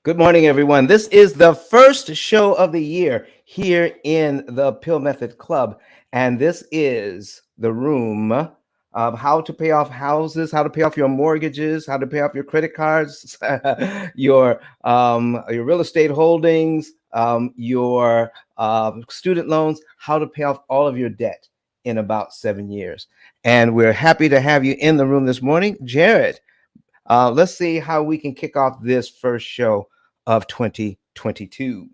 Good morning, everyone. This is the first show of the year here in the Pill Method Club, and this is the room of how to pay off houses, how to pay off your mortgages, how to pay off your credit cards, your real estate holdings, your student loans, how to pay off all of your debt in about 7 years. And we're happy to have you in the room this morning, Jared. Let's see how we can kick off this first show of 2022.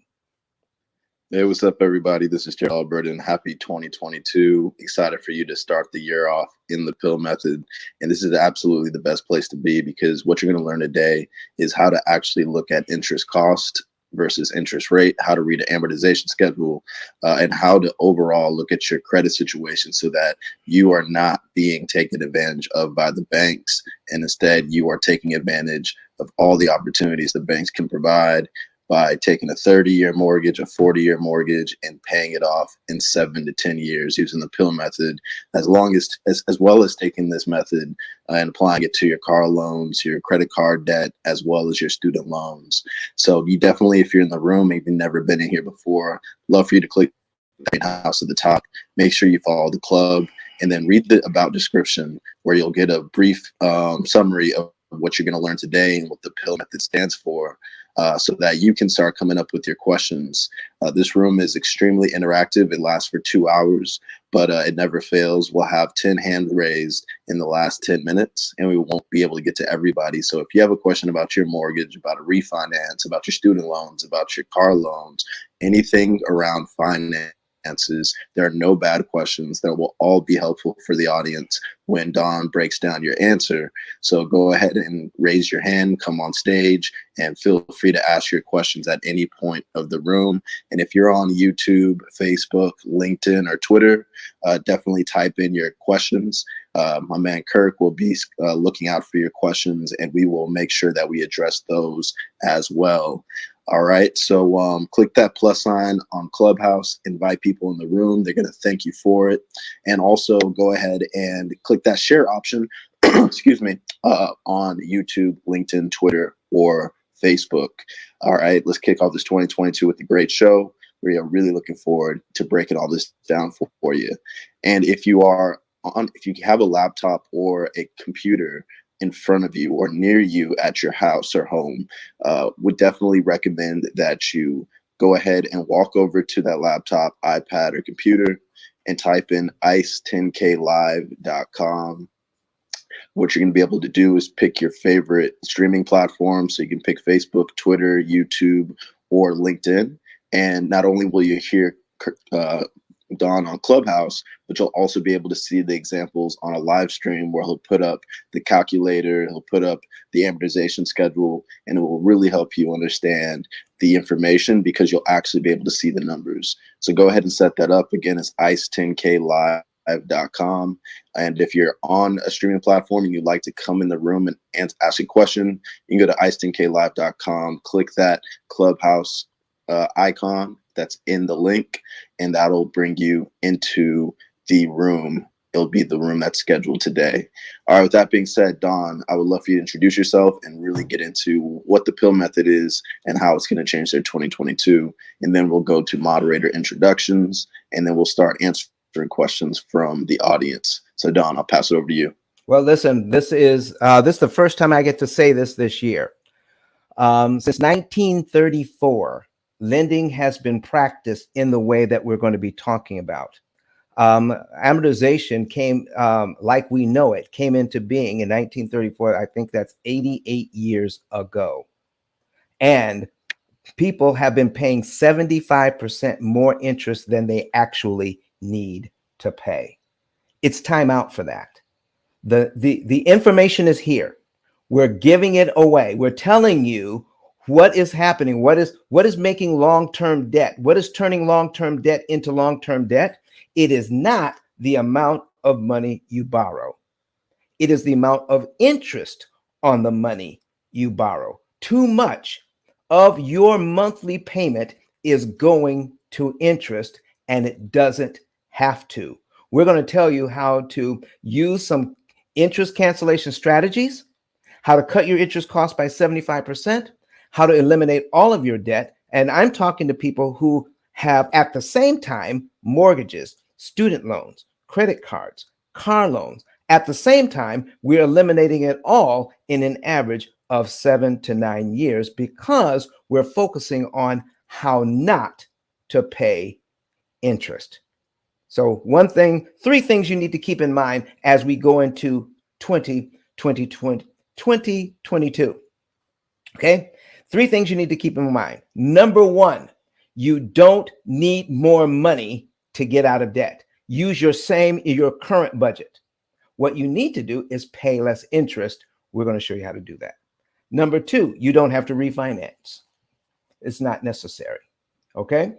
Hey, what's up, everybody? This is Gerald Burden. Happy 2022. Excited for you to start the year off in the pill method. And this is absolutely the best place to be, because what you're going to learn today is how to actually look at interest cost versus interest rate, how to read an amortization schedule, and how to overall look at your credit situation so that you are not being taken advantage of by the banks. And instead, you are taking advantage of all the opportunities the banks can provide by taking a 30-year mortgage, a 40-year mortgage, and paying it off in 7 to 10 years using the pill method, as well as taking this method and applying it to your car loans, your credit card debt, as well as your student loans. So you definitely, if you're in the room and you've never been in here before, love for you to click the house at the top. Make sure you follow the club, and then read the about description, where you'll get a brief summary of what you're going to learn today and what the pill method stands for, so that you can start coming up with your questions. This room is extremely interactive. It lasts for 2 hours, but it never fails. We'll have 10 hands raised in the last 10 minutes, and we won't be able to get to everybody. So if you have a question about your mortgage, about a refinance, about your student loans, about your car loans, anything around finance, there are no bad questions that will all be helpful for the audience when Don breaks down your answer. So go ahead and raise your hand, come on stage, and feel free to ask your questions at any point of the room. And if you're on YouTube, Facebook, LinkedIn, or Twitter, definitely type in your questions. My man Kirk will be looking out for your questions, and we will make sure that we address those as well. All right, so click that plus sign on Clubhouse, invite people in the room. They're going to thank you for it. And also go ahead and click that share option, excuse me, on YouTube, LinkedIn, Twitter, or Facebook. All right, let's kick off this 2022 with a great show. We are really looking forward to breaking all this down for you. And if you have a laptop or a computer in front of you or near you at your house or home, would definitely recommend that you go ahead and walk over to that laptop, iPad, or computer and type in ice10klive.com. What you're going to be able to do is pick your favorite streaming platform. So you can pick Facebook, Twitter, YouTube, or LinkedIn. And not only will you hear Don on Clubhouse, but you'll also be able to see the examples on a live stream where he'll put up the calculator, he'll put up the amortization schedule, and it will really help you understand the information, because you'll actually be able to see the numbers. So go ahead and set that up. Again, it's ice10klive.com. And if you're on a streaming platform and you'd like to come in the room and ask a question, you can go to ice10klive.com, click that Clubhouse icon that's in the link, and that'll bring you into the room. It'll be the room that's scheduled today. All right, with that being said, Don, I would love for you to introduce yourself and really get into what the pill method is and how it's going to change their 2022. And then we'll go to moderator introductions, and then we'll start answering questions from the audience. So Don, I'll pass it over to you. Well, listen, this is the first time I get to say this year. Since 1934, lending has been practiced in the way that we're going to be talking about. Amortization came, like we know it, came into being in 1934. I think that's 88 years ago. And people have been paying 75% more interest than they actually need to pay. It's time out for that. The information is here. We're giving it away. We're telling you what is happening, what is making long-term debt, what is turning long-term debt into long-term debt. It is not the amount of money you borrow. It is the amount of interest on the money you borrow. Too much of your monthly payment is going to interest, and it doesn't have to. We're going to tell you how to use some interest cancellation strategies, how to cut your interest cost by 75%, how to eliminate all of your debt. And I'm talking to people who have at the same time mortgages, student loans, credit cards, car loans. At the same time, we're eliminating it all in an average of 7 to 9 years because we're focusing on how not to pay interest. So three things you need to keep in mind as we go into 2022. Okay? Three things you need to keep in mind. Number one, you don't need more money to get out of debt. Use your current budget. What you need to do is pay less interest. We're going to show you how to do that. Number two, you don't have to refinance. It's not necessary. Okay?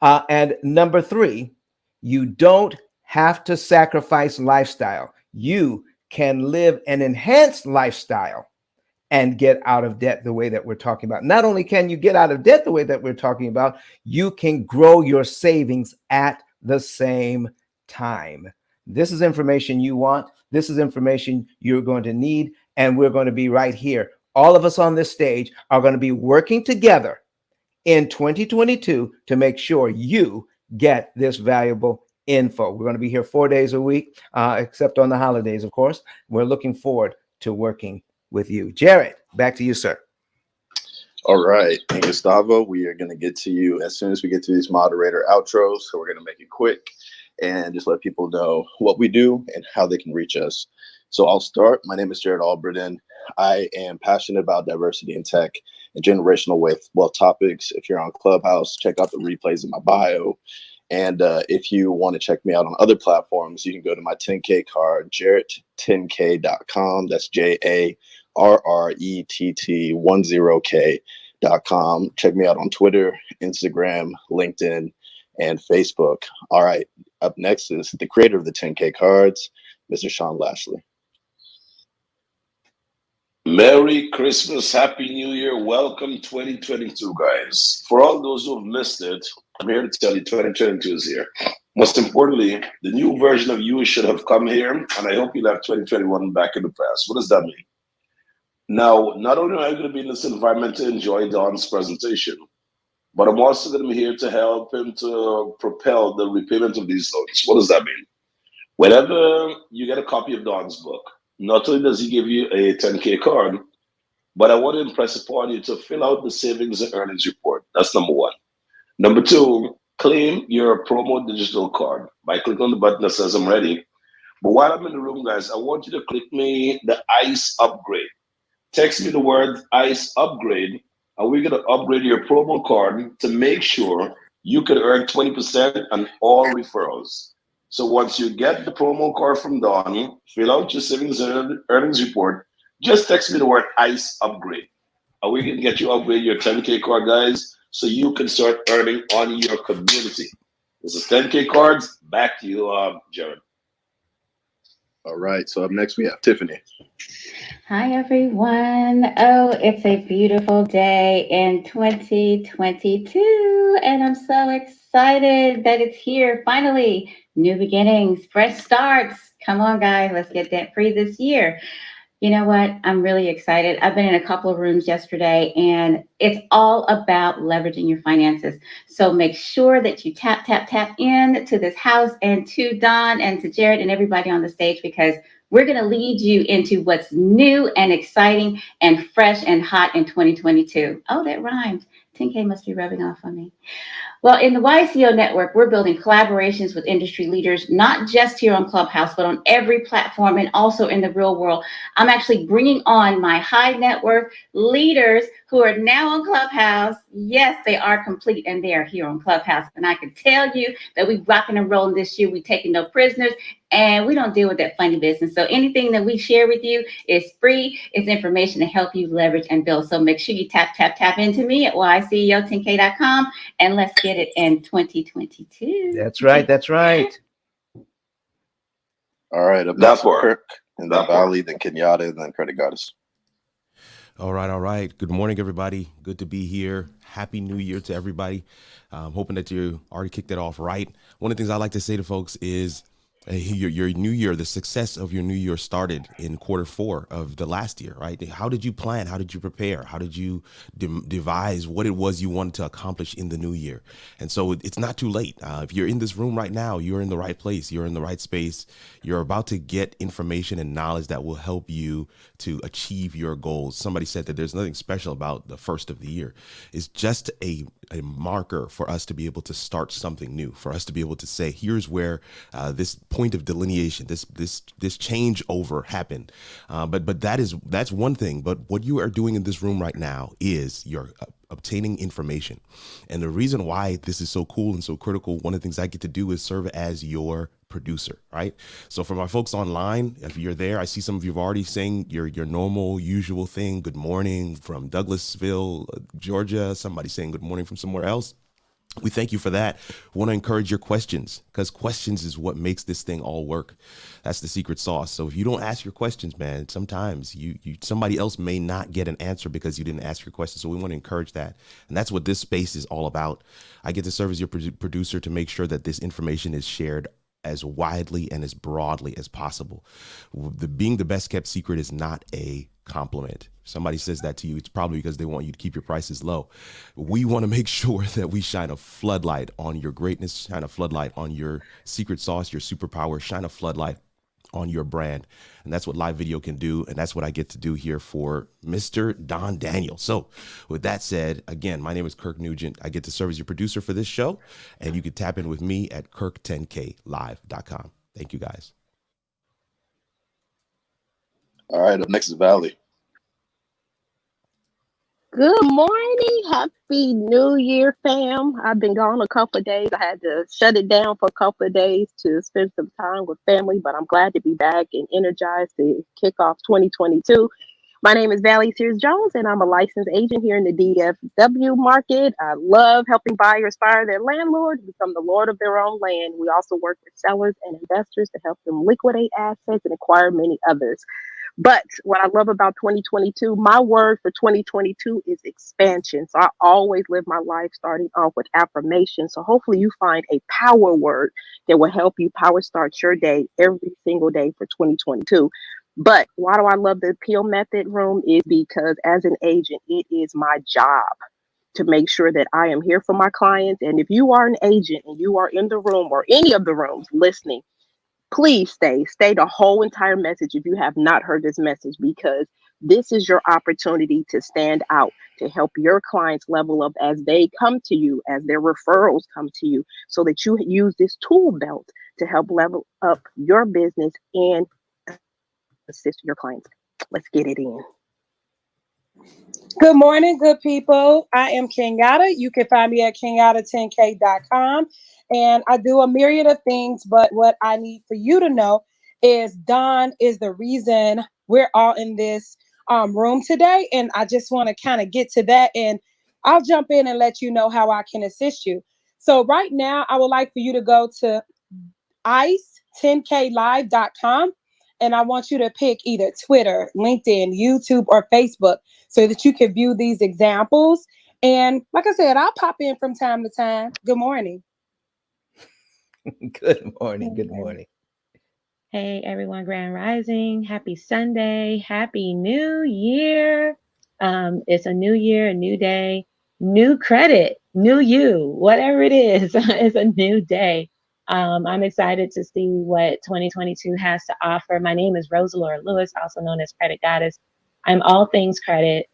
And number three, you don't have to sacrifice lifestyle. You can live an enhanced lifestyle and get out of debt the way that we're talking about. Not only can you get out of debt the way that we're talking about, you can grow your savings at the same time. This is information you want. This is information you're going to need. And we're going to be right here. All of us on this stage are going to be working together in 2022 to make sure you get this valuable info. We're going to be here 4 days a week, except on the holidays, of course. We're looking forward to working with you. Jared, back to you, sir. All right. And Gustavo, we are going to get to you as soon as we get to these moderator outros. So we're going to make it quick and just let people know what we do and how they can reach us. So I'll start. My name is Jared Albertin. I am passionate about diversity in tech and generational wealth topics. If you're on Clubhouse, check out the replays in my bio. And if you want to check me out on other platforms, you can go to my 10K card, jarrett10k.com. That's JARRETT10k.com. Check me out on Twitter, Instagram, LinkedIn, and Facebook. All right. Up next is the creator of the 10K cards, Mr. Sean Lashley. Merry Christmas, Happy New Year, welcome 2022, guys. For all those who have missed it, I'm here to tell you 2022 is here. Most importantly, the new version of you should have come here, and I hope you'll have 2021 back in the past. What does that mean? Now, not only am I going to be in this environment to enjoy Don's presentation, but I'm also going to be here to help him to propel the repayment of these loans. What does that mean? Whenever you get a copy of Don's book, not only does he give you a 10K card, but I want to impress upon you to fill out the savings and earnings report. That's number one. Number two, claim your promo digital card by clicking on the button that says I'm ready. But while I'm in the room, guys, I want you to click me the ICE upgrade. Text me the word ICE upgrade, and we're going to upgrade your promo card to make sure you can earn 20% on all referrals. So once you get the promo card from Don, fill out your savings and earnings report, just text me the word ICE upgrade. And we can get you upgrade your 10K card, guys, so you can start earning on your community. This is 10K cards. Back to you, Jared. All right. So up next we have Tiffany. Hi, everyone. Oh, it's a beautiful day in 2022, and I'm so excited that it's here. Finally, new beginnings, fresh starts. Come on, guys, let's get debt free this year. You know what? I'm really excited. I've been in a couple of rooms yesterday, and it's all about leveraging your finances. So make sure that you tap in to this house and to Don and to Jared and everybody on the stage, because we're going to lead you into what's new and exciting and fresh and hot in 2022. Oh, that rhymed. 10K must be rubbing off on me. Well, in the YCO network, we're building collaborations with industry leaders, not just here on Clubhouse, but on every platform and also in the real world. I'm actually bringing on my high network leaders who are now on Clubhouse. Yes, they are complete and they are here on Clubhouse. And I can tell you that we rocking and rolling this year. We taking no prisoners and we don't deal with that funny business. So anything that we share with you is free. It's information to help you leverage and build. So make sure you tap into me at YCO10K.com and let's get it in 2022. That's right. That's right. All right. Up next, Kirk, and then Valley, then Kenyatta, and then Credit Goddess. All right. Good morning, everybody. Good to be here. Happy New Year to everybody. Hoping that you already kicked it off right. One of the things I like to say to folks is Your new year, the success of your new year started in quarter 4 of the last year, right? How did you plan? How did you prepare? How did you devise what it was you wanted to accomplish in the new year? And so it's not too late. If you're in this room right now, you're in the right place. You're in the right space. You're about to get information and knowledge that will help you to achieve your goals. Somebody said that there's nothing special about the first of the year. It's just a marker for us to be able to start something new, for us to be able to say, here's where this point of delineation, this changeover happened. But that's one thing. But what you are doing in this room right now is you're obtaining information. And the reason why this is so cool and so critical, one of the things I get to do is serve as your producer, right? So for my folks online, if you're there, I see some of you have already saying your normal, usual thing. Good morning from Douglasville, Georgia. Somebody saying good morning from somewhere else. We thank you for that. We want to encourage your questions, because questions is what makes this thing all work. That's the secret sauce. So if you don't ask your questions, man, sometimes somebody else may not get an answer because you didn't ask your question. So we want to encourage that. And that's what this space is all about. I get to serve as your producer to make sure that this information is shared as widely and as broadly as possible. Being the best kept secret is not a compliment. If somebody says that to you, it's probably because they want you to keep your prices low. We want to make sure that we shine a floodlight on your greatness, shine a floodlight on your secret sauce, your superpower, shine a floodlight on your brand. And that's what live video can do. And that's what I get to do here for Mr. Don Daniel. So with that said, again, my name is Kirk Nugent. I get to serve as your producer for this show. And you can tap in with me at kirk10klive.com. Thank you, guys. All right, up next is Valley. Good morning. Happy New Year, fam. I've been gone a couple of days. I had to shut it down for a couple of days to spend some time with family, but I'm glad to be back and energized to kick off 2022. My name is Valley Sears Jones, and I'm a licensed agent here in the DFW market. I love helping buyers fire their landlord to become the lord of their own land. We also work with sellers and investors to help them liquidate assets and acquire many others. But what I love about 2022, my word for 2022 is expansion. So I always live my life starting off with affirmation. So hopefully you find a power word that will help you power start your day every single day for 2022. But why do I love the P.I.L.L method room is because as an agent, it is my job to make sure that I am here for my clients. And if you are an agent and you are in the room or any of the rooms listening, please stay the whole entire message if you have not heard this message, because this is your opportunity to stand out, to help your clients level up as they come to you, as their referrals come to you, so that you use this tool belt to help level up your business and assist your clients. Let's get it in. Good morning, good people. I am Kenyatta. You can find me at kenyatta10k.com. And I do a myriad of things, but what I need for you to know is Don is the reason we're all in this room today. And I just want to kind of get to that, and I'll jump in and let you know how I can assist you. So right now, I would like for you to go to ice10klive.com. And I want you to pick either Twitter, LinkedIn, YouTube, or Facebook so that you can view these examples. And like I said, I'll pop in from time to time. Good morning. Good morning. Good morning. Hey, everyone, Grand Rising. Happy Sunday. Happy New Year. It's a new year, a new day, new credit, new you, whatever it is, it's a new day. I'm excited to see what 2022 has to offer. My name is Rosalora Lewis, also known as Credit Goddess. I'm all things credit,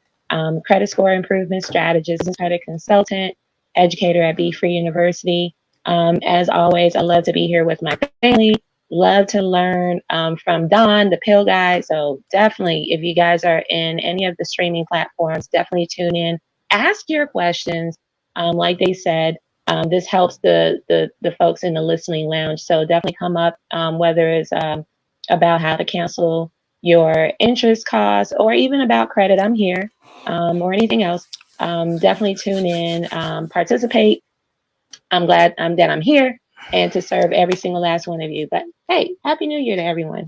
credit score improvement strategist, credit consultant, educator at Be Free University. As always, I love to be here with my family. Love to learn from Don, the P.I.L.L guy. So definitely, if you guys are in any of the streaming platforms, definitely tune in. Ask your questions. Like they said, this helps the folks in the listening lounge. So definitely come up, whether it's about how to cancel your interest costs or even about credit. I'm here, or anything else. Definitely tune in, participate. I'm glad that I'm here and to serve every single last one of you. But hey, Happy New Year to everyone.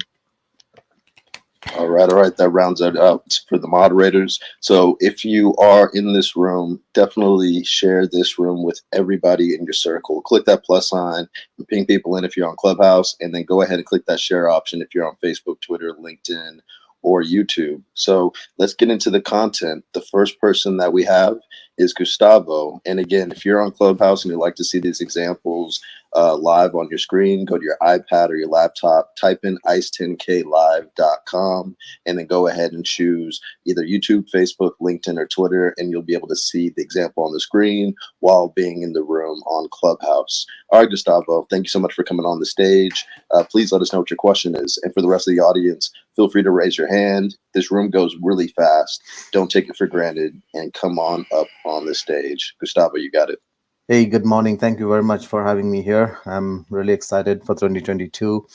All right. That rounds it out for the moderators. So if you are in this room, definitely share this room with everybody in your circle. Click that plus sign and ping people in if you're on Clubhouse, and then go ahead and click that share option if you're on Facebook, Twitter, LinkedIn, or YouTube. So let's get into the content. The first person that we have is Gustavo. And again, if you're on Clubhouse and you'd like to see these examples live on your screen, go to your iPad or your laptop, type in ice10klive.com, and then go ahead and choose either YouTube, Facebook, LinkedIn, or Twitter, and you'll be able to see the example on the screen while being in the room on Clubhouse. All right, Gustavo, thank you so much for coming on the stage. Please let us know what your question is. And for the rest of the audience, feel free to raise your hand. This room goes really fast. Don't take it for granted, and come on up on the stage. Gustavo, you got it. Hey, good morning. Thank you very much for having me here. I'm really excited for 2022.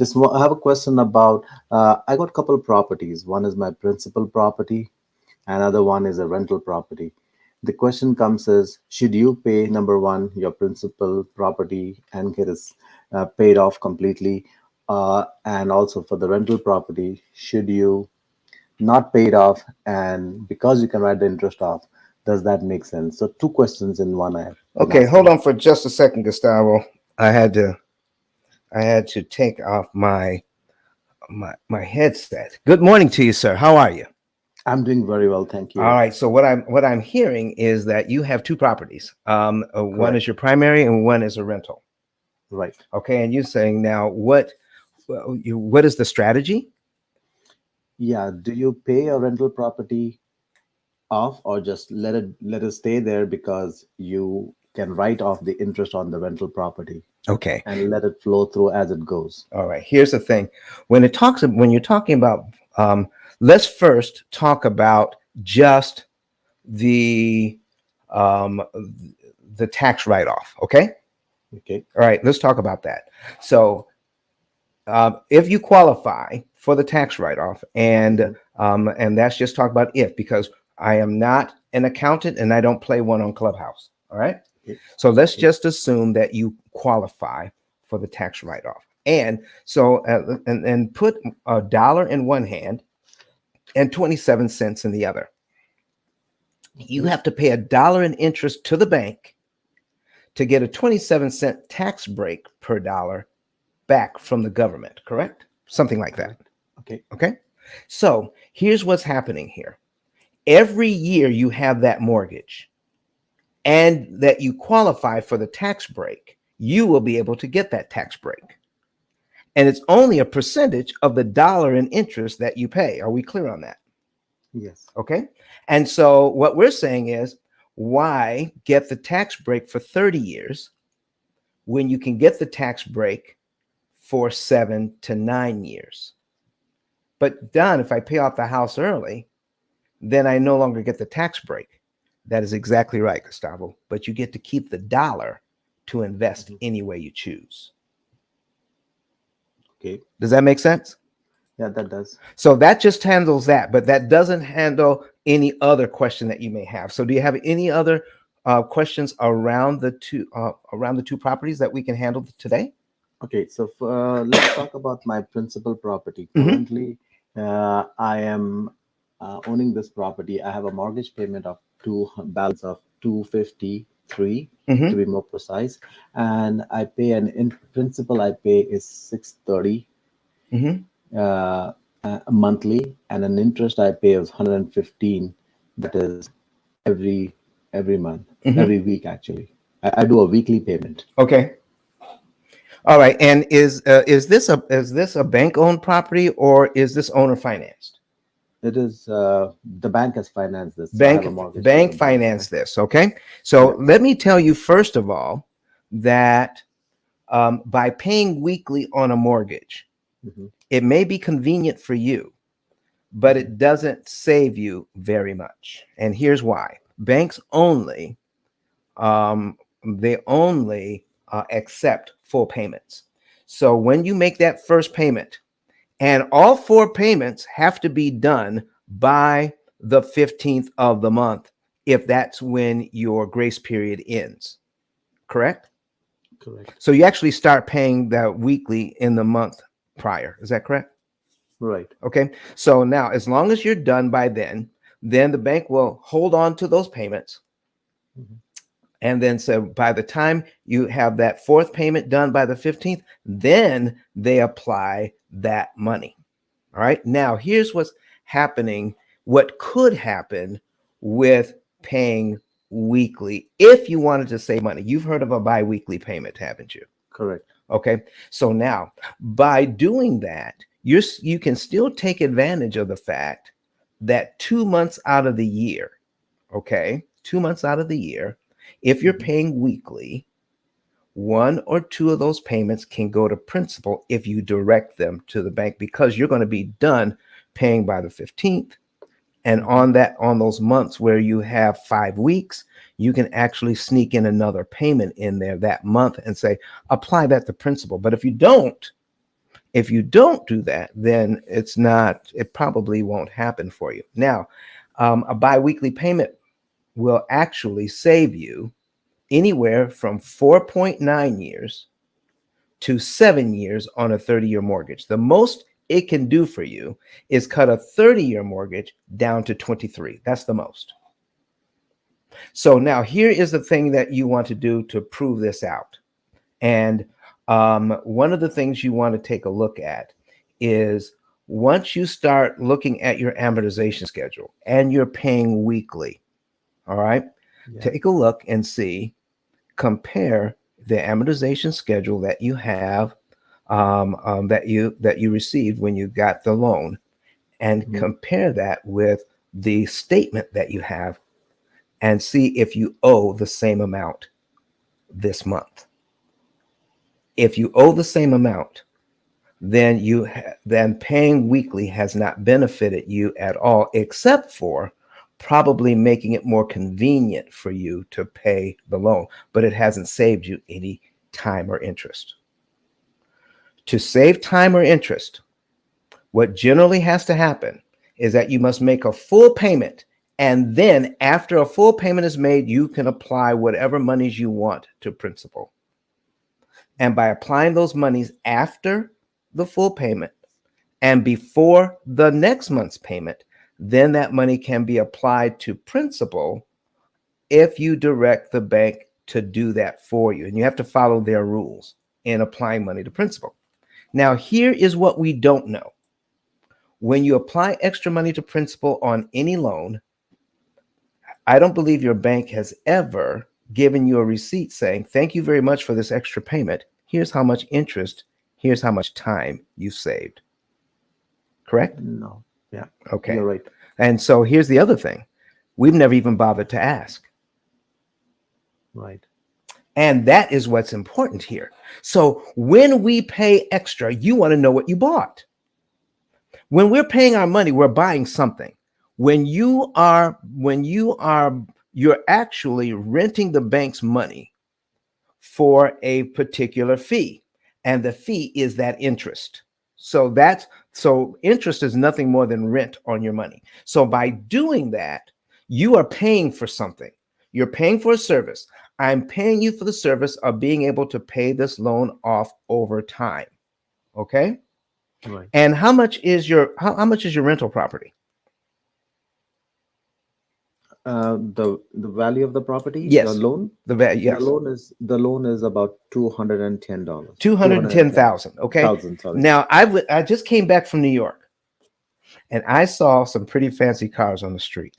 I have a question about, I got a couple of properties. One is my principal property, another one is a rental property. The question comes is, should you pay, number one, your principal property and get it paid off completely? And also for the rental property, should you not pay it off, and because you can write the interest off, does that make sense? So two questions in one. Okay, hold on for just a second, Gustavo. I had to take off my headset. Good morning to you, sir. How are you? I'm doing very well, thank you. All right. So what I'm hearing is that you have two properties. One is your primary and one is a rental. Right. Okay. And you're saying now what is the strategy? Yeah. Do you pay a rental property off, or just let it stay there because you can write off the interest on the rental property? Okay. And let it flow through as it goes. All right. Here's the thing. When you're talking about, let's first talk about just the tax write-off. Okay. Okay. All right. Let's talk about that. So if you qualify for the tax write-off, and that's just talk about if, because I am not an accountant and I don't play one on Clubhouse. All right. Okay. So let's just assume that you qualify for the tax write-off. And so and put $1 in one hand and 27 cents in the other. You have to pay $1 in interest to the bank to get a 27-cent tax break per dollar back from the government, correct? Something like that. Okay. Okay. So here's what's happening here. Every year you have that mortgage and that you qualify for the tax break, you will be able to get that tax break. And it's only a percentage of the dollar in interest that you pay. Are we clear on that? Yes. Okay. And so what we're saying is, why get the tax break for 30 years when you can get the tax break for 7 to 9 years? But Don, if I pay off the house early, then I no longer get the tax break. That is exactly right, Gustavo. But you get to keep the dollar to invest any way you choose. Okay. Does that make sense? Yeah, that does. So that just handles that, but that doesn't handle any other question that you may have. So do you have any other questions around the two properties that we can handle today? Okay, so let's talk about my principal property. Currently, I am owning this property. I have a mortgage payment of balance of 253 to be more precise, and I pay principal I pay is 630 monthly, and an interest I pay is 115. That is every month, every week actually. I do a weekly payment. Okay. All right. And is this a bank-owned property, or is this owner financed? It is the bank has financed this. Bank financed this. Okay. So let me tell you first of all that by paying weekly on a mortgage, it may be convenient for you, but it doesn't save you very much. And here's why. Banks only accept full payments. So when you make that first payment, and all 4 payments have to be done by the 15th of the month, if that's when your grace period ends, correct? Correct. So you actually start paying that weekly in the month prior. Is that correct? Right. Okay. So now, as long as you're done by then the bank will hold on to those payments. Mhm. And then, so by the time you have that fourth payment done by the 15th, then they apply that money. All right. Now, here's what's happening, what could happen with paying weekly if you wanted to save money. You've heard of a biweekly payment, haven't you? Correct. Okay. So now, by doing that, you can still take advantage of the fact that 2 months out of the year, okay, 2 months out of the year, if you're Mhm. paying weekly, one or two of those payments can go to principal if you direct them to the bank, because you're going to be done paying by the 15th. And Mhm. on those months where you have 5 weeks, you can actually sneak in another payment in there that month and say, apply that to principal. But if you don't do that, then it probably won't happen for you. Now, a biweekly payment will actually save you anywhere from 4.9 years to 7 years on a 30-year mortgage. The most it can do for you is cut a 30-year mortgage down to 23. That's the most. So now here is the thing that you want to do to prove this out. And one of the things you want to take a look at is, once you start looking at your amortization schedule and you're paying weekly, all right, Yeah. take a look and see, compare the amortization schedule that you have, that you received when you got the loan, and Mhm. compare that with the statement that you have, and see if you owe the same amount this month. If you owe the same amount, then then paying weekly has not benefited you at all, except for probably making it more convenient for you to pay the loan, but it hasn't saved you any time or interest. To save time or interest, what generally has to happen is that you must make a full payment, and then after a full payment is made, you can apply whatever monies you want to principal. And by applying those monies after the full payment and before the next month's payment, then that money can be applied to principal if you direct the bank to do that for you. And you have to follow their rules in applying money to principal. Now, here is what we don't know. When you apply extra money to principal on any loan, I don't believe your bank has ever given you a receipt saying, thank you very much for this extra payment. Here's how much interest, here's how much time you saved. Correct? No. Yeah. Okay. You're right. And so here's the other thing. We've never even bothered to ask. Right. And that is what's important here. So when we pay extra, you want to know what you bought. When we're paying our money, we're buying something. You're actually renting the bank's money for a particular fee, and the fee is that interest. So interest is nothing more than rent on your money. So by doing that, you are paying for something. You're paying for a service. I'm paying you for the service of being able to pay this loan off over time. Okay? Right. And how much is your rental property? The value of the property, the Yes. loan, Yes. the loan is about $210. 210,000. Okay. 1,000. Sorry. Now I just came back from New York, and I saw some pretty fancy cars on the street.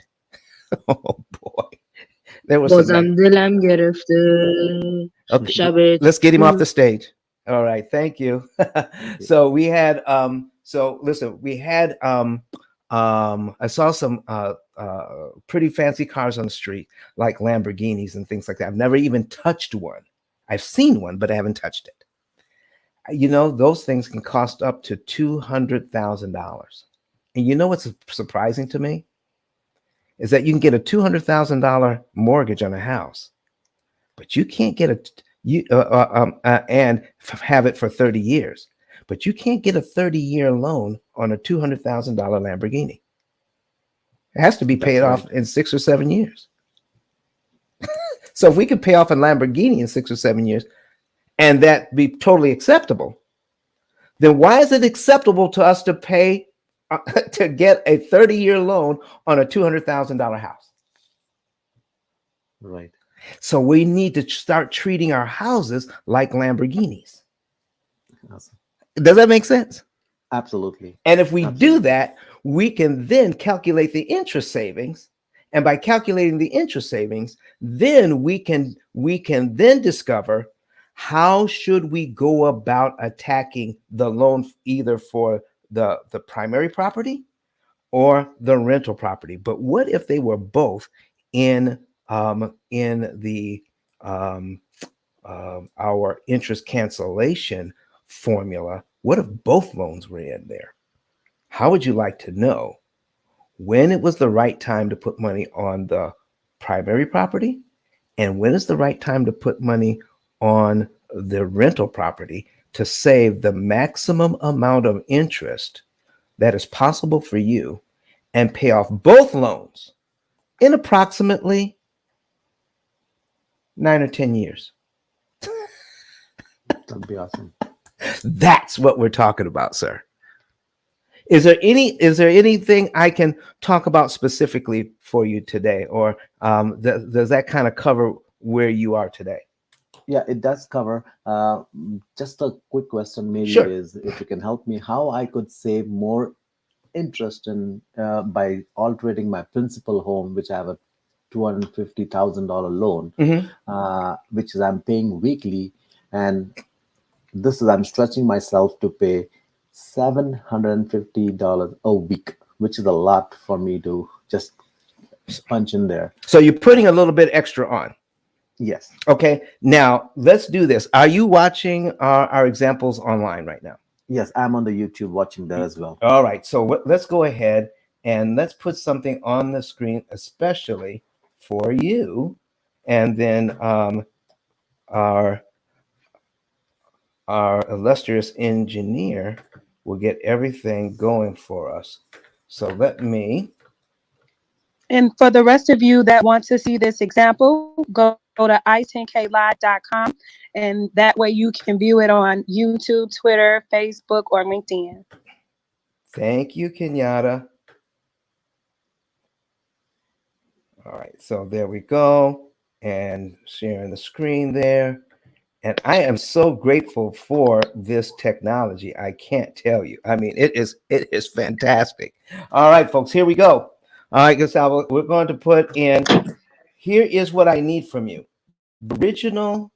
Oh boy, there was some. بازم دلم گرفته Okay, شب let's get him off the stage. All right, thank you. So we had so listen, we had I saw some pretty fancy cars on the street, like Lamborghinis and things like that. I've never even touched one. I've seen one, but I haven't touched it. You know, those things can cost up to $200,000. And you know what's surprising to me is that you can get a $200,000 mortgage on a house, but you can't get and have it for 30 years. But you can't get a 30-year loan on a $200,000 Lamborghini. It has to be paid off in 6 or 7 years. So if we could pay off a Lamborghini in 6 or 7 years, and that be totally acceptable, then why is it acceptable to us to pay to get a 30-year loan on a $200,000 house. Right. So we need to start treating our houses like Lamborghinis. Awesome. Does that make sense? Absolutely. And if we do Absolutely. that, we can then calculate the interest savings. And by calculating the interest savings, then we can then discover how should we go about attacking the loan, either for the primary property or the rental property. But what if they were both in the our interest cancellation formula? What if both loans were in there? How would you like to know when it was the right time to put money on the primary property, and when is the right time to put money on the rental property to save the maximum amount of interest that is possible for you and pay off both loans in approximately 9 or 10 years? That'd be awesome. That's what we're talking about, sir. Is there anything I can talk about specifically for you today, or does that kind of cover where you are today? Yeah, it does cover. Just a quick question, maybe, Sure. is if you can help me, how I could save more interest in by altering my principal home, which I have a $250,000 loan, which is I'm paying weekly, and this is I'm stretching myself to pay $750 a week, which is a lot for me to just punch in there. So you're putting a little bit extra on. Yes. Okay. Now let's do this. Are you watching our examples online right now? Yes, I'm on the YouTube watching that as well. All right. So let's go ahead and let's put something on the screen, especially for you, and then our illustrious engineer will get everything going for us. So let me. And for the rest of you that want to see this example, go to i10klive.com, and that way you can view it on YouTube, Twitter, Facebook, or LinkedIn. Thank you, Kenyatta. All right, so there we go, and sharing the screen there. And I am so grateful for this technology. I can't tell you. I mean, it is fantastic. All right, folks, here we go. All right, Gustavo, we're going to put in. Here is what I need from you. The original,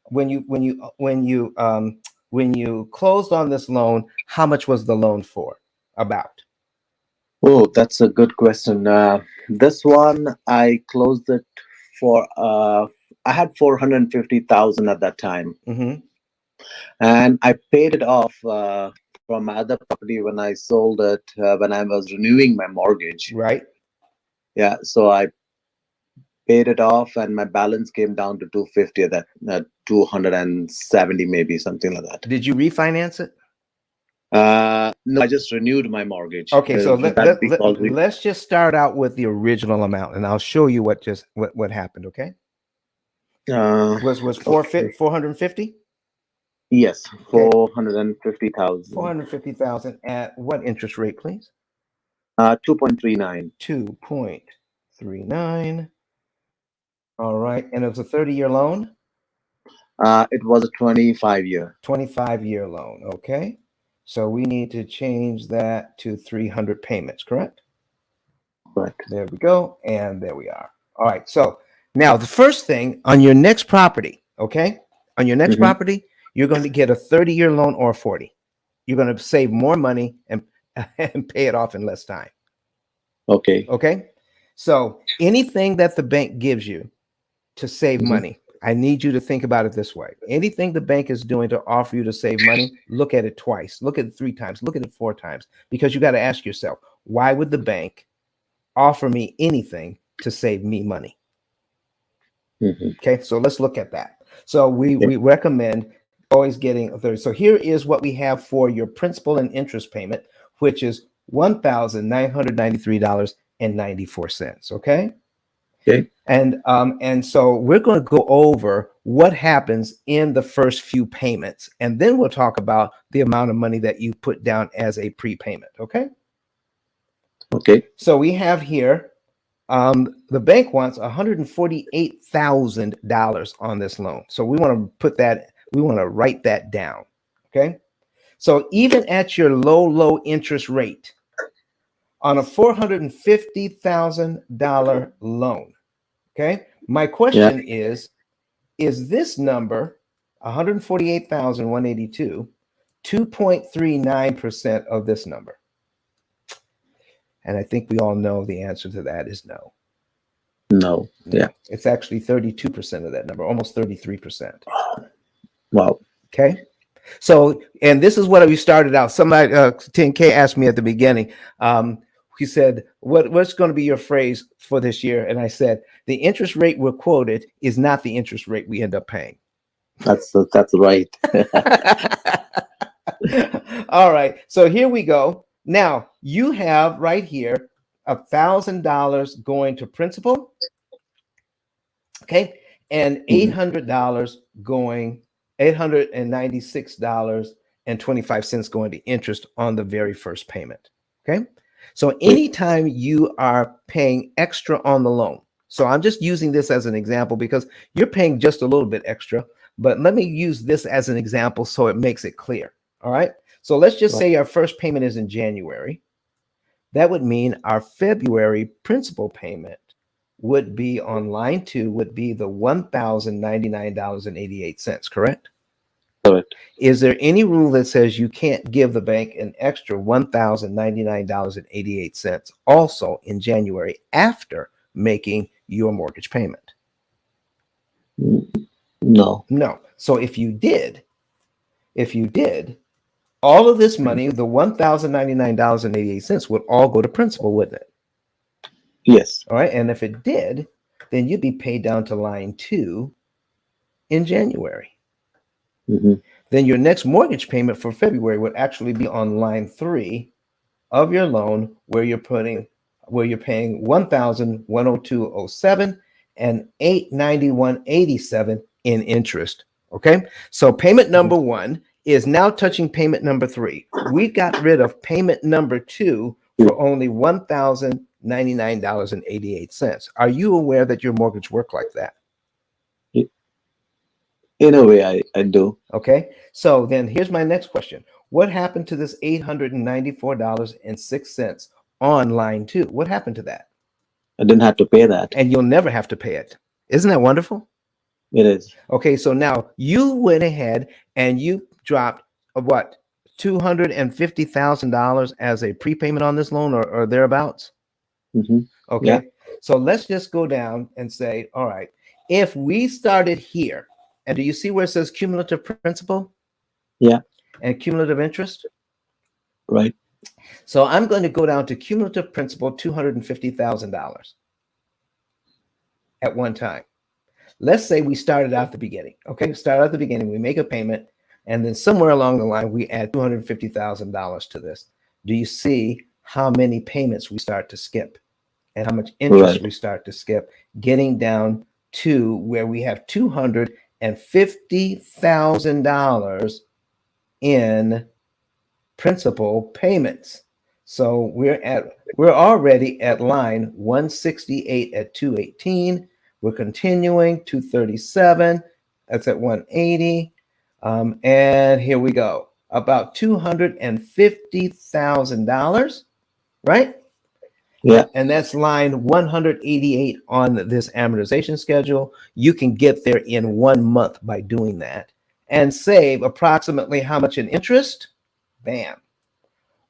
when you closed on this loan, how much was the loan for? About. Oh, that's a good question. This one I closed it for. I had 450,000 at that time, and I paid it off from my other property when I sold it when I was renewing my mortgage. Right. Yeah, so I paid it off, and my balance came down to 250 at that 270 maybe, something like that. Did you refinance it? No, I just renewed my mortgage. Okay, so let's just start out with the original amount, and I'll show you what happened. Okay. Was 450? Yes, 450,000. 450,000 at what interest rate, please? 2.39. 2.39. All right, and it was a 30-year loan. It was a 25-year. 25-year loan. Okay, so we need to change that to 300 payments. Correct. Right. There we go, and there we are. All right, so now the first thing on your next property, okay, on your next property, you're going to get a 30-year loan or 40. You're going to save more money and pay it off in less time. Okay. Okay. So anything that the bank gives you to save money, I need you to think about it this way. Anything the bank is doing to offer you to save money, look at it twice, look at it 3 times, look at it 4 times, because you got to ask yourself, why would the bank offer me anything to save me money? Okay, so let's look at that. So we recommend always getting a 30. So here is what we have for your principal and interest payment, which is $1,993.94. Okay. Okay. And so we're going to go over what happens in the first few payments, and then we'll talk about the amount of money that you put down as a prepayment. Okay. Okay. So we have here, the bank wants $148,000 on this loan. So we want to write that down. Okay. So even at your low interest rate on a $450,000 loan, okay, my question is this number, 148,182, 2.39% of this number? And I think we all know the answer to that is no. No. Yeah. It's actually 32% of that number, almost 33%. Wow. Okay. So, and this is what we started out. Somebody, 10K asked me at the beginning, he said, what's going to be your phrase for this year? And I said, the interest rate we're quoted is not the interest rate we end up paying. That's right. All right. So here we go. Now you have right here $1,000 going to principal. Okay. And $896.25 going to interest on the very first payment. Okay. So anytime you are paying extra on the loan, so I'm just using this as an example because you're paying just a little bit extra, but let me use this as an example so it makes it clear. All right. So let's just say our first payment is in January. That would mean our February principal payment would be on line 2 would be the $1,099.88, correct? Correct. Is there any rule that says you can't give the bank an extra $1,099.88 also in January after making your mortgage payment? No. No. So if you did, all of this money, the $1,099.88 would all go to principal, wouldn't it? Yes. All right. And if it did, then you'd be paid down to line 2 in January. Then your next mortgage payment for February would actually be on line 3 of your loan, where you're paying $1,102.07 and $891.87 in interest. Okay. So payment number 1 is now touching payment number 3. We got rid of payment number 2 for only $1,099.88. Are you aware that your mortgage worked like that? In a way, I do. Okay. So then here's my next question. What happened to this $894.06 on line 2? What happened to that? I didn't have to pay that. And you'll never have to pay it. Isn't that wonderful? It is. Okay. So now you went ahead and you dropped what? $250,000 as a prepayment on this loan or thereabouts. Okay. Yeah. So let's just go down and say, all right, if we started here, and do you see where it says cumulative principal? Yeah. And cumulative interest? Right. So I'm going to go down to cumulative principal, $250,000 at one time. Let's say we started out the beginning. Okay. Start at the beginning. We make a payment. And then somewhere along the line, we add $250,000 to this. Do you see how many payments we start to skip and how much interest we start to skip, getting down to where we have $250,000 in principal payments? So we're already at line 168 at 218. We're continuing 237. That's at 180. And here we go. About $250,000, right? Yeah. And that's line 188 on this amortization schedule. You can get there in 1 month by doing that and save approximately how much in interest? Bam.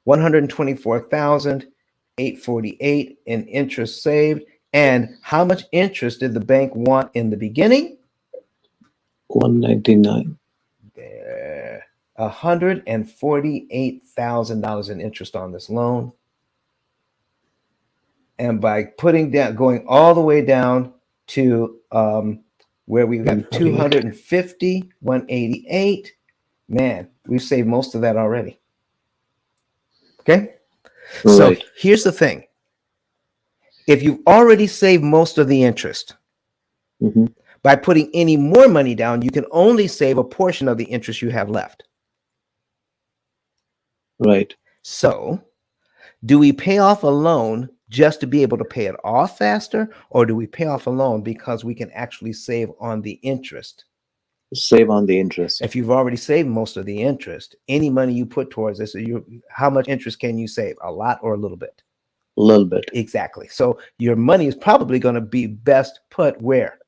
$124,848 in interest saved. And how much interest did the bank want in the beginning? $199. There. $148,000 in interest on this loan. And by putting down, going all the way down to where we've got 250, 188, man, we've saved most of that already. Okay. So here's the thing. If you've already saved most of the interest, Hmm. By putting any more money down, you can only save a portion of the interest you have left. Right. So, do we pay off a loan just to be able to pay it off faster, or do we pay off a loan because we can actually save on the interest? Save on the interest. If you've already saved most of the interest, any money you put towards this, how much interest can you save? A lot or a little bit? A little bit. Exactly. So your money is probably going to be best put where?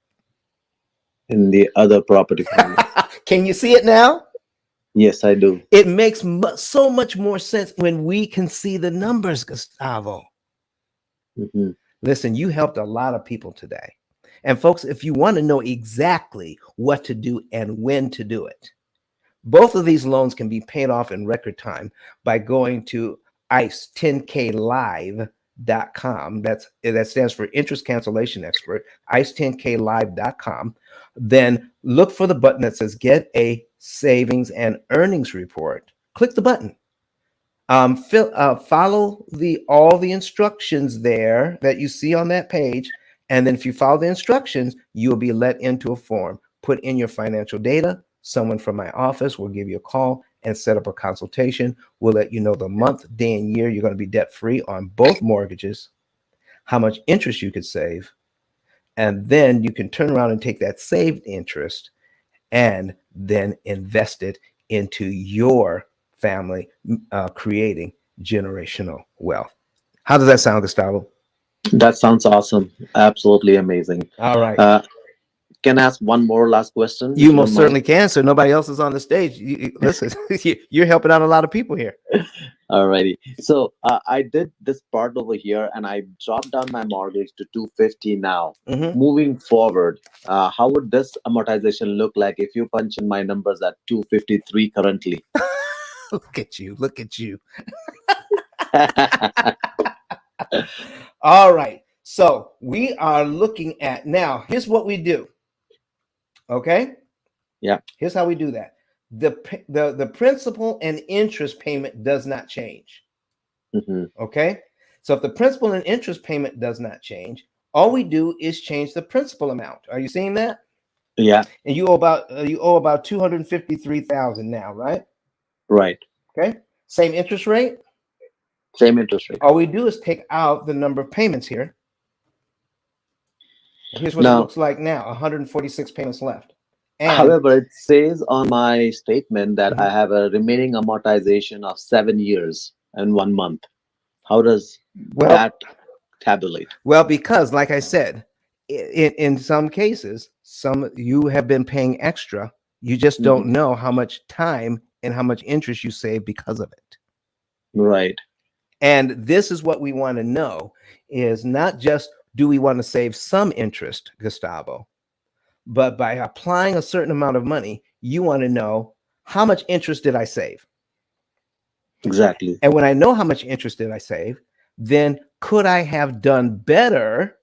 In the other property family. Can you see it now? Yes, I do. It makes so much more sense when we can see the numbers, Gustavo. Hmm. Listen, you helped a lot of people today. And folks, if you want to know exactly what to do and when to do it, both of these loans can be paid off in record time by going to ICE10KLive.com. That stands for Interest Cancellation Expert, ICE10KLive.com. Then look for the button that says Get a Savings and Earnings Report. Click the button. Follow all the instructions there that you see on that page. And then if you follow the instructions, you'll be let into a form. Put in your financial data. Someone from my office will give you a call and set up a consultation. We'll let you know the month, day, and year you're going to be debt-free on both mortgages, how much interest you could save, and then you can turn around and take that saved interest and then invest it into your family, creating generational wealth. How does that sound, Gustavo? That sounds awesome. Absolutely amazing. All right. Can I ask one more last question? You most certainly can, so nobody else is on the stage. Listen, you're helping out a lot of people here. Alrighty. So I did this part over here, and I dropped down my mortgage to 250 now. Mhm. Moving forward, how would this amortization look like if you punch in my numbers at 253 currently? Look at you. Look at you. All right. So we are looking at now. Here's what we do. Okay. Yeah. Here's how we do that. The principal and interest payment does not change. Mhm. Okay. So if the principal and interest payment does not change, all we do is change the principal amount. Are you seeing that? Yeah. And you owe about 253,000 now, right? Right. Okay. Same interest rate. Same interest rate. All we do is take out the number of payments here. Here's what it Now, looks like now: 146 payments left. And however, it says on my statement that Mhm. I have a remaining amortization of 7 years and 1 month. How does that tabulate? Well, because like I said, in some cases, you have been paying extra. You just don't Mhm. know how much time and how much interest you save because of it. Right. And this is what we want to know: is not just do we want to save some interest, Gustavo, but by applying a certain amount of money, you want to know how much interest did I save? Exactly. And when I know how much interest did I save, then could I have done better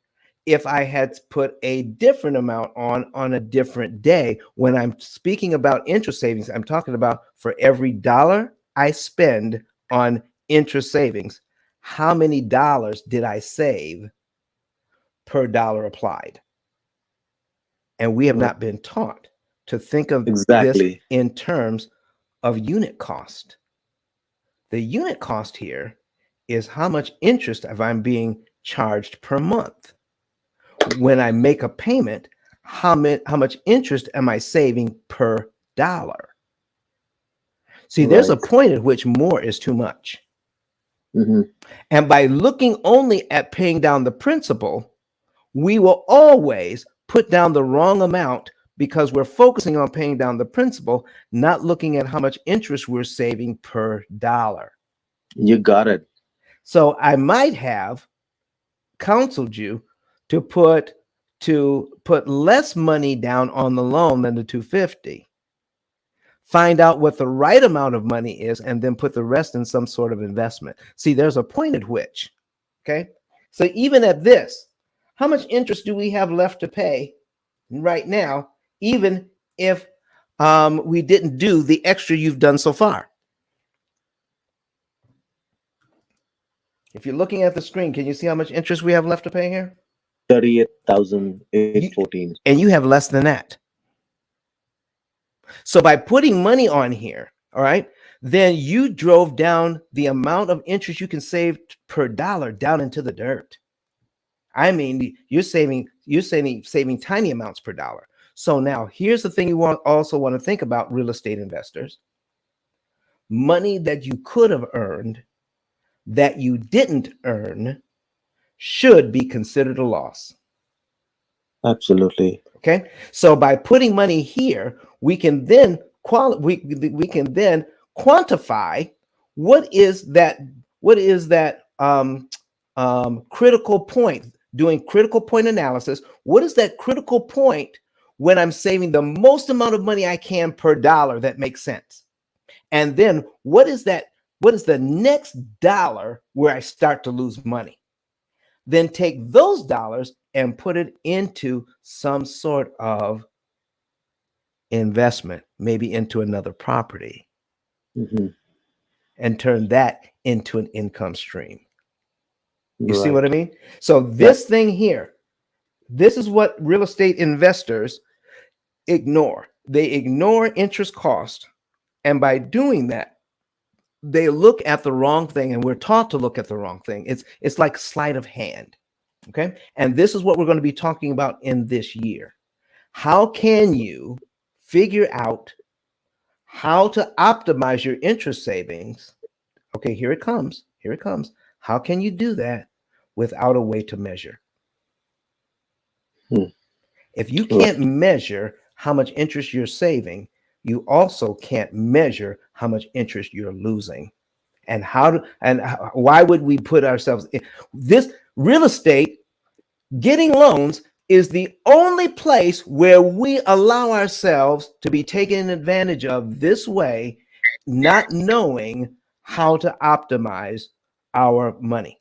if I had put a different amount on a different day? When I'm speaking about interest savings, I'm talking about for every dollar I spend on interest savings, how many dollars did I save per dollar applied? And we have Right. not been taught to think of this Exactly. in terms of unit cost. The unit cost here is how much interest if I'm being charged per month. When I make a payment, how much interest am I saving per dollar? See, there's a Right. point at which more is too much. Hmm. And by looking only at paying down the principal, we will always put down the wrong amount because we're focusing on paying down the principal, not looking at how much interest we're saving per dollar. You got it. So I might have counseled you to put less money down on the loan than the 250. Find out what the right amount of money is and then put the rest in some sort of investment. See, there's a point at which, okay? So even at this, how much interest do we have left to pay right now, even if we didn't do the extra you've done so far? If you're looking at the screen, can you see how much interest we have left to pay here? 38,814. and you have less than that. So by putting money on here, all right, then you drove down the amount of interest you can save per dollar down into the dirt. I mean, you're saving tiny amounts per dollar. So now here's the thing you also want to think about, real estate investors. Money that you could have earned that you didn't earn should be considered a loss. Absolutely. Okay, so by putting money here, we can then quantify what is that critical point. Doing critical point analysis, what is that critical point when I'm saving the most amount of money I can per dollar that makes sense? And then what is the next dollar where I start to lose money? Then take those dollars and put it into some sort of investment, maybe into another property, and turn that into an income stream. You see what I mean? So this thing here, this is what real estate investors ignore. They ignore interest cost. And by doing that, they look at the wrong thing, and we're taught to look at the wrong thing. It's like sleight of hand. Okay. And this is what we're going to be talking about in this year. How can you figure out how to optimize your interest savings? Okay, here it comes. Here it comes. How can you do that without a way to measure? If you can't measure how much interest you're saving, you also can't measure how much interest you're losing. And why would we put ourselves in this? Real estate, getting loans, is the only place where we allow ourselves to be taken advantage of this way, not knowing how to optimize our money.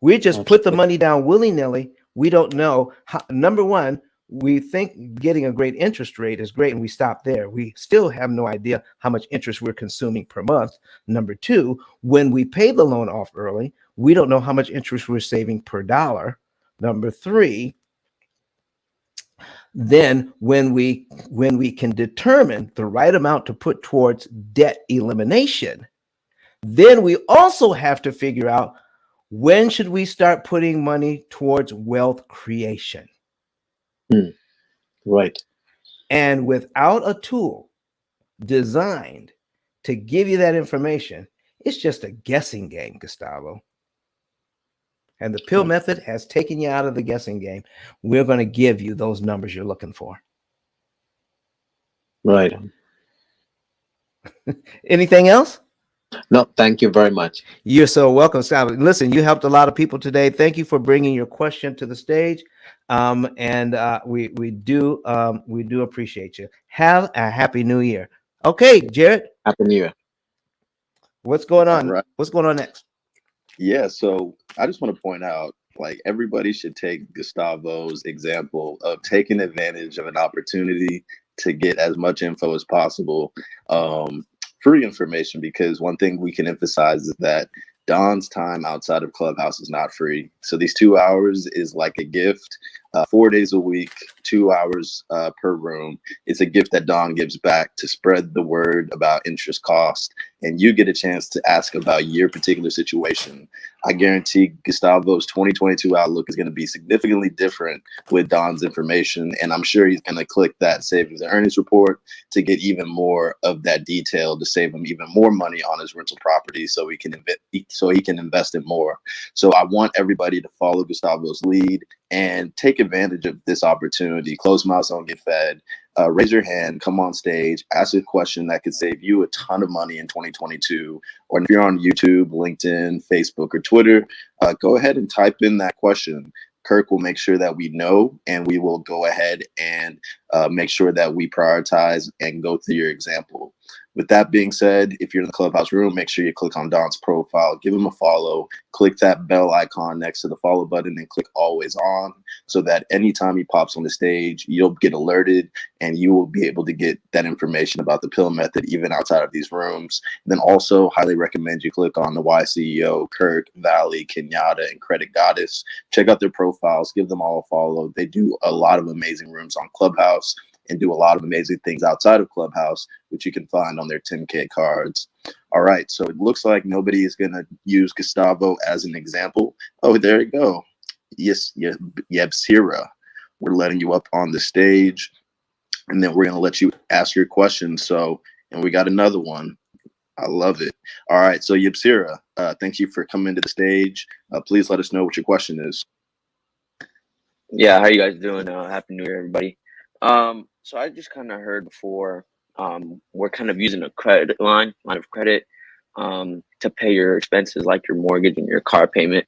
We just put the money down willy-nilly. We don't know how. Number one, we think getting a great interest rate is great, and we stop there. We still have no idea how much interest we're consuming per month. Number two, when we pay the loan off early, we don't know how much interest we're saving per dollar. Number three, then when we can determine the right amount to put towards debt elimination, then we also have to figure out, when should we start putting money towards wealth creation? Right. And without a tool designed to give you that information, it's just a guessing game, Gustavo. And the P.I.L.L method has taken you out of the guessing game. We're going to give you those numbers you're looking for. Right. Anything else? No, thank you very much. You're so welcome, Gustavo. Listen, you helped a lot of people today. Thank you for bringing your question to the stage. We do appreciate you. Have a happy new year. Okay, Jared. Happy New Year. What's going on? Right. What's going on next? Yeah, so I just want to point out, like, everybody should take Gustavo's example of taking advantage of an opportunity to get as much info as possible, free information, because one thing we can emphasize is that Don's time outside of Clubhouse is not free. So these 2 hours is like a gift, 4 days a week, 2 hours per room. It's a gift that Don gives back to spread the word about interest cost, and you get a chance to ask about your particular situation. I guarantee Gustavo's 2022 outlook is going to be significantly different with Don's information, and I'm sure he's going to click that savings and earnings report to get even more of that detail to save him even more money on his rental property, so he can invest in more. So I want everybody to follow Gustavo's lead and take advantage of this opportunity. Closed mouths don't get fed. Raise your hand, come on stage, ask a question that could save you a ton of money in 2022. Or if you're on YouTube, LinkedIn, Facebook, or Twitter, go ahead and type in that question. Kirk will make sure that we know, and we will go ahead and make sure that we prioritize and go through your example. With that being said, if you're in the Clubhouse room, make sure you click on Don's profile, give him a follow, click that bell icon next to the follow button, and click always on, so that anytime he pops on the stage, you'll get alerted and you will be able to get that information about the P.I.L.L method even outside of these rooms. And then also highly recommend you click on the Y CEO, Kirk, Valley, Kenyatta, and Credit Goddess. Check out their profiles, give them all a follow. They do a lot of amazing rooms on Clubhouse and do a lot of amazing things outside of Clubhouse, which you can find on their 10K cards. All right, so it looks like nobody is going to use Gustavo as an example. Oh, there you go. Yes, Yebsira. We're letting you up on the stage, and then we're going to let you ask your question. So, and we got another one. I love it. All right, so Yebsira, thank you for coming to the stage. Please let us know what your question is. Yeah, how you guys doing? Happy New Year, everybody. So I just kind of heard before, we're kind of using a line of credit, to pay your expenses, like your mortgage and your car payment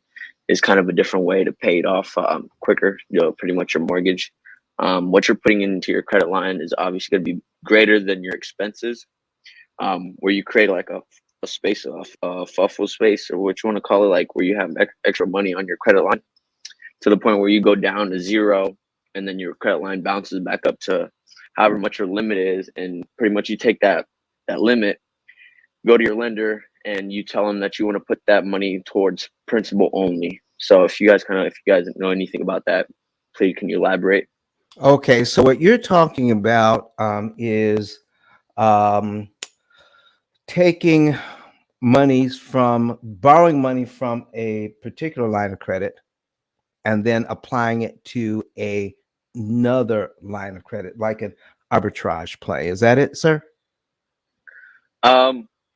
is kind of a different way to pay it off quicker, pretty much your mortgage. What you're putting into your credit line is obviously going to be greater than your expenses, where you create like a space, a fuffle space, or what you want to call it, like where you have extra money on your credit line to the point where you go down to zero, and then your credit line bounces back up to however much your limit is, and pretty much you take that limit, go to your lender, and you tell them that you want to put that money towards principal only. So if you guys know anything about that, please can you elaborate? Okay, so what you're talking about is taking borrowing money from a particular line of credit and then applying it to another line of credit, like an arbitrage play. Is that it, sir?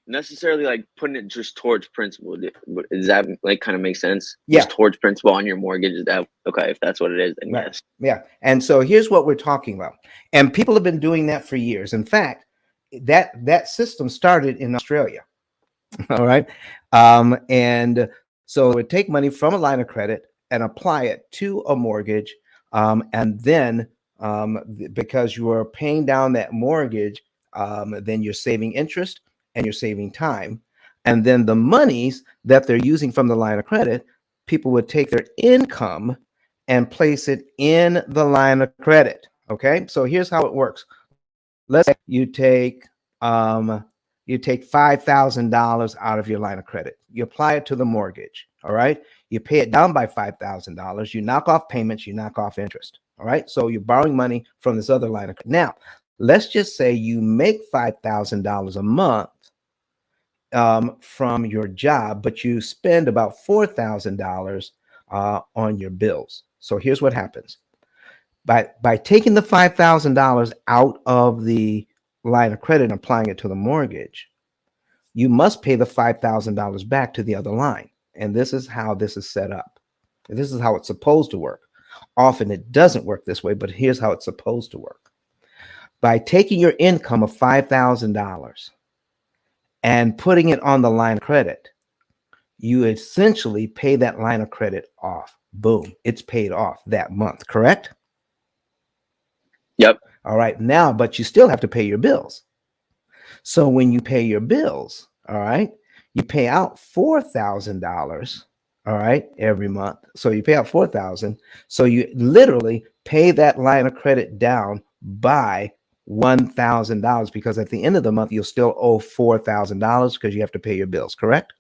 Necessarily like putting it just towards principal. Does that like kind of make sense? Yeah. Just towards principal on your mortgage. Is that okay? If that's what it is, then Right. yes. Yeah. And so here's what we're talking about. And people have been doing that for years. In fact, that system started in Australia. All right. And so it would take money from a line of credit and apply it to a mortgage. And then because you are paying down that mortgage, then you're saving interest and you're saving time. And then the monies that they're using from the line of credit, people would take their income and place it in the line of credit. Okay. So here's how it works. Let's say you take $5,000 out of your line of credit. You apply it to the mortgage. All right. You pay it down by $5,000. You knock off payments. You knock off interest. All right. So you're borrowing money from this other line of credit. Now, let's just say you make $5,000 a month from your job, but you spend about $4,000 on your bills. So here's what happens. By taking the $5,000 out of the line of credit and applying it to the mortgage, you must pay the $5,000 back to the other line. And this is how this is set up. This is how it's supposed to work. Often it doesn't work this way, but here's how it's supposed to work. By taking your income of $5,000 and putting it on the line of credit, you essentially pay that line of credit off. Boom, it's paid off that month, correct? Yep. All right, now, but you still have to pay your bills. So when you pay your bills, all right, you pay out $4,000, all right, every month. So you pay out $4,000. So you literally pay that line of credit down by $1,000 because at the end of the month, you'll still owe $4,000 because you have to pay your bills, correct?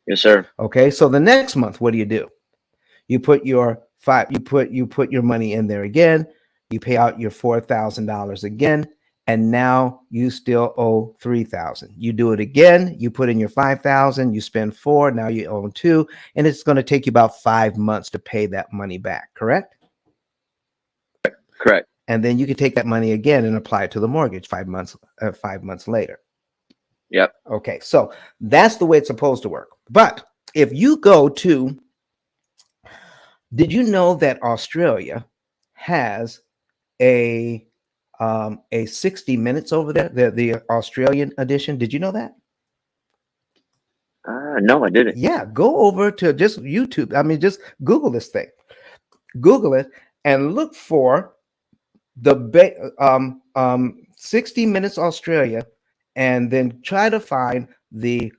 Yes, sir. Okay, so the next month, what do? You put your money in there again. You pay out your $4,000 again, and now you still owe $3,000. You do it again. You put in your $5,000. You spend $4,000. Now you owe $2,000, and it's going to take you about 5 months to pay that money back. Correct? Correct. And then you can take that money again and apply it to the mortgage 5 months. 5 months later. Yep. Okay, so that's the way it's supposed to work. But if you go to, did you know that Australia has a 60 Minutes over there, the Australian edition? Did you know that? No, I didn't. Yeah, go over to just YouTube. I mean, just Google this thing. Google it and look for the 60 Minutes Australia and then try to find the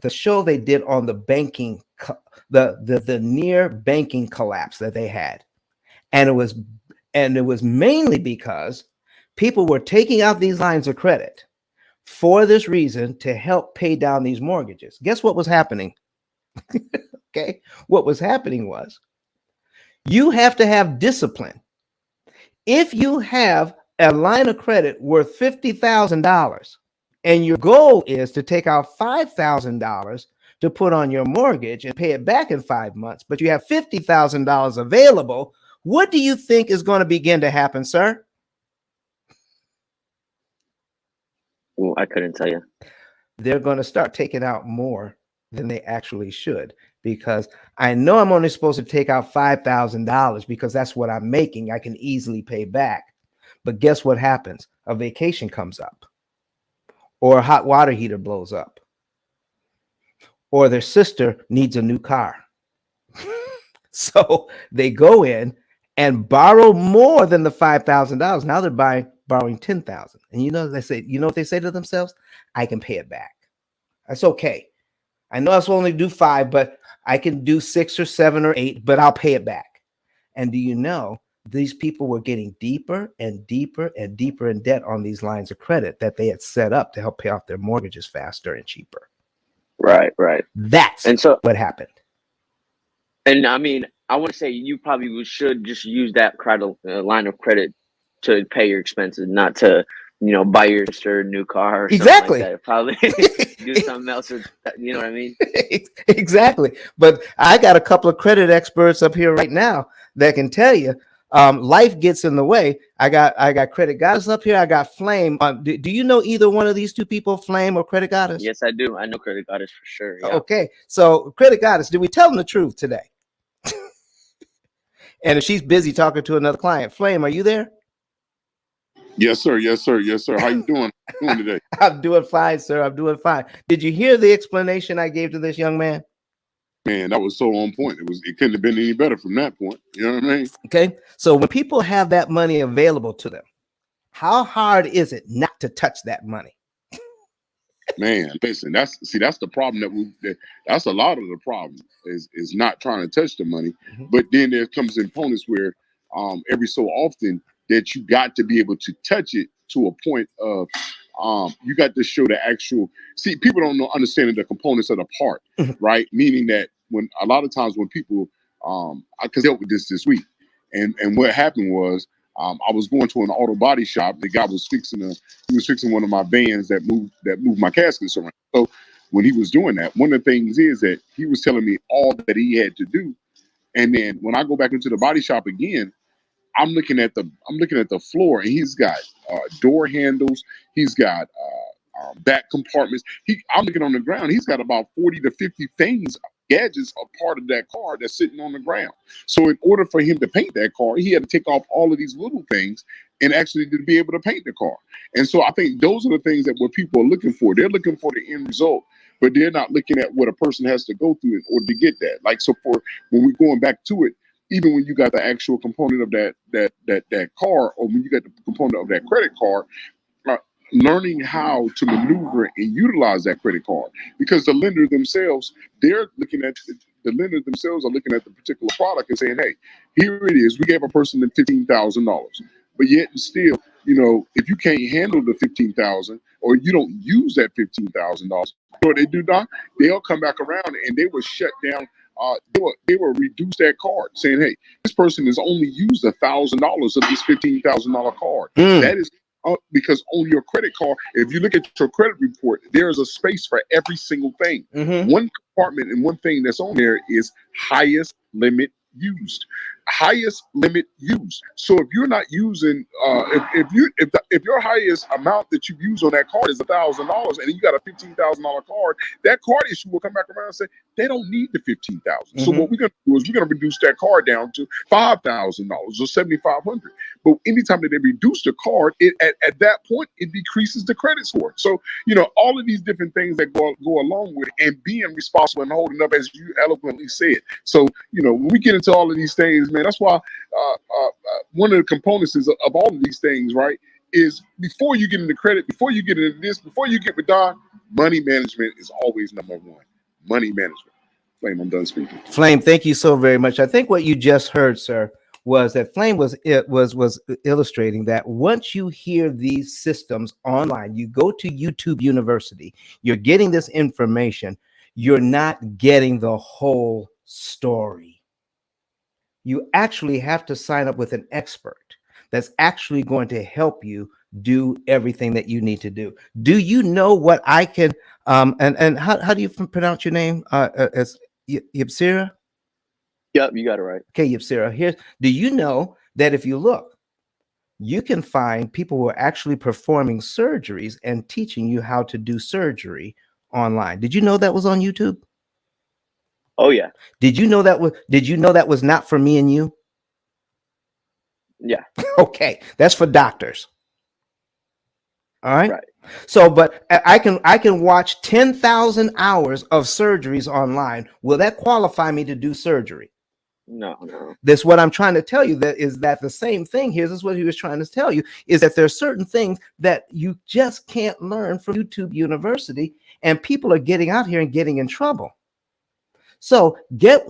show they did on the banking, the near banking collapse that they had, and it was mainly because people were taking out these lines of credit for this reason to help pay down these mortgages. Guess what was happening? Okay, what was happening was you have to have discipline. If you have a line of credit worth $50,000 and your goal is to take out $5,000 to put on your mortgage and pay it back in 5 months, but you have $50,000 available, what do you think is going to begin to happen, sir? Well, I couldn't tell you. They're going to start taking out more than they actually should, because I know I'm only supposed to take out $5,000 because that's what I'm making. I can easily pay back. But guess what happens? A vacation comes up, or a hot water heater blows up, or their sister needs a new car. So they go in and borrow more than the $5,000. Now they're borrowing $10,000. And you know what they say to themselves? I can pay it back. That's okay. I know I was only do 5, but I can do 6 or 7 or 8, but I'll pay it back. And do you know, these people were getting deeper and deeper and deeper in debt on these lines of credit that they had set up to help pay off their mortgages faster and cheaper. Right. That's what happened. And I mean, I want to say you probably should just use that credit line of credit to pay your expenses, not to, buy your sister a new car or Exactly. something like that. Probably do something else with, you know what I mean? Exactly. But I got a couple of credit experts up here right now that can tell you life gets in the way. I got Credit Goddess up here. I got Flame. Do you know either one of these two people, Flame or Credit Goddess? Yes, I do. I know Credit Goddess for sure. Yeah. Okay. So Credit Goddess, did we tell them the truth today? And if she's busy talking to another client, Flame, are you there? Yes, sir. Yes, sir. Yes, sir. How you doing? Today? I'm doing fine, sir. I'm doing fine. Did you hear the explanation I gave to this young man? Man, that was so on point. It couldn't have been any better from that point. You know what I mean? Okay. So when people have that money available to them, how hard is it not to touch that money? Man, listen, that's the problem that's a lot of the problem is not trying to touch the money. Mm-hmm. But then there comes components where every so often that you got to be able to touch it to a point of you got to show the actual. See, people don't understand the components of the part, right? Meaning that when a lot of times when people I dealt with this week, and what happened was I was going to an auto body shop. The guy was fixing one of my vans that moved my caskets around. So when he was doing that, one of the things is that he was telling me all that he had to do, and then when I go back into the body shop again, I'm looking at the floor, and he's got door handles. He's got back compartments. I'm looking on the ground. He's got about 40 to 50 things, gadgets, a part of that car that's sitting on the ground. So in order for him to paint that car, he had to take off all of these little things and actually to be able to paint the car. And so I think those are the things that what people are looking for. They're looking for the end result, but they're not looking at what a person has to go through in order to get that. Like, so for when we're going back to it, even when you got the actual component of that car, or when you got the component of that credit card, learning how to maneuver and utilize that credit card, because the lender themselves, are looking at the particular product and saying, hey, here it is. We gave a person the $15,000, but yet and still, if you can't handle the $15,000 or you don't use that $15,000, you know what they do, Doc? They'll come back around and they will shut down. They will reduce that card, saying, hey, this person has only used $1,000 of this $15,000 card. That is because on your credit card, if you look at your credit report, there is a space for every single thing. One compartment and one thing that's on there is highest limit used. Highest limit used. So if you're not using, if your highest amount that you use on that card is $1,000, and you got a $15,000 card, that card issue will come back around and say they don't need the $15,000. So what we're gonna do is we're gonna reduce that card down to $5,000 or $7,500. But anytime that they reduce the card, at that point it decreases the credit score. So all of these different things that go along with it, and being responsible and holding up, as you eloquently said. So when we get into all of these things, man, that's why one of the components of all of these things, right, is before you get into credit, before you get into this, before you get with Don, money management is always number one. Money management. Flame, I'm done speaking. Flame, thank you so very much. I think what you just heard, sir, was that Flame was illustrating that once you hear these systems online, you go to YouTube University, you're getting this information, you're not getting the whole story. You actually have to sign up with an expert that's actually going to help you do everything that you need to do. Do you know what I can and how do you pronounce your name? As Yipsira? Yep, you got it right. Okay, Yipsira, here's, do you know that if you look, you can find people who are actually performing surgeries and teaching you how to do surgery online? Did you know that was on YouTube? Oh yeah. Did you know that was not for me and you? Yeah. Okay, that's for doctors. All right. Right. So, but I can watch 10,000 hours of surgeries online. Will that qualify me to do surgery? No. That's what I'm trying to tell you. That is that the same thing here. This is what he was trying to tell you, is that there are certain things that you just can't learn from YouTube University, and people are getting out here and getting in trouble. So get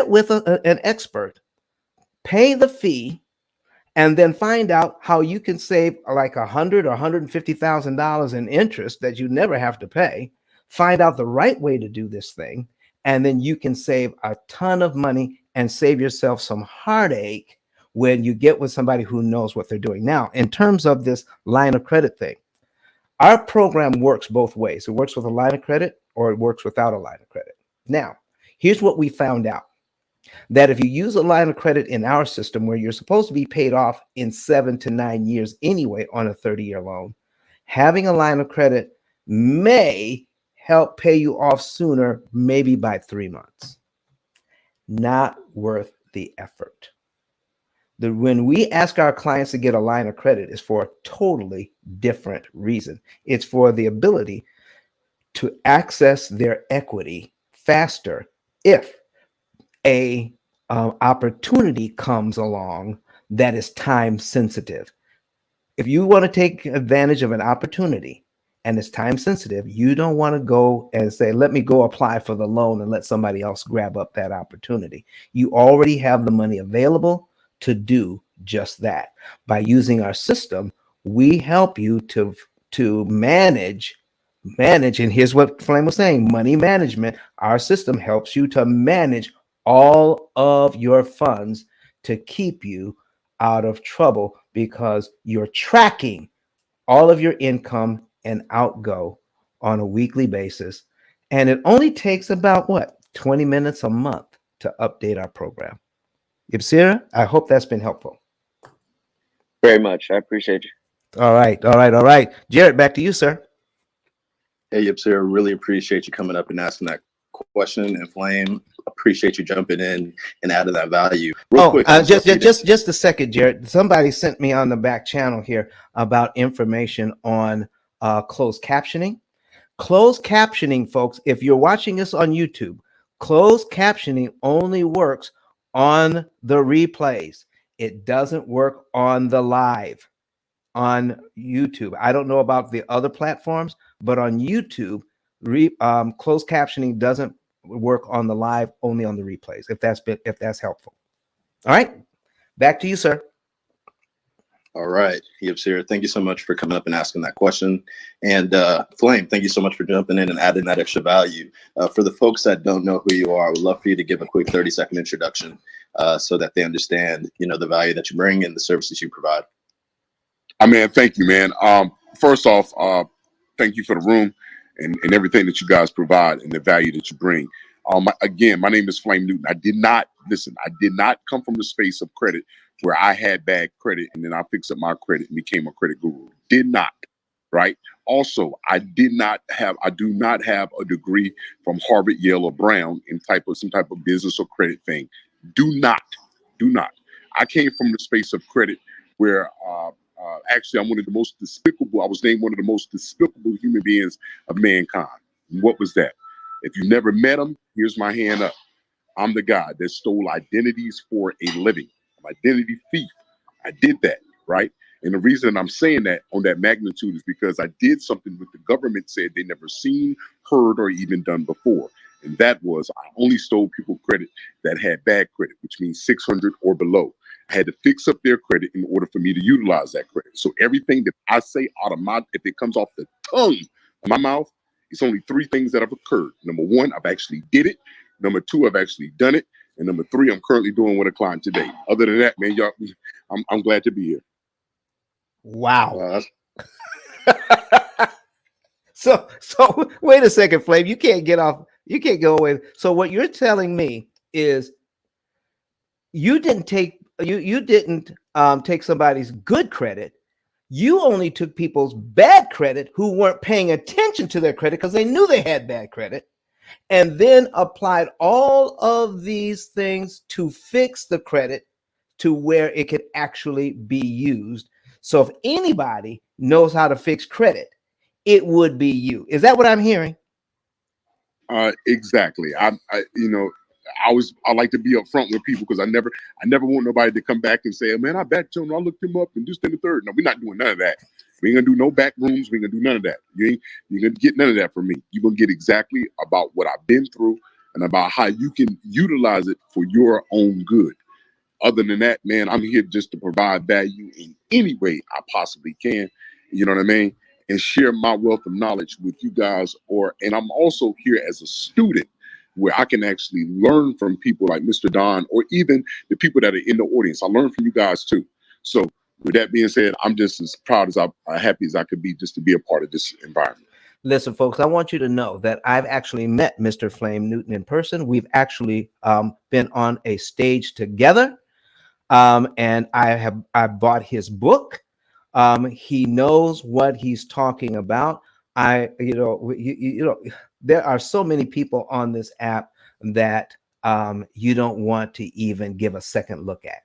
with an expert, pay the fee, and then find out how you can save like $100,000 or $150,000 in interest that you never have to pay. Find out the right way to do this thing, and then you can save a ton of money and save yourself some heartache when you get with somebody who knows what they're doing. Now, in terms of this line of credit thing, our program works both ways. It works with a line of credit or it works without a line of credit. Now, here's what we found out. That if you use a line of credit in our system where you're supposed to be paid off in 7 to 9 years anyway on a 30-year loan, having a line of credit may help pay you off sooner, maybe by 3 months. Not worth the effort. When we ask our clients to get a line of credit, is for a totally different reason. It's for the ability to access their equity faster if a opportunity comes along that is time sensitive. If you want to take advantage of an opportunity and it's time sensitive, you don't want to go and say, let me go apply for the loan and let somebody else grab up that opportunity. You already have the money available to do just that. By using our system, we help you to manage, and here's what Flame was saying, money management. Our system helps you to manage all of your funds to keep you out of trouble, because you're tracking all of your income and outgo on a weekly basis. And it only takes about 20 minutes a month to update our program. Yipsira, I hope that's been helpful. Very much. I appreciate you. All right. Jared, back to you, sir. Hey, Yipsir, really appreciate you coming up and asking that question. And Flame, appreciate you jumping in and adding that value. Real quick, just a second, Jared. Somebody sent me on the back channel here about information on closed captioning. Closed captioning, folks, if you're watching this on YouTube, closed captioning only works on the replays. It doesn't work on the live on YouTube. I don't know about the other platforms, but on YouTube, closed captioning doesn't work on the live, only on the replays. If that's helpful. All right, back to you, sir. All right, Yipsir, thank you so much for coming up and asking that question. And Flame, thank you so much for jumping in and adding that extra value. For the folks that don't know who you are, I would love for you to give a quick 30-second introduction so that they understand, the value that you bring and the services you provide. Man, thank you, man. First off, thank you for the room and everything that you guys provide and the value that you bring. Again, my name is Flame Newton. I did not come from the space of credit where I had bad credit and then I fixed up my credit and became a credit guru. Did not, right? Also, I do not have a degree from Harvard, Yale, or Brown in some type of business or credit thing. Do not. I came from the space of credit where actually I'm one of the most despicable. I was named one of the most despicable human beings of mankind. What was that? If you never met him, here's my hand up. I'm the guy that stole identities for a living. I'm an identity thief. I did that, right? And the reason I'm saying that on that magnitude is because I did something that the government said they never seen, heard, or even done before. And that was I only stole people credit that had bad credit, which means 600 or below. I had to fix up their credit in order for me to utilize that credit. So everything that I say out of my, if it comes off the tongue of my mouth, it's only three things that have occurred. Number one, I've actually did it. Number two, I've actually done it. And number three, I'm currently doing with a client today. Other than that, man, y'all, I'm glad to be here. Wow. So wait a second, Flame. You can't get off. You can't go away. So what you're telling me is you didn't take take somebody's good credit. You only took people's bad credit who weren't paying attention to their credit because they knew they had bad credit, and then applied all of these things to fix the credit to where it could actually be used. So if anybody knows how to fix credit, it would be you. Is that what I'm hearing? Exactly. I like to be upfront with people because I never want nobody to come back and say, oh, man, I backed him, I looked him up and this and the third. No, we're not doing none of that. We ain't gonna do no back rooms. We ain't gonna do none of that. You're gonna get none of that from me. You're gonna get exactly about what I've been through and about how you can utilize it for your own good. Other than that, man, I'm here just to provide value in any way I possibly can. You know what I mean? And share my wealth of knowledge with you guys. And I'm also here as a student where I can actually learn from people like Mr. Don or even the people that are in the audience. I learn from you guys too. So with that being said, I'm just as proud as happy as I could be just to be a part of this environment. Listen, folks, I want you to know that I've actually met Mr. Flame Newton in person. We've actually been on a stage together. And I bought his book. He knows what he's talking about. There are so many people on this app that you don't want to even give a second look at.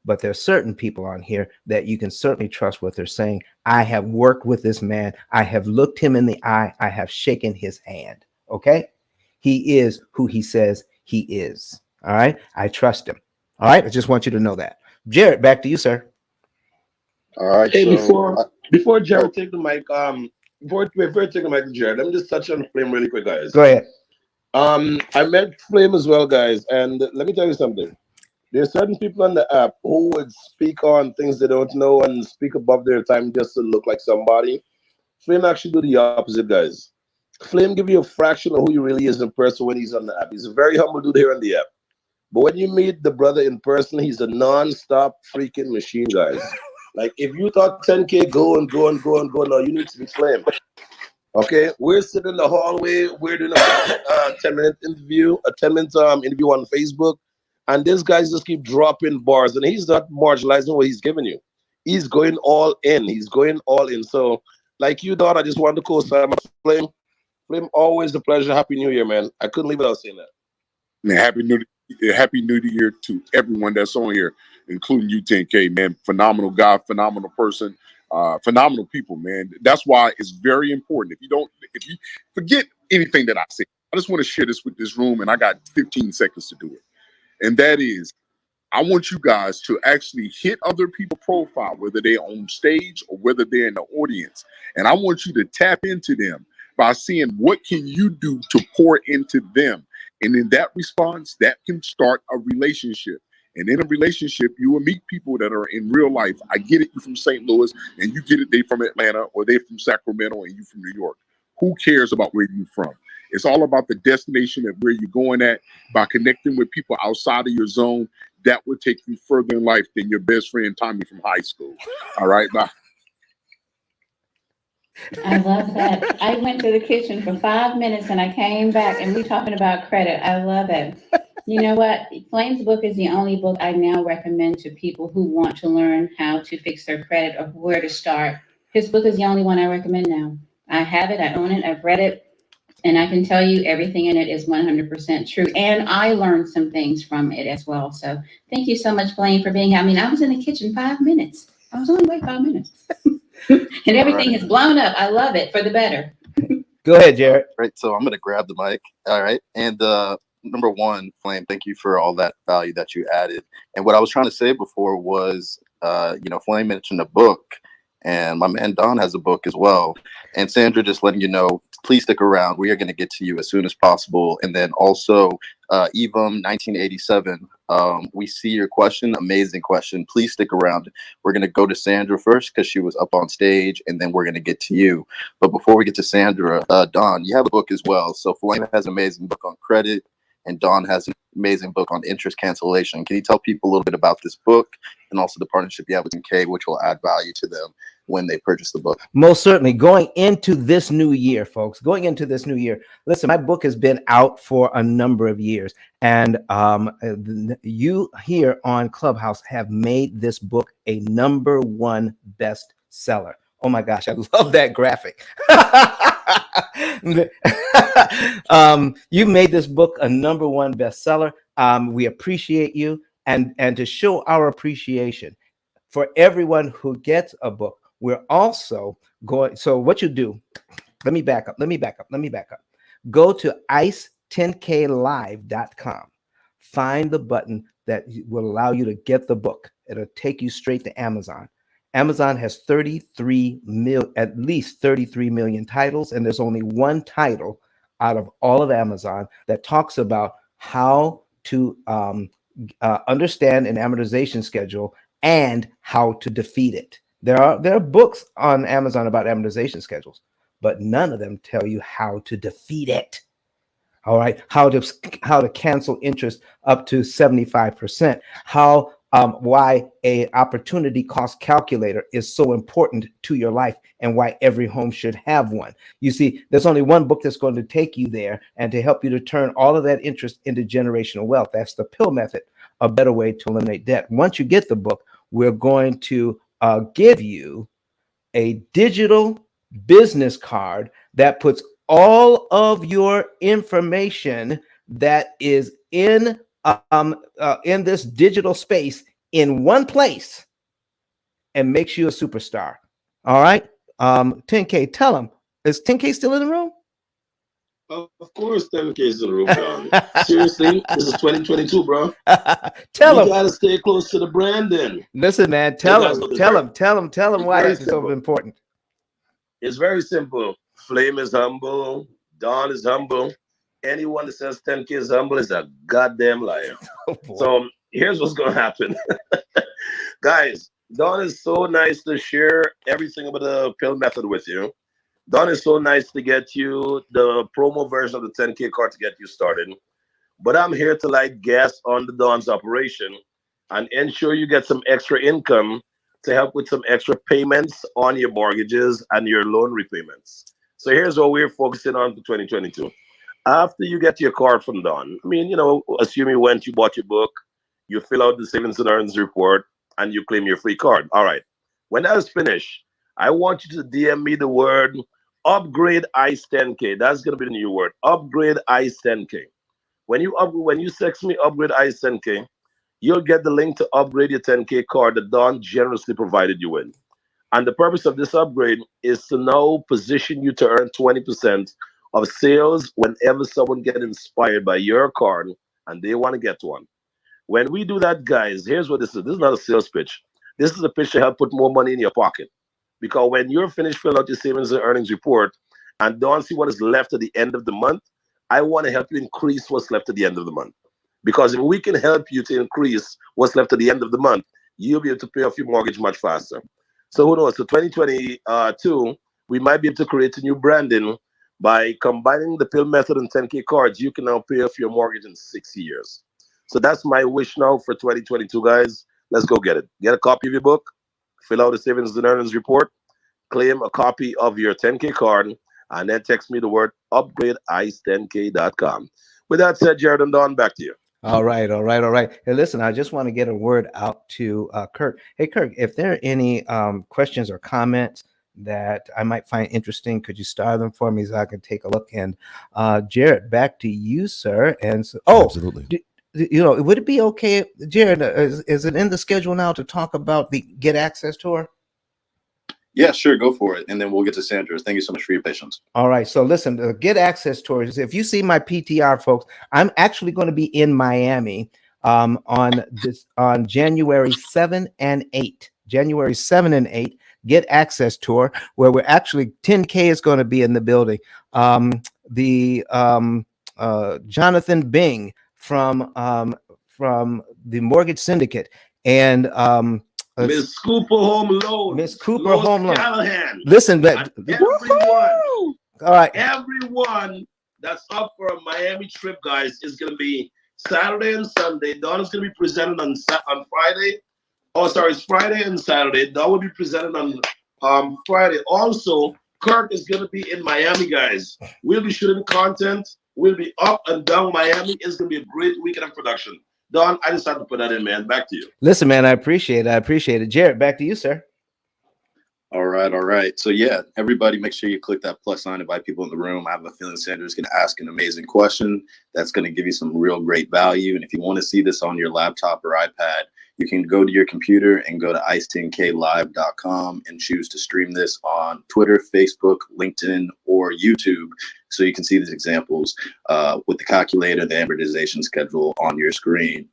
But there are certain people on here that you can certainly trust what they're saying. I have worked with this man. I have looked him in the eye. I have shaken his hand. Okay. He is who he says he is. All right. I trust him. All right. I just want you to know that. Jared, back to you, sir. All right. Hey, So before Jared take the mic, before take the mic to Jared, let me just touch on Flame really quick, guys. Go ahead. I met Flame as well, guys, and let me tell you something. There's certain people on the app who would speak on things they don't know and speak above their time just to look like somebody. Flame actually do the opposite, guys. Flame give you a fraction of who he really is in person when he's on the app. He's a very humble dude here on the app. But when you meet the brother in person, he's a non-stop freaking machine, guys. Like, if you thought 10K go and go and go and go, no, you need to be Flame. Okay, we're sitting in the hallway. We're doing a 10-minute interview, interview on Facebook. And this guy just keep dropping bars. And he's not marginalizing what he's giving you. He's going all in. He's going all in. So, like you, Don, I just wanted to co-sign Flame. Flame, always a pleasure. Happy New Year, man. I couldn't leave without saying that. Man, Happy New Year to everyone that's on here, including you, 10K, man. Phenomenal guy, phenomenal person, phenomenal people, man. That's why it's very important. If you forget anything that I say, I just want to share this with this room, and I got 15 seconds to do it. And that is, I want you guys to actually hit other people's profile, whether they're on stage or whether they're in the audience. And I want you to tap into them by seeing what can you do to pour into them. And in that response, that can start a relationship. And in a relationship, you will meet people that are in real life. I get it, you from St. Louis, and you get it, they from Atlanta, or they from Sacramento, and you from New York. Who cares about where you're from? It's all about the destination and where you're going at. By connecting with people outside of your zone, that would take you further in life than your best friend Tommy from high school. All right, bye. I love that. I went to the kitchen for 5 minutes and I came back and we talking about credit. I love it. You know what? Flame's book is the only book I now recommend to people who want to learn how to fix their credit or where to start. His book is the only one I recommend now. I have it. I own it. I've read it. And I can tell you everything in it is 100% true. And I learned some things from it as well. So thank you so much, Flame, for being here. I mean, I was in the kitchen 5 minutes. I was only awake 5 minutes. And everything has blown up. I love it for the better. Go ahead, Jared. Right. So I'm going to grab the mic. All right. And number one, Flame, thank you for all that value that you added. And what I was trying to say before was Flame mentioned a book, and my man Don has a book as well. And Sandra, just letting you know, please stick around. We are going to get to you as soon as possible. And then also, Evam 1987. We see your question. Amazing question. Please stick around. We're going to go to Sandra first because she was up on stage, and then we're going to get to you. But before we get to Sandra, Don, you have a book as well. So Flame has an amazing book on credit, and Don has an amazing book on interest cancellation. Can you tell people a little bit about this book and also the partnership you have with MK, which will add value to them when they purchase the book? Most certainly. Going into this new year, folks, going into this new year, listen, my book has been out for a number of years, and you here on Clubhouse have made this book a #1 bestseller. Oh my gosh, I love that graphic. You've made this book a #1 bestseller. We appreciate you, and to show our appreciation for everyone who gets a book, we're also going. So what you do? Let me back up. Go to ice10klive.com. Find the button that will allow you to get the book. It'll take you straight to Amazon. Amazon has at least 33 million titles, and there's only one title out of all of Amazon that talks about how to understand an amortization schedule and how to defeat it. There are books on Amazon about amortization schedules, but none of them tell you how to defeat it. All right, how to cancel interest up to 75%. Why a opportunity cost calculator is so important to your life, and why every home should have one. You see, there's only one book that's going to take you there and to help you to turn all of that interest into generational wealth. That's the P.I.L.L method, a better way to eliminate debt. Once you get the book, we're going to give you a digital business card that puts all of your information that is in this digital space in one place and makes you a superstar. All right, 10K, tell them, is 10K still in the room? Of course, 10K is in the room, John. Seriously, this is 2022, bro. Tell You them. gotta stay close to the brand. Then Listen, man. Tell them why this is so important. It's very simple. Flame is humble. Don is humble. Anyone that says 10K is humble is a goddamn liar. So here's what's gonna happen, guys. Don is so nice to share everything about the P.I.L.L method with you. Don is so nice to get you the promo version of the 10K card to get you started. But I'm here to like guest on the Don's operation and ensure you get some extra income to help with some extra payments on your mortgages and your loan repayments. So here's what we're focusing on for 2022. After you get your card from Don, assume you went, you bought your book, you fill out the savings and earnings report, and you claim your free card. All right. When that is finished, I want you to DM me the word upgrade ICE 10K. That's gonna be the new word. Upgrade ICE 10K. When you text me upgrade ICE 10K, you'll get the link to upgrade your 10K card that Don generously provided you with. And the purpose of this upgrade is to now position you to earn 20% of sales whenever someone gets inspired by your card and they want to get one. When we do that, guys, here's what this is. This is not a sales pitch. This is a pitch to help put more money in your pocket. Because when you're finished filling out your savings and earnings report and don't see what is left at the end of the month, I want to help you increase what's left at the end of the month. Because if we can help you to increase what's left at the end of the month, you'll be able to pay off your mortgage much faster. So who knows? So 2022, we might be able to create a new branding by combining the P.I.L.L method and 10K cards. You can now pay off your mortgage in 6 years. So that's my wish now for 2022, guys. Let's go get it. Get a copy of your book, fill out the savings and earnings report, claim a copy of your 10K card, and then text me the word upgrade ice10k.com. With that said, Jared and Don, back to you. All right. Hey, listen, I just want to get a word out to Kirk. Hey, Kirk, if there are any questions or comments that I might find interesting, could you star them for me so I can take a look? And Jared, back to you, sir. And so, absolutely. Would it be okay, Jared? Is it in the schedule now to talk about the Get Access tour? Yeah, sure, go for it. And then we'll get to Sandra. Thank you so much for your patience. All right. So listen, the Get Access tours, if you see my PTR, folks, I'm actually going to be in Miami on January 7 and 8. January 7 and 8, Get Access Tour, where we're actually 10K is going to be in the building. The Jonathan Bing from the Mortgage Syndicate, and Miss Cooper Home Loan, Miss Cooper Lois Home Loan. Callahan. Listen, And everyone, all right. everyone that's up for a Miami trip, guys, is going to be Saturday and Sunday. Donna's going to be presented on Friday. Oh, sorry, it's Friday and Saturday. Dawn will be presented on Friday. Also, Kirk is going to be in Miami, guys. We'll be shooting content. We'll be up and down Miami. It's going to be a great weekend of production. Don, I just had to put that in, man. Back to you. Listen, man, I appreciate it. I appreciate it. Jared, back to you, sir. All right, all right. So yeah, everybody make sure you click that plus sign, invite people in the room. I have a feeling Sandra's going to ask an amazing question that's going to give you some real great value. And if you want to see this on your laptop or iPad, you can go to your computer and go to ice10klive.com and choose to stream this on Twitter, Facebook, LinkedIn, or YouTube. So you can see these examples with the calculator, the amortization schedule on your screen.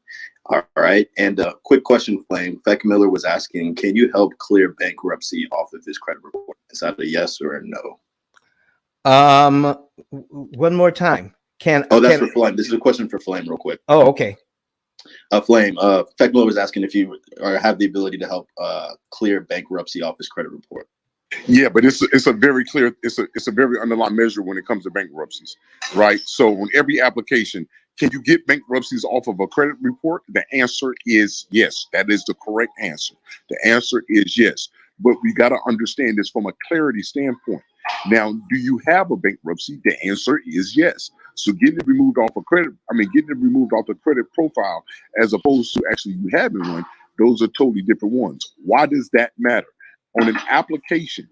All right. And a quick question, Flame. Feck Miller was asking, can you help clear bankruptcy off of his credit report? Is that a yes or a no? One more time. That's for Flame. This is a question for Flame real quick. Oh, okay. Flame, Feck Miller was asking if you have the ability to help clear bankruptcy off his credit report. Yeah, but it's a very clear, it's a very underlying measure when it comes to bankruptcies, right? So on every application, can you get bankruptcies off of a credit report? The answer is yes. That is the correct answer. The answer is yes. But we got to understand this from a clarity standpoint. Now, do you have a bankruptcy? The answer is yes. So getting it removed off getting it removed off the credit profile as opposed to actually you having one, those are totally different ones. Why does that matter? On an application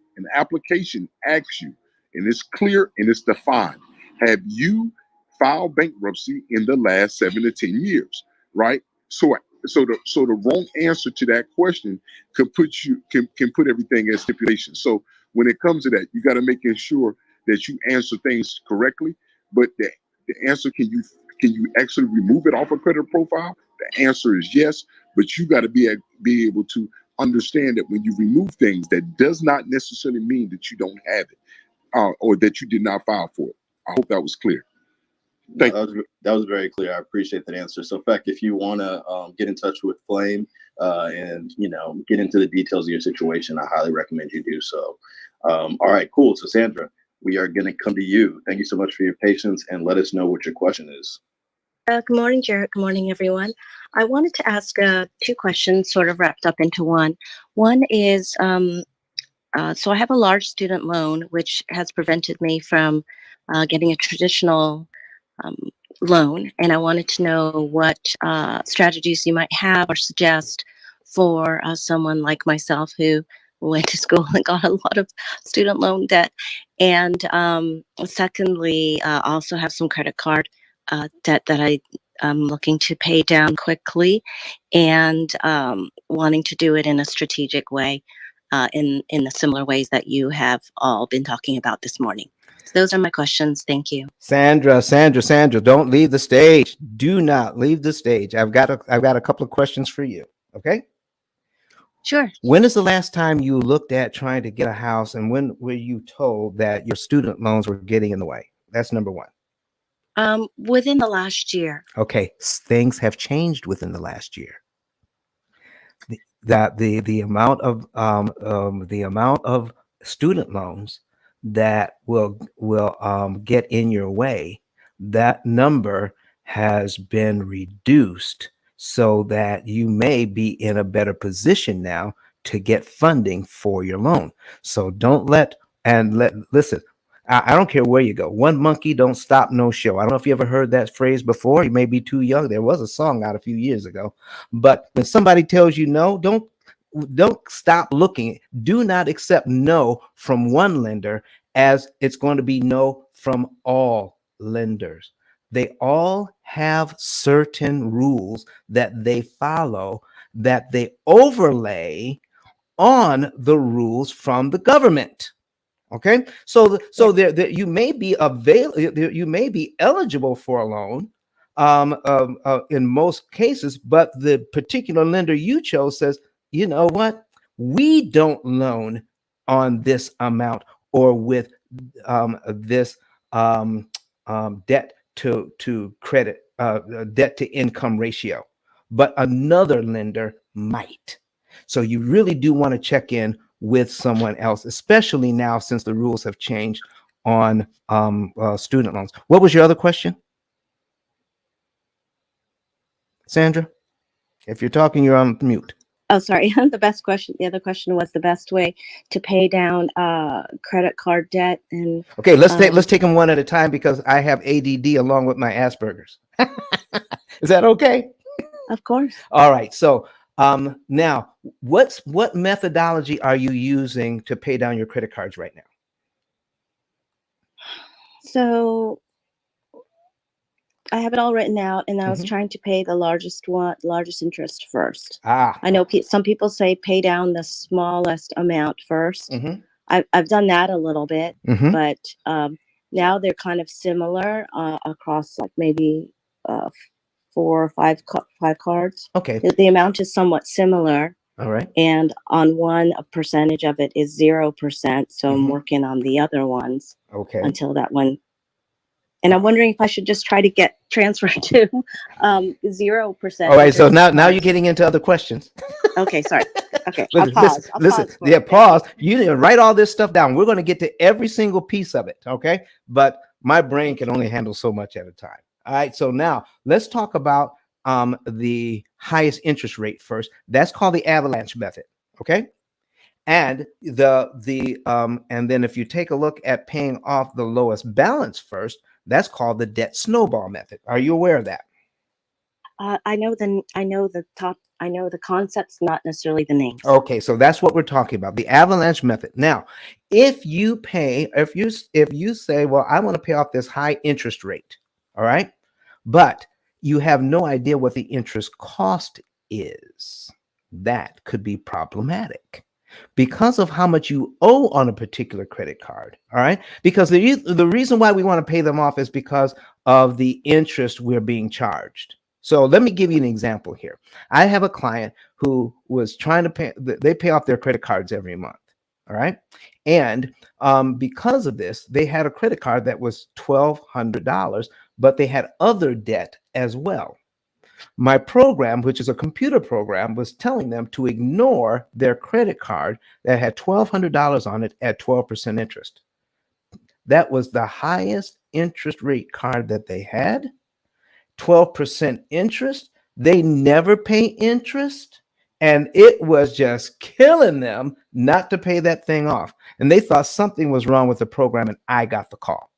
asks you, and it's clear and it's defined, have you filed bankruptcy in the last 7 to 10 years, right? So the wrong answer to that question can put everything as stipulation. So when it comes to that, you got to make sure that you answer things correctly. But the answer, can you actually remove it off a credit profile? The answer is yes, but you got to be able to understand that when you remove things, that does not necessarily mean that you don't have it or that you did not file for it. I hope that was clear. That was very clear. I appreciate that answer. So, Feck, if you want to get in touch with Flame and get into the details of your situation, I highly recommend you do so. All right, cool. So, Sandra, we are going to come to you. Thank you so much for your patience, and let us know what your question is. Good morning, Jared. Good morning, everyone. I wanted to ask 2 questions sort of wrapped up into one. One is, so I have a large student loan, which has prevented me from getting a traditional loan. And I wanted to know what strategies you might have or suggest for someone like myself who went to school and got a lot of student loan debt. And secondly, also have some credit card debt that I'm looking to pay down quickly and wanting to do it in a strategic way in the similar ways that you have all been talking about this morning. So those are my questions. Thank you. Sandra, don't leave the stage. Do not leave the stage. I've got a couple of questions for you. Okay? Sure. When is the last time you looked at trying to get a house, and when were you told that your student loans were getting in the way? That's number one. Within the last year. Okay, things have changed within the last year. The amount of student loans that will get in your way, that number has been reduced so that you may be in a better position now to get funding for your loan. So listen. I don't care where you go. One monkey don't stop no show. I don't know if you ever heard that phrase before. You may be too young. There was a song out a few years ago. But when somebody tells you no, don't stop looking. Do not accept no from one lender as it's going to be no from all lenders. They all have certain rules that they follow, that they overlay on the rules from the government. Okay, so there you may be eligible for a loan, in most cases, but the particular lender you chose says, you know what, we don't loan on this amount or with this debt to credit, debt to income ratio, but another lender might. So you really do want to check in with someone else, especially now since the rules have changed on student loans. What was your other question, Sandra? If you're talking, you're on mute. Oh, sorry. The other question was the best way to pay down credit card debt. And Okay, let's take them one at a time because I have ADD along with my Asperger's. Is that okay? Of course. All right. So now, what methodology are you using to pay down your credit cards right now? So I have it all written out, and I was trying to pay the largest interest first. I know some people say pay down the smallest amount first. I've done that a little bit, but now they're kind of similar across like maybe 4 or 5 cards. Okay. The amount is somewhat similar. All right. And on one, a percentage of it is 0%. So I'm working on the other ones. Okay. Until that one. And I'm wondering if I should just try to get transferred to 0%. All right. So now you're getting into other questions. Okay. Sorry. Okay. Listen, I'll pause. Yeah, pause. You need to write all this stuff down. We're going to get to every single piece of it. Okay. But my brain can only handle so much at a time. All right. So now let's talk about the highest interest rate first. That's called the avalanche method. Okay. And and then if you take a look at paying off the lowest balance first, that's called the debt snowball method. Are you aware of that? I know the concepts, not necessarily the names. Okay, so that's what we're talking about, the avalanche method. Now, if you say, well, I want to pay off this high interest rate, all right, but you have no idea what the interest cost is, that could be problematic because of how much you owe on a particular credit card. All right. Because the reason why we want to pay them off is because of the interest we're being charged. So let me give you an example here. I have a client who was trying to they pay off their credit cards every month. All right. And because of this, they had a credit card that was $1,200, but they had other debt as well. My program, which is a computer program, was telling them to ignore their credit card that had $1,200 on it at 12% interest. That was the highest interest rate card that they had. 12% interest. They never pay interest. And it was just killing them not to pay that thing off. And they thought something was wrong with the program, and I got the call.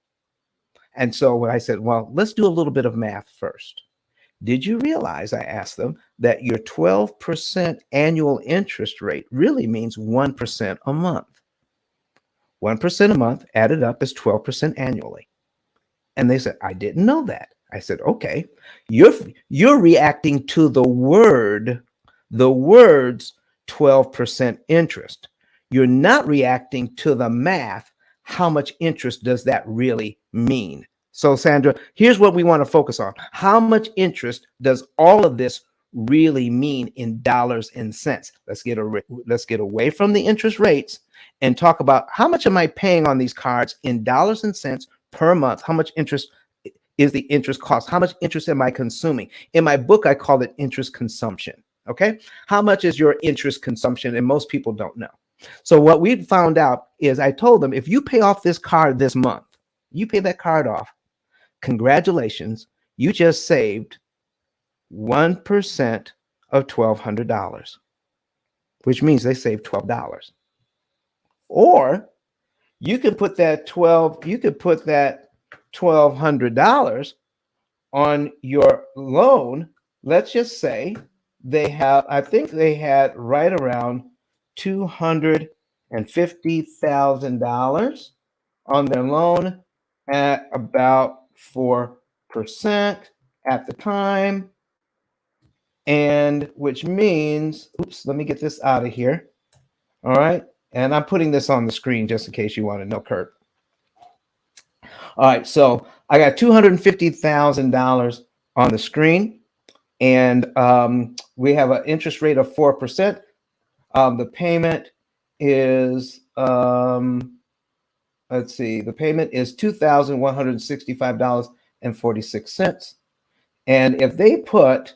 And so when I said, well, let's do a little bit of math first. Did you realize, I asked them, that your 12% annual interest rate really means 1% a month? 1% a month added up is 12% annually. And they said, I didn't know that. I said, okay, you're reacting to the words 12% interest. You're not reacting to the math. How much interest does that really mean? So, Sandra, here's what we want to focus on. How much interest does all of this really mean in dollars and cents? Let's get away from the interest rates and talk about how much am I paying on these cards in dollars and cents per month? How much interest is the interest cost? How much interest am I consuming? In my book, I call it interest consumption. Okay. How much is your interest consumption? And most people don't know. So what we found out is I told them, if you pay off this card this month, you pay that card off, congratulations, you just saved 1% of $1,200, which means they saved $12. Or you could put that $1,200 on your loan. Let's just say I think they had right around $250,000 on their loan at about 4% at the time. And which means, oops, let me get this out of here. All right. And I'm putting this on the screen just in case you want to know, Kurt. All right. So I got $250,000 on the screen. And we have an interest rate of 4%. The payment is, let's see, the payment is $2,165.46. And if they put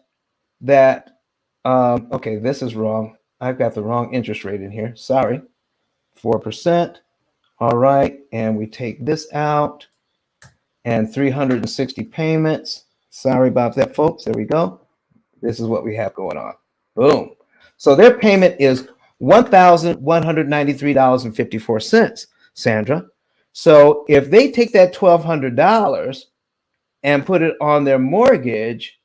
that, okay, this is wrong. I've got the wrong interest rate in here. Sorry. 4%. All right. And we take this out and 360 payments. Sorry about that, folks. There we go. This is what we have going on. Boom. So their payment is $1,193.54, Sandra. So if they take that $1,200 and put it on their mortgage,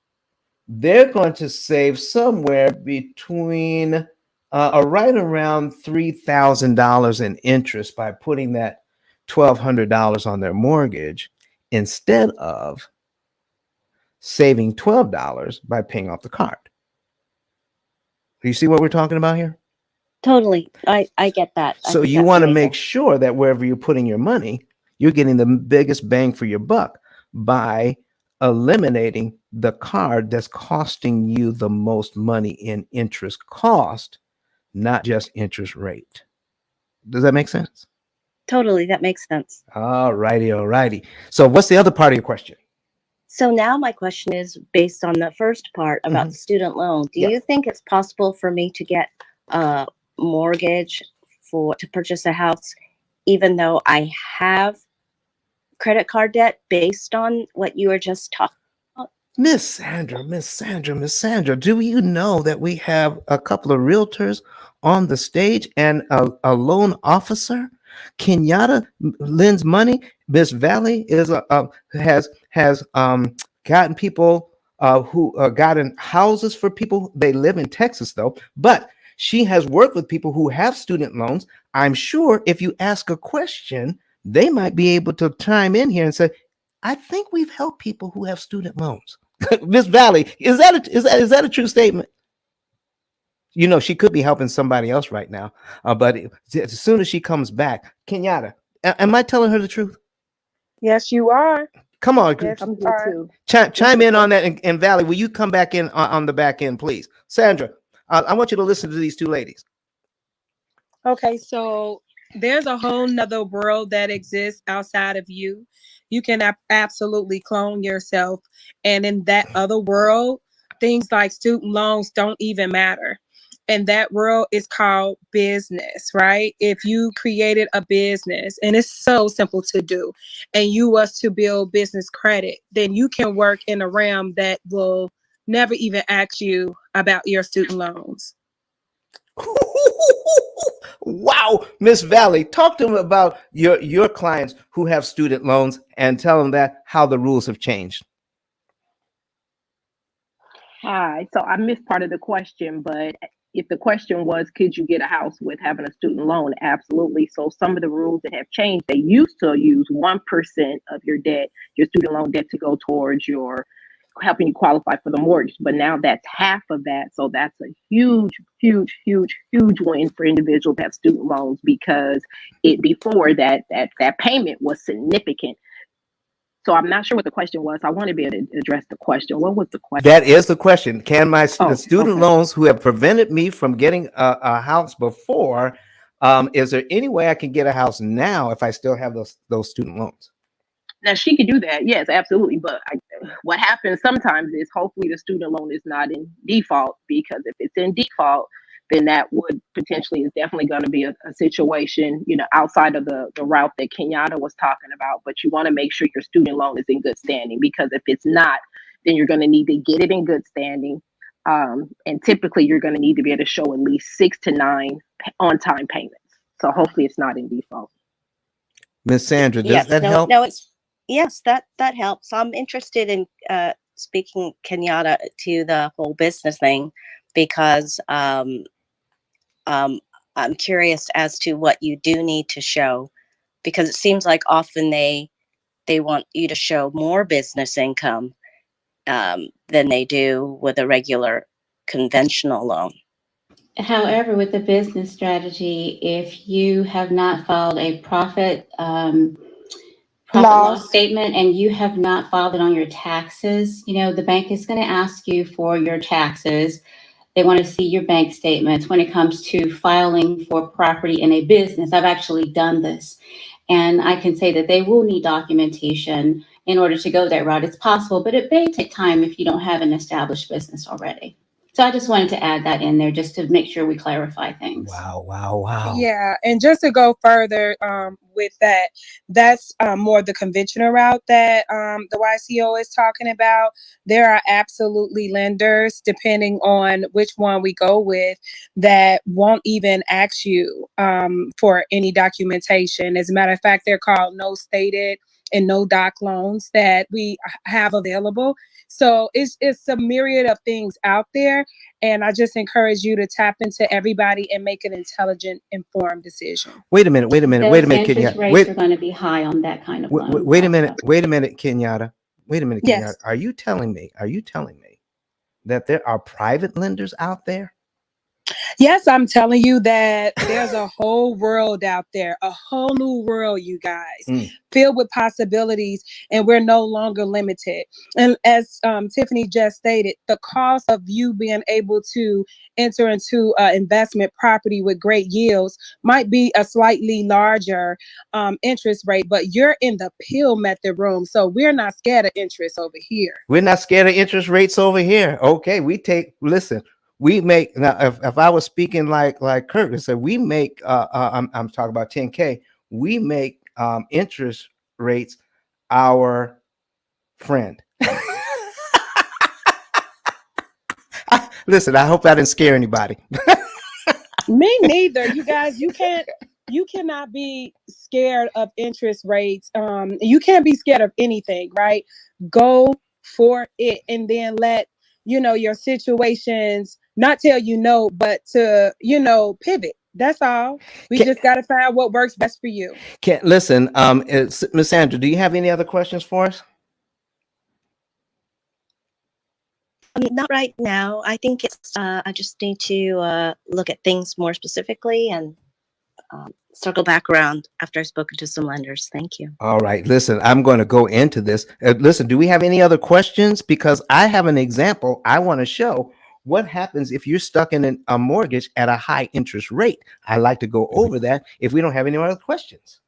they're going to save somewhere between right around $3,000 in interest by putting that $1,200 on their mortgage instead of saving $12 by paying off the card. Do you see what we're talking about here? Totally. I get that. I So think you that's want to amazing. make sure that wherever you're putting your money, you're getting the biggest bang for your buck by eliminating the card that's costing you the most money in interest cost, not just interest rate. Does that make sense? Totally, that makes sense. All righty. So what's the other part of your question? So now my question is based on the first part about the student loan. Do you think it's possible for me to get a mortgage to purchase a house, even though I have credit card debt based on what you were just talking about? Miss Sandra, do you know that we have a couple of realtors on the stage and a loan officer? Kenyatta lends money. Miss Valley is has gotten people who gotten houses for people. They live in Texas though, but she has worked with people who have student loans. I'm sure if you ask a question, they might be able to chime in here and say, I think we've helped people who have student loans. Miss Valley, is that a true statement? You know, she could be helping somebody else right now, but as soon as she comes back, Kenyatta, am I telling her the truth? Yes, you are. Come on, Yes, I'm you good are. too. chime in on that. And Valley, will you come back in on the back end, please? Sandra, I want you to listen to these two ladies. Okay, so there's a whole nother world that exists outside of you. You can absolutely clone yourself. And in that other world, things like student loans don't even matter. And that world is called business, right? If you created a business and it's so simple to do, and you was to build business credit, then you can work in a realm that will never even ask you about your student loans. Wow, Miss Valley, talk to them about your clients who have student loans and tell them that how the rules have changed. Hi. So I missed part of the question, but if the question was, could you get a house with having a student loan? Absolutely. So some of the rules that have changed, they used to use 1% of your debt, your student loan debt, to go towards your helping you qualify for the mortgage. But now that's half of that. So that's a huge win for individuals that have student loans, because before that payment was significant. So I'm not sure what the question was. I want to be able to address the question. What was the question? That is the question. Can my Oh, student okay. loans who have prevented me from getting a house before, is there any way I can get a house now if I still have those student loans? Now she could do that, yes, absolutely. But what happens sometimes is hopefully the student loan is not in default, because if it's in default, then that would potentially is definitely going to be a situation, outside of the route that Kenyatta was talking about. But you want to make sure your student loan is in good standing, because if it's not, then you're going to need to get it in good standing. And typically you're going to need to be able to show at least 6 to 9 on-time payments. So hopefully it's not in default. Miss Sandra, does Yes, that no, help? no, yes, that helps. I'm interested in speaking Kenyatta to the whole business thing, because I'm curious as to what you do need to show, because it seems like often they want you to show more business income than they do with a regular conventional loan. However, with the business strategy, if you have not filed a profit profit and loss Loss. statement and you have not filed it on your taxes, the bank is going to ask you for your taxes. They want to see your bank statements when it comes to filing for property in a business. I've actually done this. And I can say that they will need documentation in order to go that route. It's possible, but it may take time if you don't have an established business already. So I just wanted to add that in there just to make sure we clarify things. Wow. Yeah, and just to go further with that, that's more the conventional route that the YCO is talking about. There are absolutely lenders, depending on which one we go with, that won't even ask you for any documentation. As a matter of fact, they're called no stated and no doc loans that we have available. So it's a myriad of things out there. And I just encourage you to tap into everybody and make an intelligent, informed decision. Wait a minute, Those interest Kenyatta. rates are going to be high on that kind of loan. Wait a Also. minute, Kenyatta. Yes. Are you telling me that there are private lenders out there? Yes, I'm telling you that there's a whole world out there, a whole new world, you guys, filled with possibilities, and we're no longer limited. And as Tiffany just stated, the cost of you being able to enter into an investment property with great yields might be a slightly larger interest rate, but you're in the P.I.L.L method room, so we're not scared of interest over here. We're not scared of interest rates over here. Okay, listen. We make now. If I was speaking like Kurt said, we make. I'm talking about 10K. We make interest rates our friend. Listen, I hope I didn't scare anybody. Me neither. You guys, you cannot be scared of interest rates. You can't be scared of anything, right? Go for it and then let your situations not tell you no, but to pivot. That's all. We just got to find what works best for you. Can't listen. Miss Sandra, do you have any other questions for us? Not right now. I think I just need to look at things more specifically and circle back around after I've spoken to some lenders. Thank you. All right. Listen, I'm going to go into this. Listen, do we have any other questions? Because I have an example I want to show what happens if you're stuck in a mortgage at a high interest rate. I like to go over that if we don't have any other questions.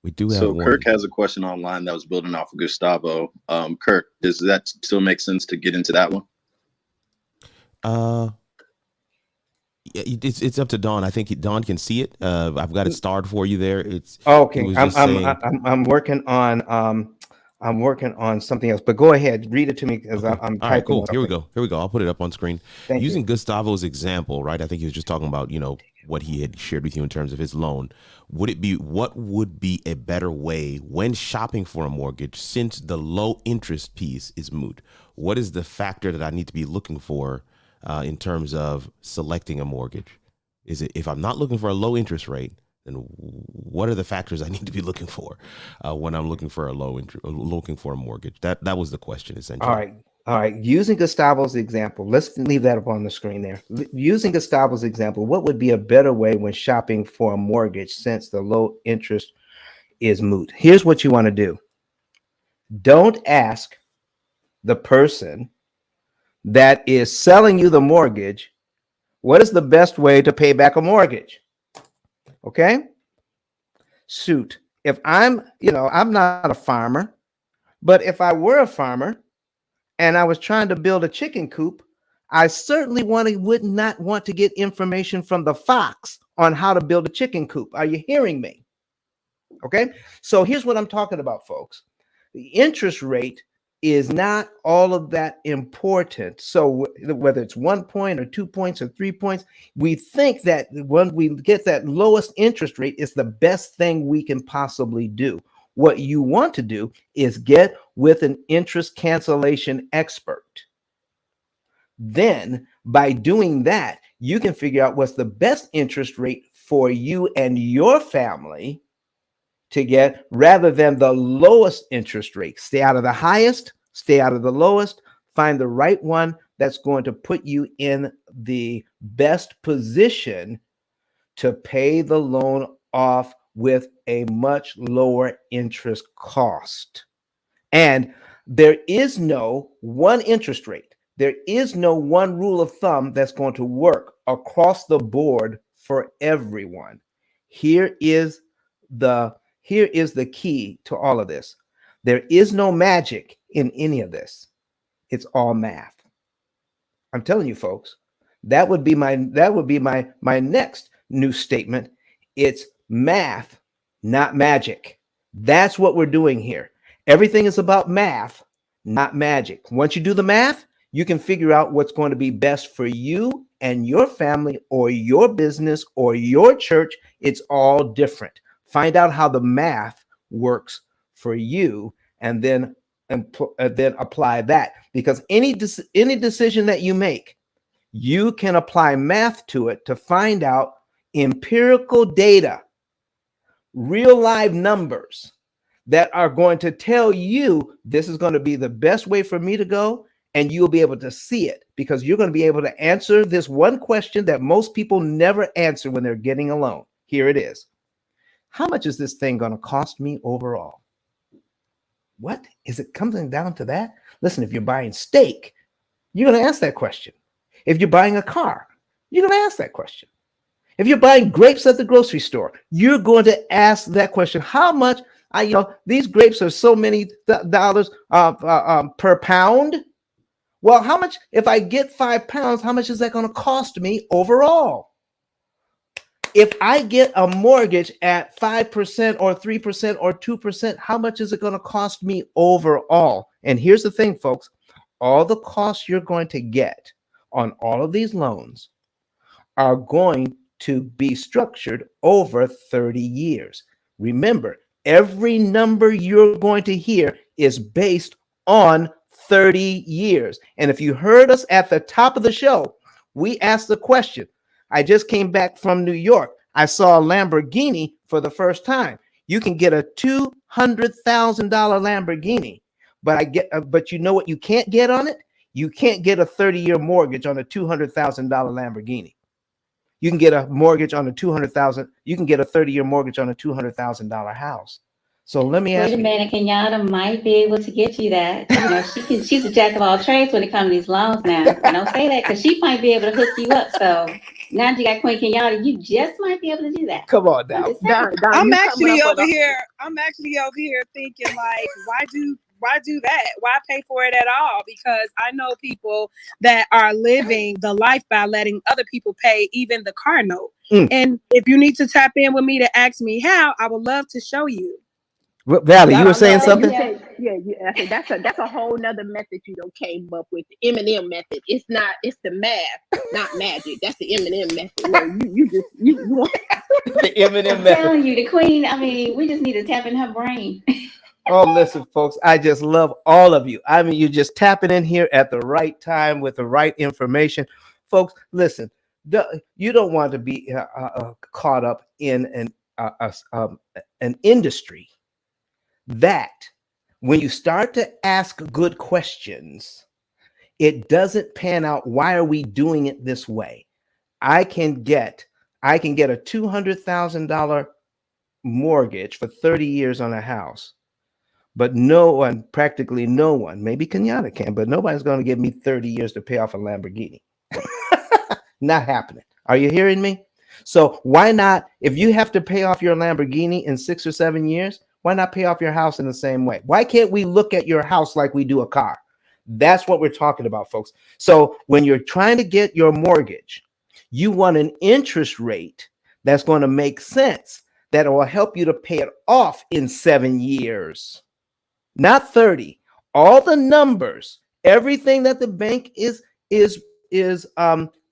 We do have So one. Kirk has a question online that was building off of Gustavo. Kirk, does that still make sense to get into that one? It's up to Dawn. I think Dawn can see it. I've got it starred for you there. It's okay. It was just saying, I'm working on something else. But go ahead, read it to me because okay. I'm All right, typing. cool. Here we go. I'll put it up on screen. Thank Using you. Gustavo's example, right? I think he was just talking about what he had shared with you in terms of his loan. What would be a better way when shopping for a mortgage, since the low interest piece is moot? What is the factor that I need to be looking for in terms of selecting a mortgage? Is it, if I'm not looking for a low interest rate, then what are the factors I need to be looking for when I'm looking for looking for a mortgage? That was the question, essentially. All right. Using Gustavo's example, let's leave that up on the screen there. Using Gustavo's example, what would be a better way when shopping for a mortgage since the low interest is moot? Here's what you want to do. Don't ask the person that is selling you the mortgage, what is the best way to pay back a mortgage? Okay? Shoot. If I'm not a farmer, but if I were a farmer and I was trying to build a chicken coop, I certainly would not want to get information from the fox on how to build a chicken coop. Are you hearing me? Okay? So here's what I'm talking about, folks. The interest rate is not all of that important. So whether it's 1 point or 2 points or 3 points, we think that when we get that lowest interest rate is the best thing we can possibly do. What you want to do is get with an interest cancellation expert. Then by doing that, you can figure out what's the best interest rate for you and your family to get, rather than the lowest interest rate. Stay out of the highest, stay out of the lowest, find the right one that's going to put you in the best position to pay the loan off with a much lower interest cost. And there is no one interest rate. There is no one rule of thumb that's going to work across the board for everyone. Here is the key to all of this. There is no magic in any of this. It's all math. I'm telling you, folks, that would be my next new statement. It's math, not magic. That's what we're doing here. Everything is about math, not magic. Once you do the math, you can figure out what's going to be best for you and your family or your business or your church. It's all different. Find out how the math works for you, and then apply that, because any decision that you make, you can apply math to it to find out empirical data, real live numbers that are going to tell you this is going to be the best way for me to go, and you'll be able to see it because you're going to be able to answer this one question that most people never answer when they're getting a loan. Here it is. How much is this thing going to cost me overall? What is it coming down to that? Listen, if you're buying steak, you're going to ask that question. If you're buying a car, you're going to ask that question. If you're buying grapes at the grocery store, you're going to ask that question. How much? These grapes are so many dollars per pound. Well, how much? If I get 5 pounds, how much is that going to cost me overall? If I get a mortgage at 5% or 3% or 2%, how much is it going to cost me overall? And here's the thing, folks, all the costs you're going to get on all of these loans are going to be structured over 30 years. Remember, every number you're going to hear is based on 30 years. And if you heard us at the top of the show, we asked the question. I just came back from New York. I saw a Lamborghini for the first time. You can get a $200,000 Lamborghini, but you know what you can't get on it? You can't get a 30-year mortgage on a $200,000 Lamborghini. You can get a mortgage on a $200,000. You can get a 30-year mortgage on a $200,000 house. So let me ask you. Wait a minute, Kenyatta might be able to get you that. She's a jack of all trades when it comes to these loans now. I don't say that because she might be able to hook you up. So now that you got Queen Kenyatta, you just might be able to do that. Come on now. I'm actually over here thinking like, why do that? Why pay for it at all? Because I know people that are living the life by letting other people pay even the car note. And if you need to tap in with me to ask me how, I would love to show you. Valley, you were saying something? I think that's a whole nother method you don't came up with. The M&M method. It's the math, not magic. That's the M&M method. Where you want the M&M I'm method. telling you, the Queen. I mean, we just need to tap in her brain. Oh, listen, folks, I just love all of you. I mean, you're just tapping in here at the right time with the right information. Folks, listen, you don't want to be caught up in an industry that when you start to ask good questions, it doesn't pan out. Why are we doing it this way? I can get a $200,000 mortgage for 30 years on a house. But practically no one, maybe Kenyatta can, but nobody's going to give me 30 years to pay off a Lamborghini. Not happening. Are you hearing me? So why not, if you have to pay off your Lamborghini in 6 or 7 years, why not pay off your house in the same way? Why can't we look at your house like we do a car? That's what we're talking about, folks. So when you're trying to get your mortgage, you want an interest rate that's going to make sense, that will help you to pay it off in 7 years. Not 30. All the numbers, everything that the bank is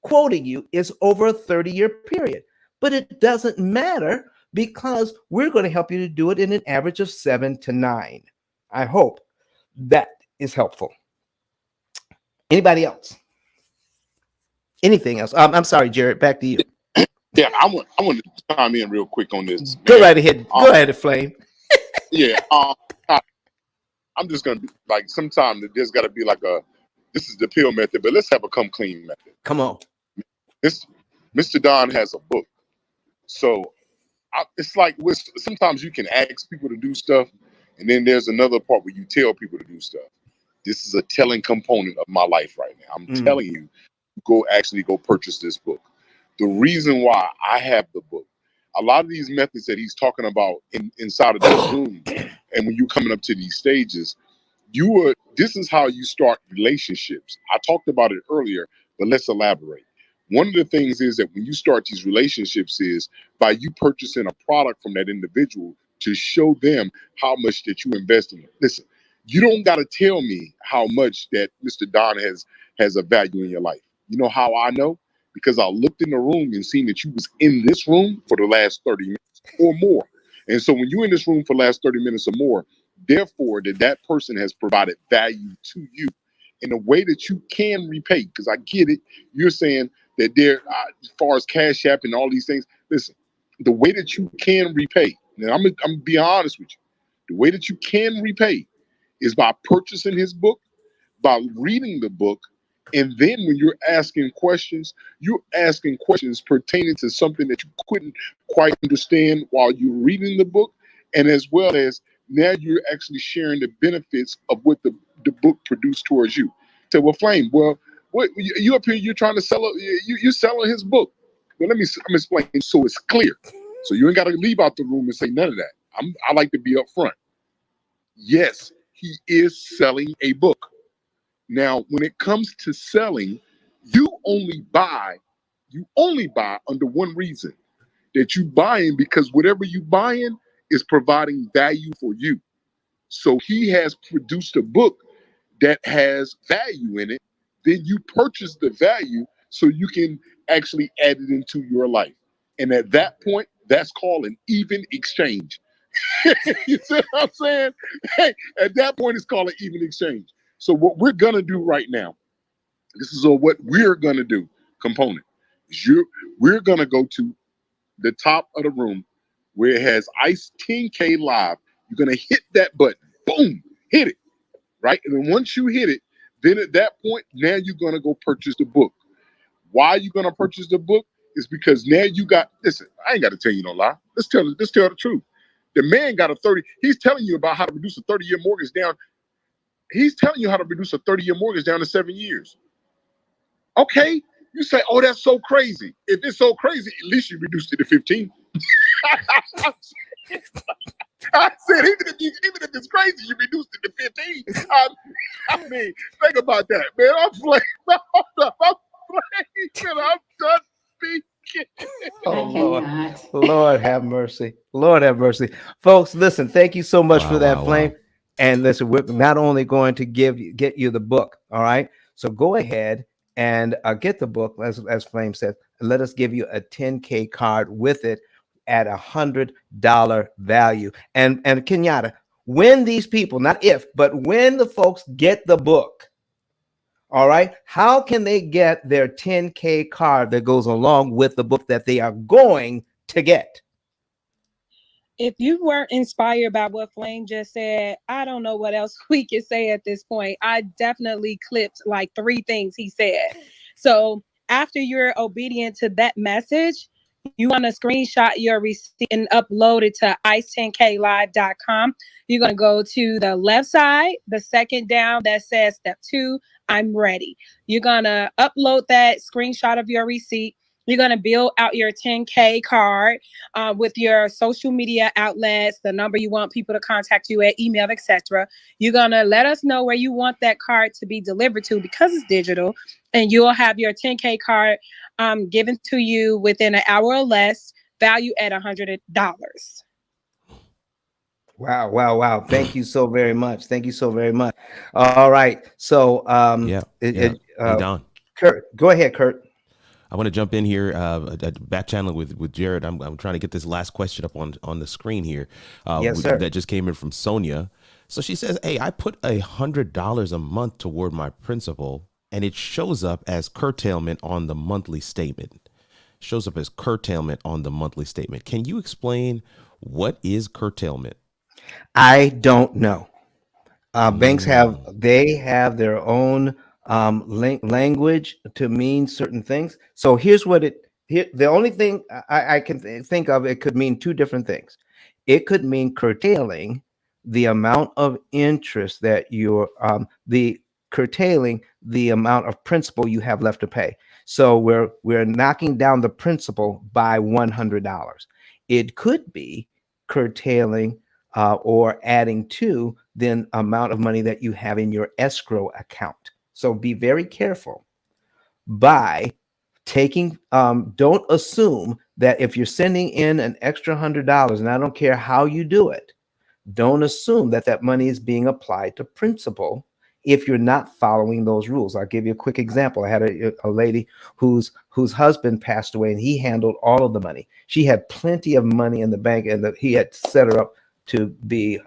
quoting you is over a 30-year period. But it doesn't matter because we're going to help you to do it in an average of 7 to 9. I hope that is helpful. Anybody else? Anything else? I'm sorry, Jared. Back to you. Yeah, I want to chime in real quick on this. Go right ahead. Go ahead, Flame. Yeah. I'm just gonna be like, sometimes there's got to be like this is the pill method, but let's have a come clean method. Come on. Mr. Don has a book, so it's like sometimes you can ask people to do stuff, and then there's another part where you tell people to do stuff. This is a telling component of my life right now. I'm telling you, go purchase this book. The reason why I have the book, a lot of these methods that he's talking about inside of this room, and when you're coming up to these stages, this is how you start relationships. I talked about it earlier, but let's elaborate. One of the things is that when you start these relationships is by you purchasing a product from that individual to show them how much that you invest in it. Listen, you don't got to tell me how much that Mr. Don has a value in your life. You know how I know? Because I looked in the room and seen that you was in this room for the last 30 minutes or more. And so when you're in this room for the last 30 minutes or more, therefore that person has provided value to you in a way that you can repay. Because I get it. You're saying that there, as far as Cash App and all these things, listen, the way that you can repay, now I'm being honest with you, the way that you can repay is by purchasing his book, by reading the book, and then when you're asking questions pertaining to something that you couldn't quite understand while you're reading the book, and as well as now you're actually sharing the benefits of what the book produced towards you. So, well, Flame, well, what you up here? You're trying to sell it. You're selling his book. Well, I'm explaining so it's clear. So you ain't got to leave out the room and say none of that. I like to be upfront. Yes, he is selling a book. Now, when it comes to selling, you only buy under one reason, that you buying because whatever you buying is providing value for you. So he has produced a book that has value in it. Then you purchase the value so you can actually add it into your life. And at that point, that's called an even exchange. You see what I'm saying? Hey, at that point, it's called an even exchange. So what we're gonna do right now, this is what we're gonna do. Component is we're gonna go to the top of the room where it has ICE 10K live. You're gonna hit that button. Boom, hit it. Right, and then once you hit it, then at that point, now you're gonna go purchase the book. Why are you gonna purchase the book? Is because now you got. Listen, I ain't got to tell you no lie. Let's tell the truth. The man got a 30. He's telling you about how to reduce a 30-year mortgage down. He's telling you how to reduce a 30-year mortgage down to 7 years. Okay, you say, oh, that's so crazy. If it's so crazy, at least you reduced it to 15. I said, even if it's crazy, you reduced it to 15. I mean, think about that, man. I'm playing. I'm done speaking. Oh, I Lord. cannot. Lord have mercy. Lord have mercy. Folks, listen, thank you so much for that, Flame. And listen, we're not only going to get you the book, all right? So go ahead and get the book, as Flame said. Let us give you a 10K card with it at $100 value. And Kenyatta, when these people, not if, but when the folks get the book, all right, how can they get their 10K card that goes along with the book that they are going to get? If you weren't inspired by what Flame just said, I don't know what else we can say at this point. I definitely clipped like 3 things he said. So after you're obedient to that message, you want to screenshot your receipt and upload it to ice10klive.com. You're going to go to the left side, the second down that says step 2, I'm ready. You're going to upload that screenshot of your receipt. You're going to build out your 10K card with your social media outlets, the number you want people to contact you at, email, etc. You're going to let us know where you want that card to be delivered to because it's digital, and you'll have your 10K card given to you within an hour or less, value at $100. Wow. Thank you so very much. Thank you so very much. All right. So, Hey, Don. Kurt, go ahead, Kurt. I want to jump in here, back channeling with Jared. I'm trying to get this last question up on the screen here. Yes, sir. That just came in from Sonia. So she says, hey, I put $100 a month toward my principal, and it shows up as curtailment on the monthly statement. Can you explain what is curtailment? I don't know. Banks have their own language to mean certain things. So here's what it Here, the only thing I can think of, it could mean two different things. It could mean curtailing the amount of interest that you're, the curtailing the amount of principal you have left to pay. So we're knocking down the principal by $100. It could be curtailing or adding to the amount of money that you have in your escrow account. So be very careful by taking, don't assume that if you're sending in an extra $100, and I don't care how you do it, don't assume that that money is being applied to principal if you're not following those rules. I'll give you a quick example. I had a lady whose husband passed away, and he handled all of the money. She had plenty of money in the bank, and he had set her up to be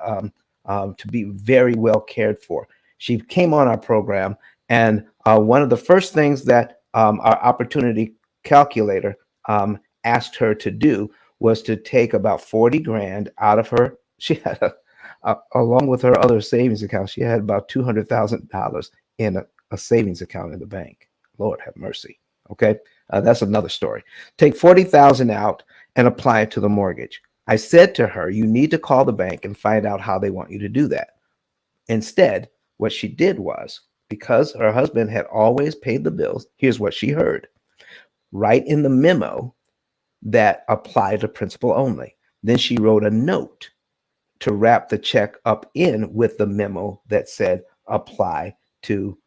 very well cared for. She came on our program, and one of the first things that our opportunity calculator asked her to do was to take about 40 grand out of her. She had along with her other savings account, she had about $200,000 in a savings account in the bank. Lord have mercy. Okay, that's another story. Take 40,000 out and apply it to the mortgage. I said to her, you need to call the bank and find out how they want you to do that. Instead, what she did was, because her husband had always paid the bills, here's what she heard. Write in the memo that applied to principal only. Then she wrote a note to wrap the check up in with the memo that said apply to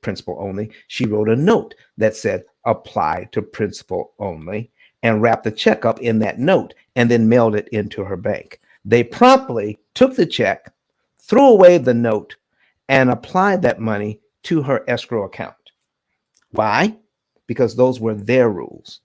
principal only. She wrote a note that said apply to principal only and wrapped the check up in that note and then mailed it into her bank. They promptly took the check, threw away the note, and applied that money to her escrow account. Why? Because those were their rules.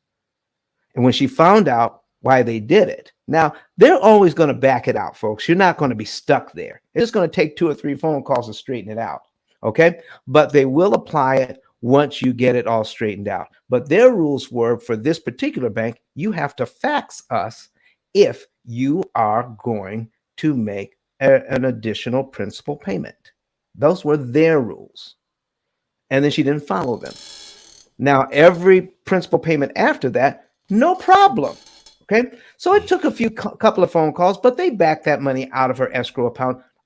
And when she found out why they did it, now they're always going to back it out, folks. You're not going to be stuck there. It's going to take 2 or 3 phone calls to straighten it out. Okay. But they will apply it once you get it all straightened out. But their rules were, for this particular bank, you have to fax us if you are going to make an additional principal payment. Those were their rules. And then she didn't follow them. Now, every principal payment after that, no problem. Okay. So it took a couple of phone calls, but they backed that money out of her escrow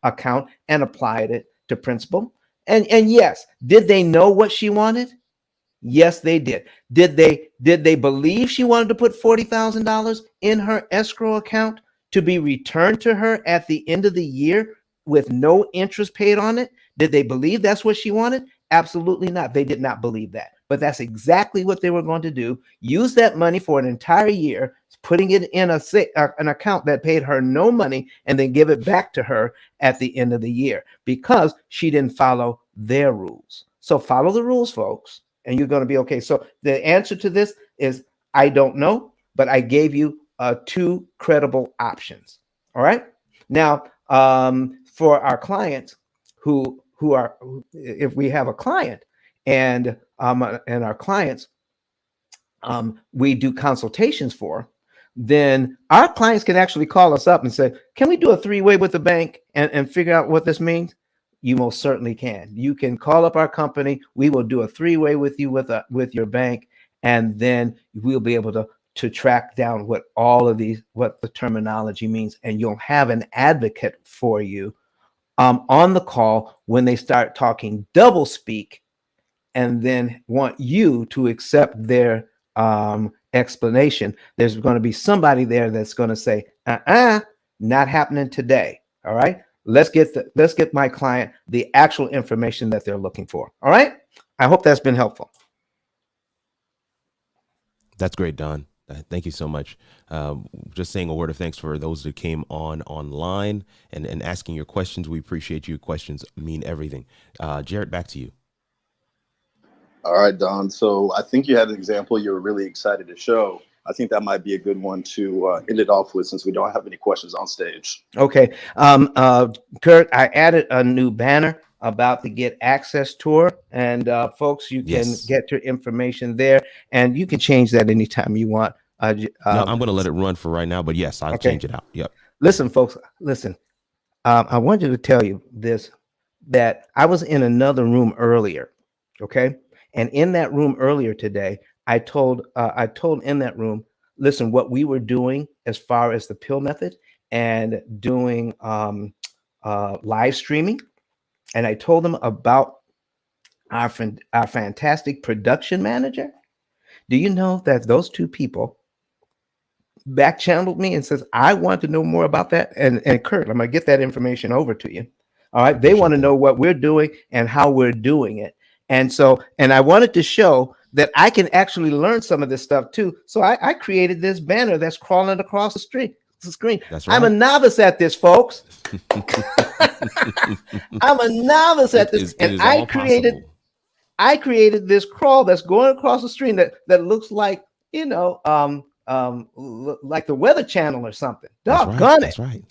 account and applied it to principal. And yes, did they know what she wanted? Yes, they did. Did they believe she wanted to put $40,000 in her escrow account to be returned to her at the end of the year with no interest paid on it? Did they believe that's what she wanted? Absolutely not. They did not believe that. But that's exactly what they were going to do. Use that money for an entire year, putting it in an account that paid her no money, and then give it back to her at the end of the year because she didn't follow their rules. So follow the rules, folks, and you're going to be okay. So the answer to this is I don't know, but I gave you 2 credible options. All right. Now, for our clients if we have a client and our clients we do consultations for, then our clients can actually call us up and say, can we do a 3-way with the bank and figure out what this means? You most certainly can. You can call up our company. We will do a 3-way with you with your bank, and then we'll be able to track down what the terminology means, and you'll have an advocate for you on the call when they start talking double speak and then want you to accept their explanation. There's going to be somebody there that's going to say, not happening today. All right. Let's get my client the actual information that they're looking for. All right. I hope that's been helpful. That's great, Don. Thank you so much. Just saying a word of thanks for those that came online and asking your questions. We appreciate your questions. Mean everything. Jared, back to you. All right, Don. So I think you had an example you were really excited to show. I think that might be a good one to end it off with, since we don't have any questions on stage. Okay. Kurt, I added a new banner about the Get Access tour, and folks, you can get your information there, and you can change that anytime you want. No, I'm going to let it run for right now, but yes, I'll change it out. Yep. Listen, folks, listen. I wanted to tell you this, that I was in another room earlier, okay? And in that room earlier today, I told in that room, listen, what we were doing as far as the pill method and doing live streaming, and I told them about our fantastic production manager. Do you know that those two people back channeled me and says, I want to know more about that? And Kurt, I'm gonna get that information over to you. All right. They want to know what we're doing and how we're doing it. And so, and I wanted to show that I can actually learn some of this stuff too. So I created this banner that's crawling across the screen. That's right. I'm a novice at this, folks. I'm a novice at this. It is all possible. I created this crawl that's going across the screen that looks like, you know, like the Weather Channel or something. Doggone it. That's right.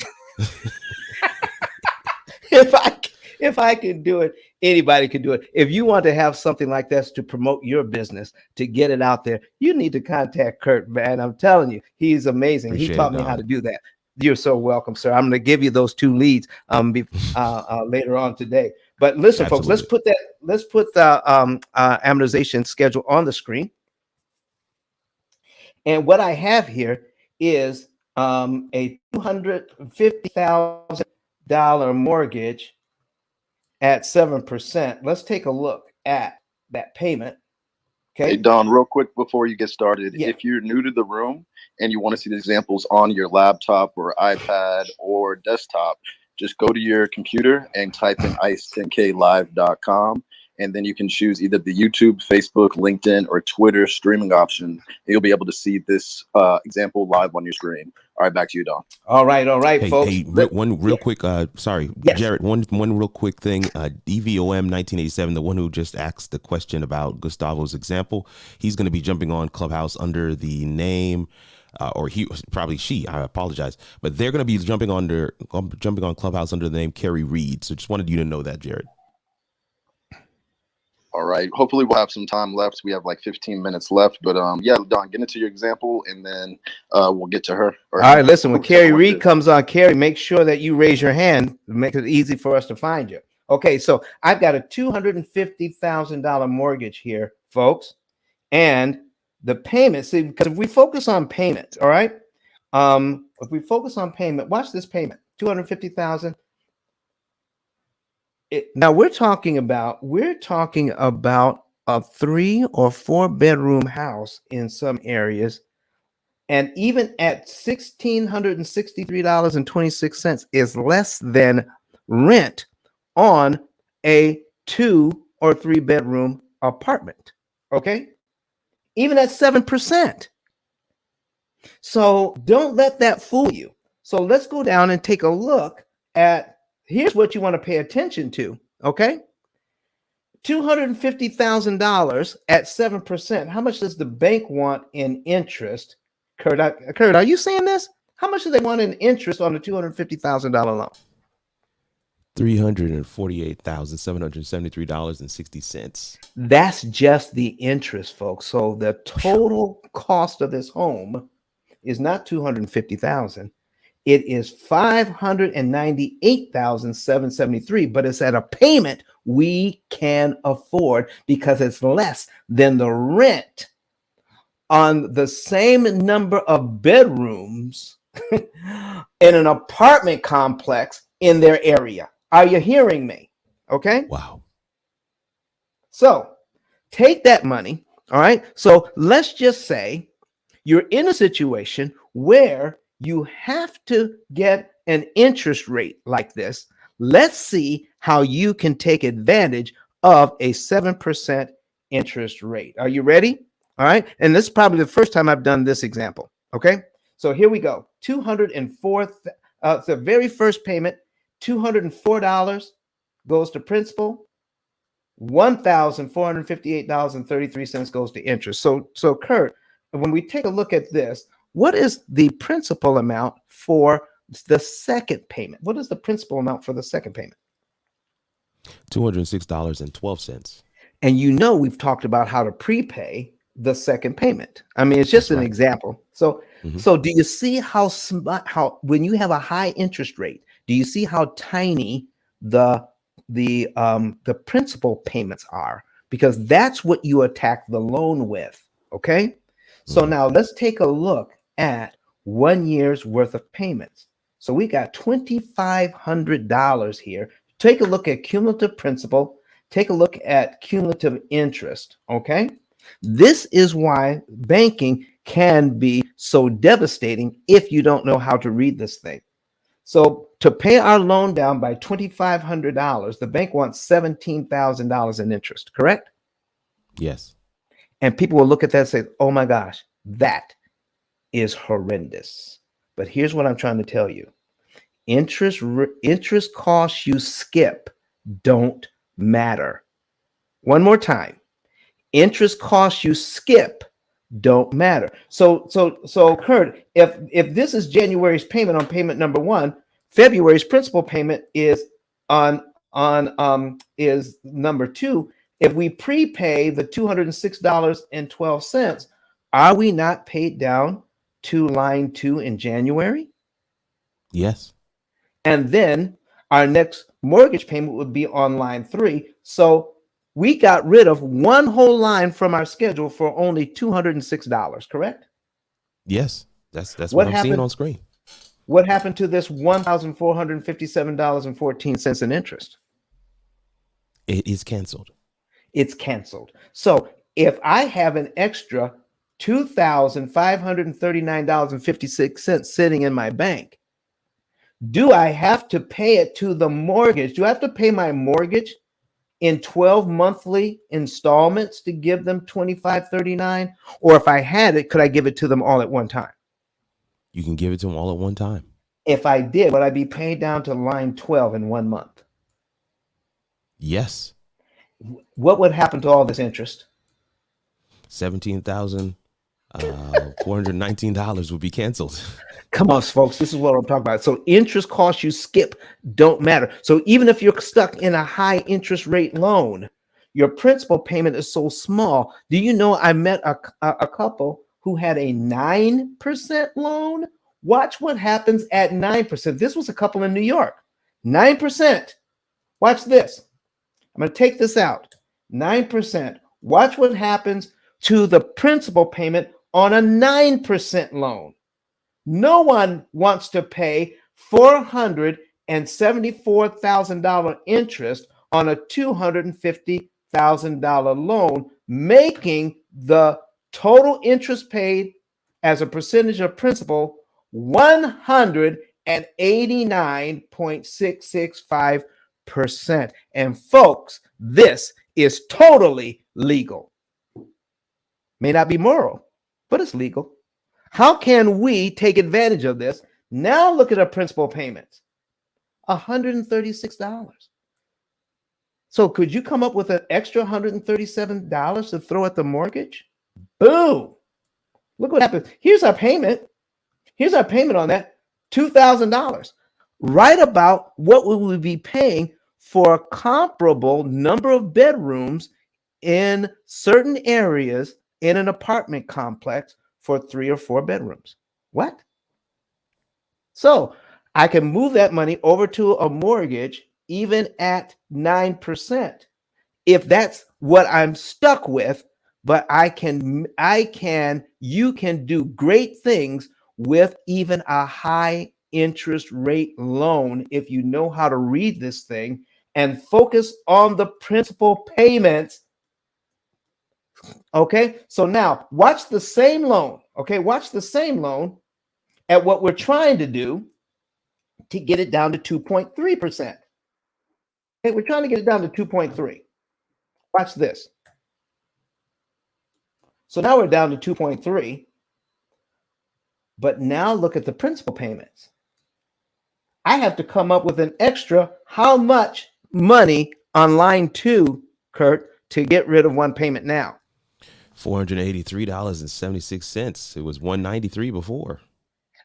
If I can do it, anybody can do it. If you want to have something like this to promote your business, to get it out there, you need to contact Kurt, man. I'm telling you, he's amazing. He taught me how to do that. You're so welcome, sir. I'm going to give you those 2 leads later on today. But listen, folks, let's put the amortization schedule on the screen. And what I have here is a $250,000 mortgage at 7%. Let's take a look at that payment. Okay. Hey, Don, real quick before you get started, Yeah. if you're new to the room and you want to see the examples on your laptop or iPad or desktop, just go to your computer and type in ice10klive.com. And then you can choose either the YouTube, Facebook, LinkedIn, or Twitter streaming option. You'll be able to see this example live on your screen. All right, back to you, Don. All right, folks. Hey, one real quick. Sorry, yes. Jared. One real quick thing. DVOM 1987, the one who just asked the question about Gustavo's example, he's going to be jumping on Clubhouse under the name. Or she. I apologize, but they're going to be jumping on Clubhouse under the name Carrie Reed. So just wanted you to know that, Jared. All right. Hopefully we'll have some time left. We have like 15 minutes left, but yeah, Don, get into your example and then we'll get to her. All right. Listen, when Carrie Reed comes on, Carrie, make sure that you raise your hand to make it easy for us to find you. Okay. So I've got a $250,000 mortgage here, folks, and the payment. See, because if we focus on payment, all right. If we focus on payment, watch this payment, $250,000. Now we're talking about a 3 or 4 bedroom house in some areas, and even at $1,663.26 is less than rent on a 2 or 3 bedroom apartment. Okay, even at 7%. So don't let that fool you. So let's go down and take a look at. Here's what you want to pay attention to, okay? $250,000 at 7%. How much does the bank want in interest? Kurt, are you seeing this? How much do they want in interest on a $250,000 loan? $348,773.60. That's just the interest, folks. So the total cost of this home is not $250,000. It is $598,773, but it's at a payment we can afford because it's less than the rent on the same number of bedrooms in an apartment complex in their area. Are you hearing me? Okay. Wow. So take that money. All right. So let's just say you're in a situation where you have to get an interest rate like this. Let's see how you can take advantage of a 7% interest rate. Are you ready? All right. And this is probably the first time I've done this example. Okay. So here we go. $204. The very first payment, $204 goes to principal. $1,458.33 goes to interest. So Kurt, when we take a look at this, what is the principal amount for the second payment? What is the principal amount for the second payment? $206.12. And you know, we've talked about how to prepay the second payment. I mean, it's just an example. So, so do you see how when you have a high interest rate, do you see how tiny the principal payments are? Because that's what you attack the loan with. Okay. So now let's take a look at 1 year's worth of payments. So we got $2,500 here. Take a look at cumulative principal. Take a look at cumulative interest. Okay. This is why banking can be so devastating if you don't know how to read this thing. So to pay our loan down by $2,500, the bank wants $17,000 in interest, correct? Yes. And people will look at that and say, oh my gosh, that is horrendous. But here's what I'm trying to tell you. Interest costs you skip don't matter. One more time. Interest costs you skip don't matter. So Kurt, if this is January's payment on payment number 1, February's principal payment is on is number 2. If we prepay the $206.12, are we not paid down to line 2 in January? Yes. And then our next mortgage payment would be on line 3. So we got rid of one whole line from our schedule for only $206, correct? Yes. That's what I'm seeing on screen. What happened to this $1,457.14 in interest? It is canceled. It's canceled. So if I have an extra $2,539.56 sitting in my bank, do I have to pay it to the mortgage? Do I have to pay my mortgage in 12 monthly installments to give them $2,539? Or if I had it, could I give it to them all at one time? You can give it to them all at one time. If I did, would I be paid down to line 12 in 1 month? Yes. What would happen to all this interest? $17,419 would be canceled. Come on, folks. This is what I'm talking about. So interest costs you skip don't matter. So even if you're stuck in a high interest rate loan, your principal payment is so small. Do you know I met a couple who had a 9% loan? Watch what happens at 9%. This was a couple in New York. 9%. Watch this. I'm going to take this out. 9%. Watch what happens to the principal payment on a 9% loan. No one wants to pay $474,000 interest on a $250,000 loan, making the total interest paid as a percentage of principal 189.665%. And folks, this is totally legal. May not be moral, but it's legal. How can we take advantage of this? Now look at our principal payments, $136. So could you come up with an extra $137 to throw at the mortgage? Boom. Look what happened. Here's our payment. Here's our payment on that, $2,000. Right about what we would be paying for a comparable number of bedrooms in certain areas in an apartment complex for 3 or 4 bedrooms. What? So I can move that money over to a mortgage even at 9% if that's what I'm stuck with. But you can do great things with even a high interest rate loan if you know how to read this thing and focus on the principal payments. Okay, so now watch the same loan. Okay, watch the same loan at what we're trying to do to get it down to 2.3%. Okay, we're trying to get it down to 2.3. Watch this. So now we're down to 2.3. But now look at the principal payments. I have to come up with an extra how much money on line 2, Kurt, to get rid of one payment now? $483.76. It was $193 before.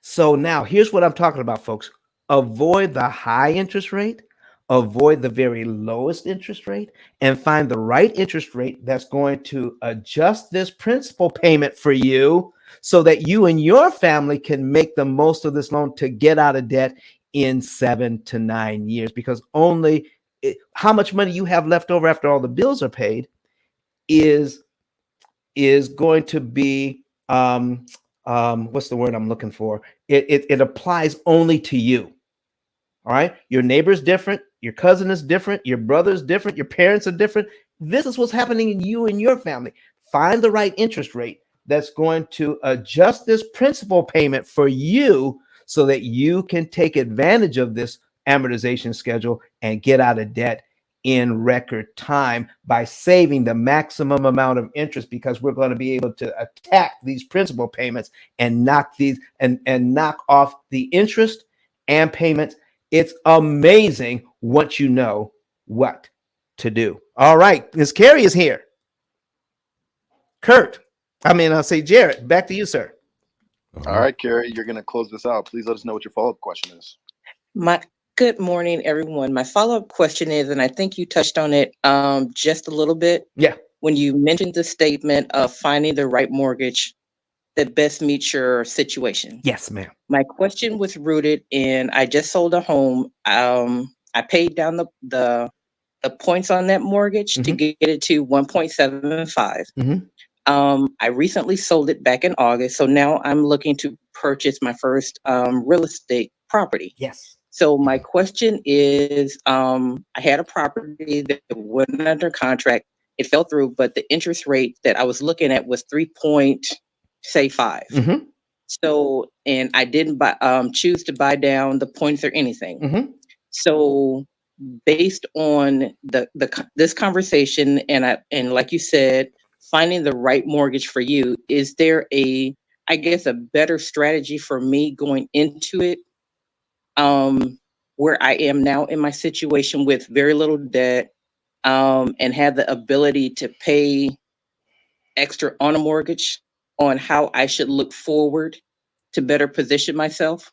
So now here's what I'm talking about, folks. Avoid the high interest rate, avoid the very lowest interest rate, and find the right interest rate that's going to adjust this principal payment for you so that you and your family can make the most of this loan to get out of debt in 7 to 9 years. Because how much money you have left over after all the bills are paid is is going to be what's the word I'm looking for? It applies only to you. All right. Your neighbor's different. Your cousin is different. Your brother's different. Your parents are different. This is what's happening in you and your family. Find the right interest rate that's going to adjust this principal payment for you so that you can take advantage of this amortization schedule and get out of debt in record time by saving the maximum amount of interest, because we're going to be able to attack these principal payments and knock these and knock off the interest and payments. It's amazing once you know what to do. All right, Ms. Carrie is here. I'll say Jared, back to you, sir. All right, Carrie, you're going to close this out. Please let us know what your follow-up question is. Good morning, everyone. My follow-up question is, and I think you touched on it just a little bit. Yeah. When you mentioned the statement of finding the right mortgage that best meets your situation. Yes, ma'am. My question was rooted in, I just sold a home. I paid down the points on that mortgage to get it to 1.75. I recently sold it back in August. So now I'm looking to purchase my first real estate property. Yes. So my question is, I had a property that went under contract. It fell through, but the interest rate that I was looking at was 3.5. So, and I didn't choose to buy down the points or anything. So based on this conversation and like you said, finding the right mortgage for you, is there a better strategy for me going into it? Where I am now in my situation with very little debt, and have the ability to pay extra on a mortgage, on how I should look forward to better position myself?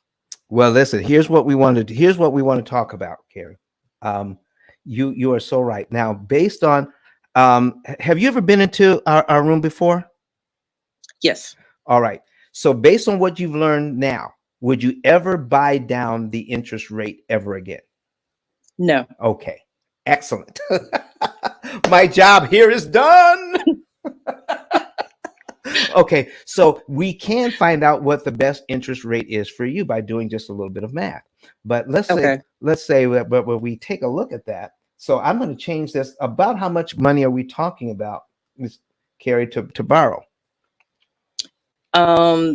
Well, listen, here's what we want to talk about, Carrie. You are so right. Now, based on, have you ever been into our room before? Yes. All right. So based on what you've learned now, would you ever buy down the interest rate ever again? No. Okay. Excellent. My job here is done. Okay, so we can find out what the best interest rate is for you by doing just a little bit of math. But let's say that when we take a look at that. So I'm going to change this. About how much money are we talking about, Ms. Carrie, to borrow? I'll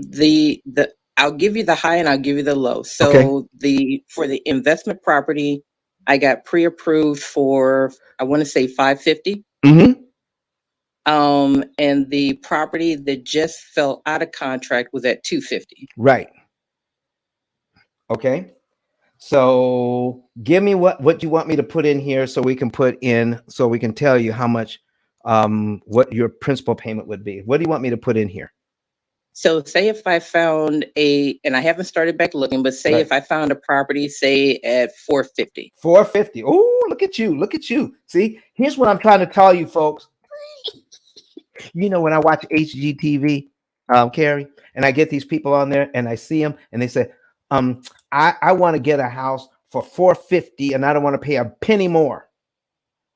give you the high and I'll give you the low. So for the investment property, I got pre-approved for, I want to say 550. And the property that just fell out of contract was at 250. Right. Okay. So give me what you want me to put in here so we can tell you how much what your principal payment would be. What do you want me to put in here? So say if I found and I haven't started back looking, but say if I found a property, say at 450. 450. Oh, look at you. Look at you. See, here's what I'm trying to tell you, folks. You know, when I watch HGTV, Carrie, and I get these people on there and I see them and they say, I want to get a house for 450 and I don't want to pay a penny more.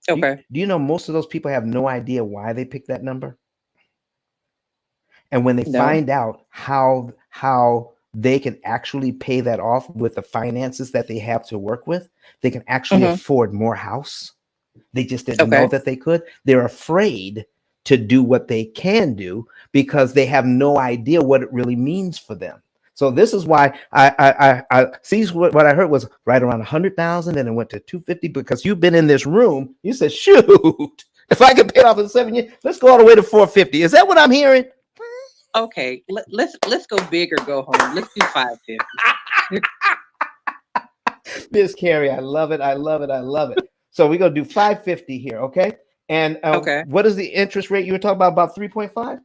Okay. Do you know most of those people have no idea why they picked that number? And when they find out how they can actually pay that off with the finances that they have to work with, they can actually afford more house. They just didn't know that they could. They're afraid to do what they can do because they have no idea what it really means for them. So this is why I see what I heard was right around 100,000 and it went to 250 because you've been in this room. You said, shoot, if I could pay it off in 7 years, let's go all the way to 450. Is that what I'm hearing? Okay, let's go big or go home. Let's do 550. Miss Carrie, I love it. I love it. I love it. So we're going to do 550 here. Okay. And what is the interest rate you were talking about 3.5?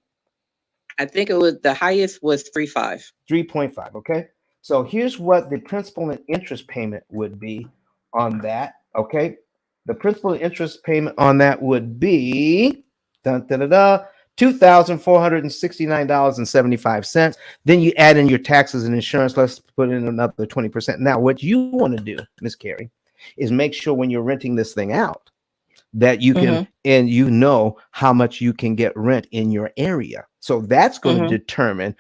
I think it was the highest was 3.5. 3.5. Okay. So here's what the principal and interest payment would be on that. Okay. The principal and interest payment on that would be $2,469.75. Then you add in your taxes and insurance. Let's put in another 20%. Now, what you want to do, Miss Carrie, is make sure when you're renting this thing out that you can, and you know how much you can get rent in your area. So that's going to determine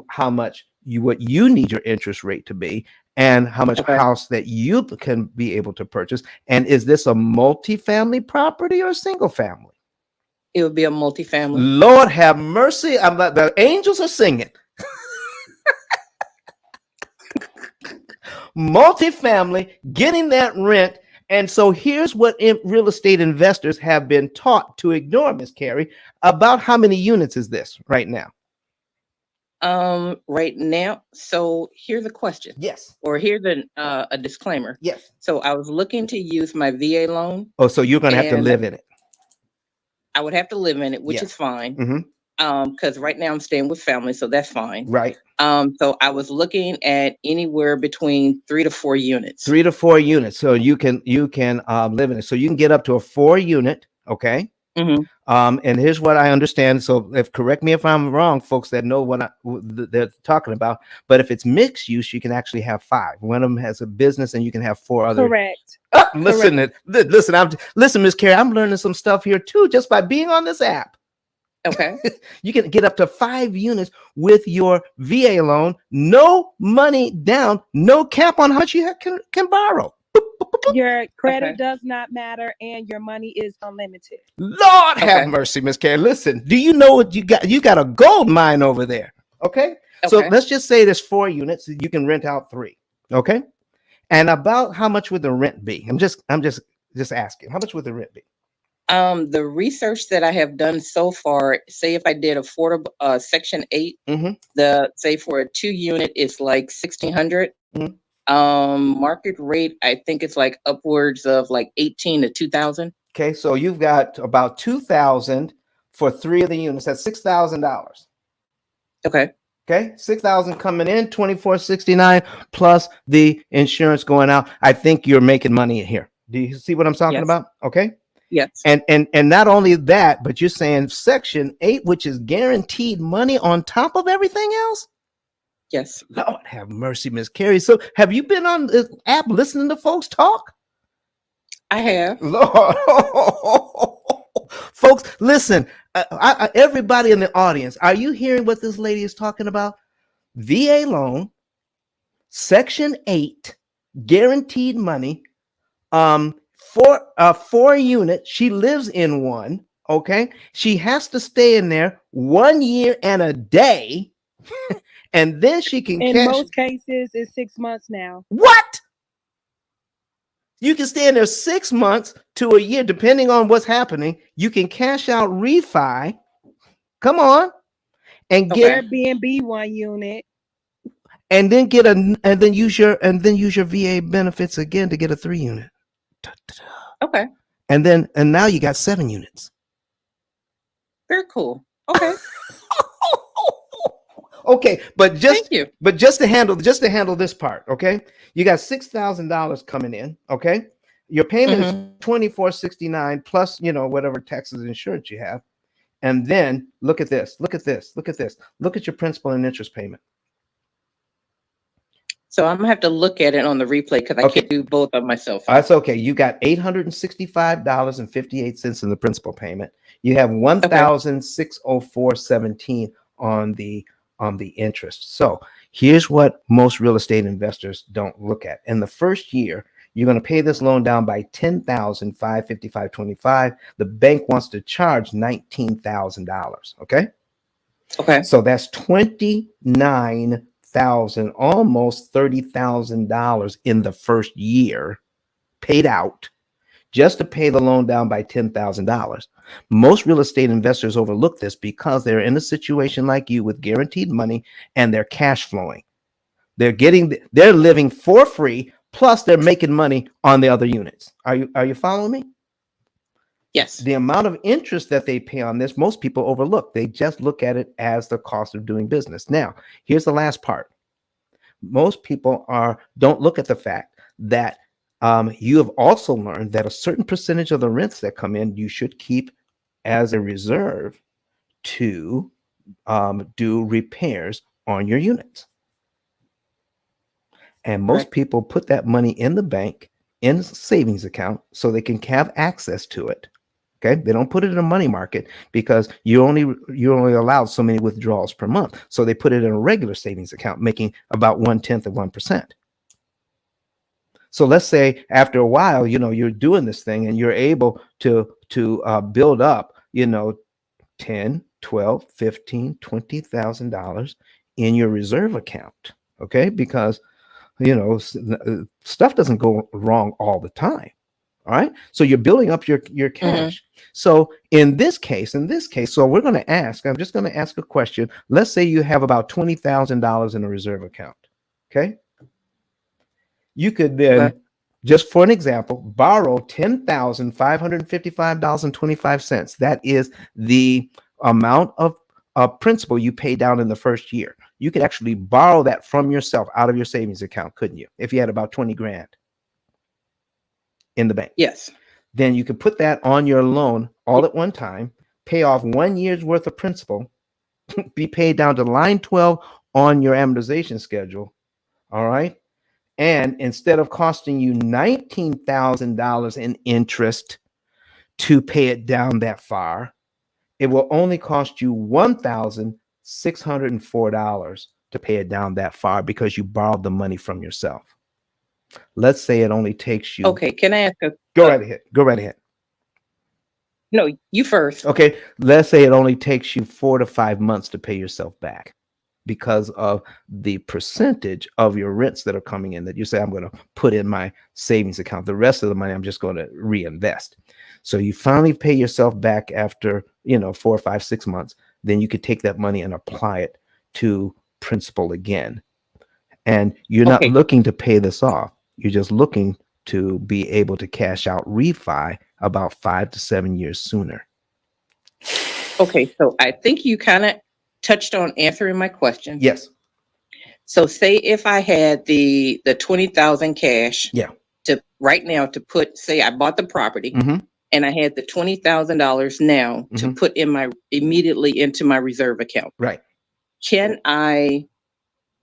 how much what you need your interest rate to be, and how much house that you can be able to purchase. And is this a multifamily property or a single family? It would be a multifamily. Lord have mercy. I'm like, the angels are singing. Multifamily, getting that rent. And so here's what real estate investors have been taught to ignore, Miss Carrie. About how many units is this right now? Right now. So here's a question. Yes. Or here's a disclaimer. Yes. So I was looking to use my VA loan. Oh, so you're going to have to live in it. I would have to live in it, which is fine. Because right now I'm staying with family, so that's fine. Right. So I was looking at anywhere between 3 to 4 units. 3 to 4 units. So you can live in it. So you can get up to a 4 unit. Okay. And here's what I understand. So correct me if I'm wrong, folks that know what they're talking about. But if it's mixed use, you can actually have 5. One of them has a business, and you can have 4 other. Correct. Listen, Miss Carrie, I'm learning some stuff here too, just by being on this app. Okay. You can get up to 5 units with your VA loan, no money down, no cap on how much you can borrow. Your credit does not matter, and your money is unlimited. Lord have mercy, Miss Carrie. Listen, do you know what you got? You got a gold mine over there. Okay. So let's just say there's 4 units. You can rent out 3. Okay. And about how much would the rent be? I'm just asking. How much would the rent be? The research that I have done so far, say if I did affordable Section 8, say for a 2 unit, it's like 1,600. Market rate, I think it's like upwards of like 18 to 2,000. Okay, so you've got about 2,000 for 3 of the units. That's $6,000. Okay. Okay, 6,000 coming in, 2,469 plus the insurance going out. I think you're making money here. Do you see what I'm talking about? Okay. Yes. And not only that, but you're saying Section 8, which is guaranteed money on top of everything else. Yes. Lord have mercy, Miss Carrie. So have you been on this app listening to folks talk? I have. Lord. Folks, listen, everybody in the audience, are you hearing what this lady is talking about? VA loan, Section 8, guaranteed money, for a 4 unit. She lives in one. Okay. She has to stay in there 1 year and a day. And then she can in most cases, it's 6 months now. What? You can stay in there 6 months to a year, depending on what's happening. You can cash out refi. Come on. And get Airbnb 1 unit. And then use your VA benefits again to get a 3 unit. Okay. And now you got 7 units. Very cool. Okay. Okay, but just to handle this part, okay? You got $6,000 coming in, okay? Your payment is $2,469 plus, whatever taxes and insurance you have. And then look at this. Look at your principal and interest payment. So I'm gonna have to look at it on the replay because I can't do both of myself. That's okay. You got $865.58 in the principal payment. You have $1,604.17 on the interest. So here's what most real estate investors don't look at. In the first year, you're going to pay this loan down by $10,555.25. The bank wants to charge $19,000. Okay. Okay. So that's $29,000, almost $30,000 in the first year paid out just to pay the loan down by $10,000. Most real estate investors overlook this because they're in a situation like you with guaranteed money and they're cash flowing. They're living for free, plus they're making money on the other units. Are you following me? Yes. The amount of interest that they pay on this, most people overlook. They just look at it as the cost of doing business. Now, here's the last part. Most people don't look at the fact that you have also learned that a certain percentage of the rents that come in, you should keep as a reserve to do repairs on your units. And most people put that money in the bank in a savings account so they can have access to it. Okay, they don't put it in a money market because you only allowed so many withdrawals per month. So they put it in a regular savings account, making about 1/10 of 1%. So let's say after a while, you're doing this thing and you're able to build up, 10, 12, 15, $20,000 in your reserve account. Okay, because stuff doesn't go wrong all the time. All right. So you're building up your cash. So in this case, so we're going to ask, I'm just going to ask a question. Let's say you have about $20,000 in a reserve account. Okay. You could then, just for an example, borrow $10,555.25. That is the amount of principal you pay down in the first year. You could actually borrow that from yourself out of your savings account, couldn't you? If you had about 20 grand in the bank. Yes. Then you could put that on your loan all at one time, pay off 1 year's worth of principal, be paid down to line 12 on your amortization schedule. All right. And instead of costing you $19,000 in interest to pay it down that far, it will only cost you $1,604 to pay it down that far because you borrowed the money from yourself. Let's say it only takes you. Okay, can I ask Go right ahead. Go right ahead. No, you first. Okay, let's say it only takes you 4 to 5 months to pay yourself back because of the percentage of your rents that are coming in that you say, I'm going to put in my savings account. The rest of the money, I'm just going to reinvest. So you finally pay yourself back after, 4, 5, 6 months. Then you could take that money and apply it to principal again. And you're not looking to pay this off. You're just looking to be able to cash out refi about 5 to 7 years sooner. Okay, so I think you kind of touched on answering my question. Yes. So say if I had the 20,000 cash, to right now to put, say I bought the property, and I had the $20,000 now to put immediately into my reserve account. Right. Can I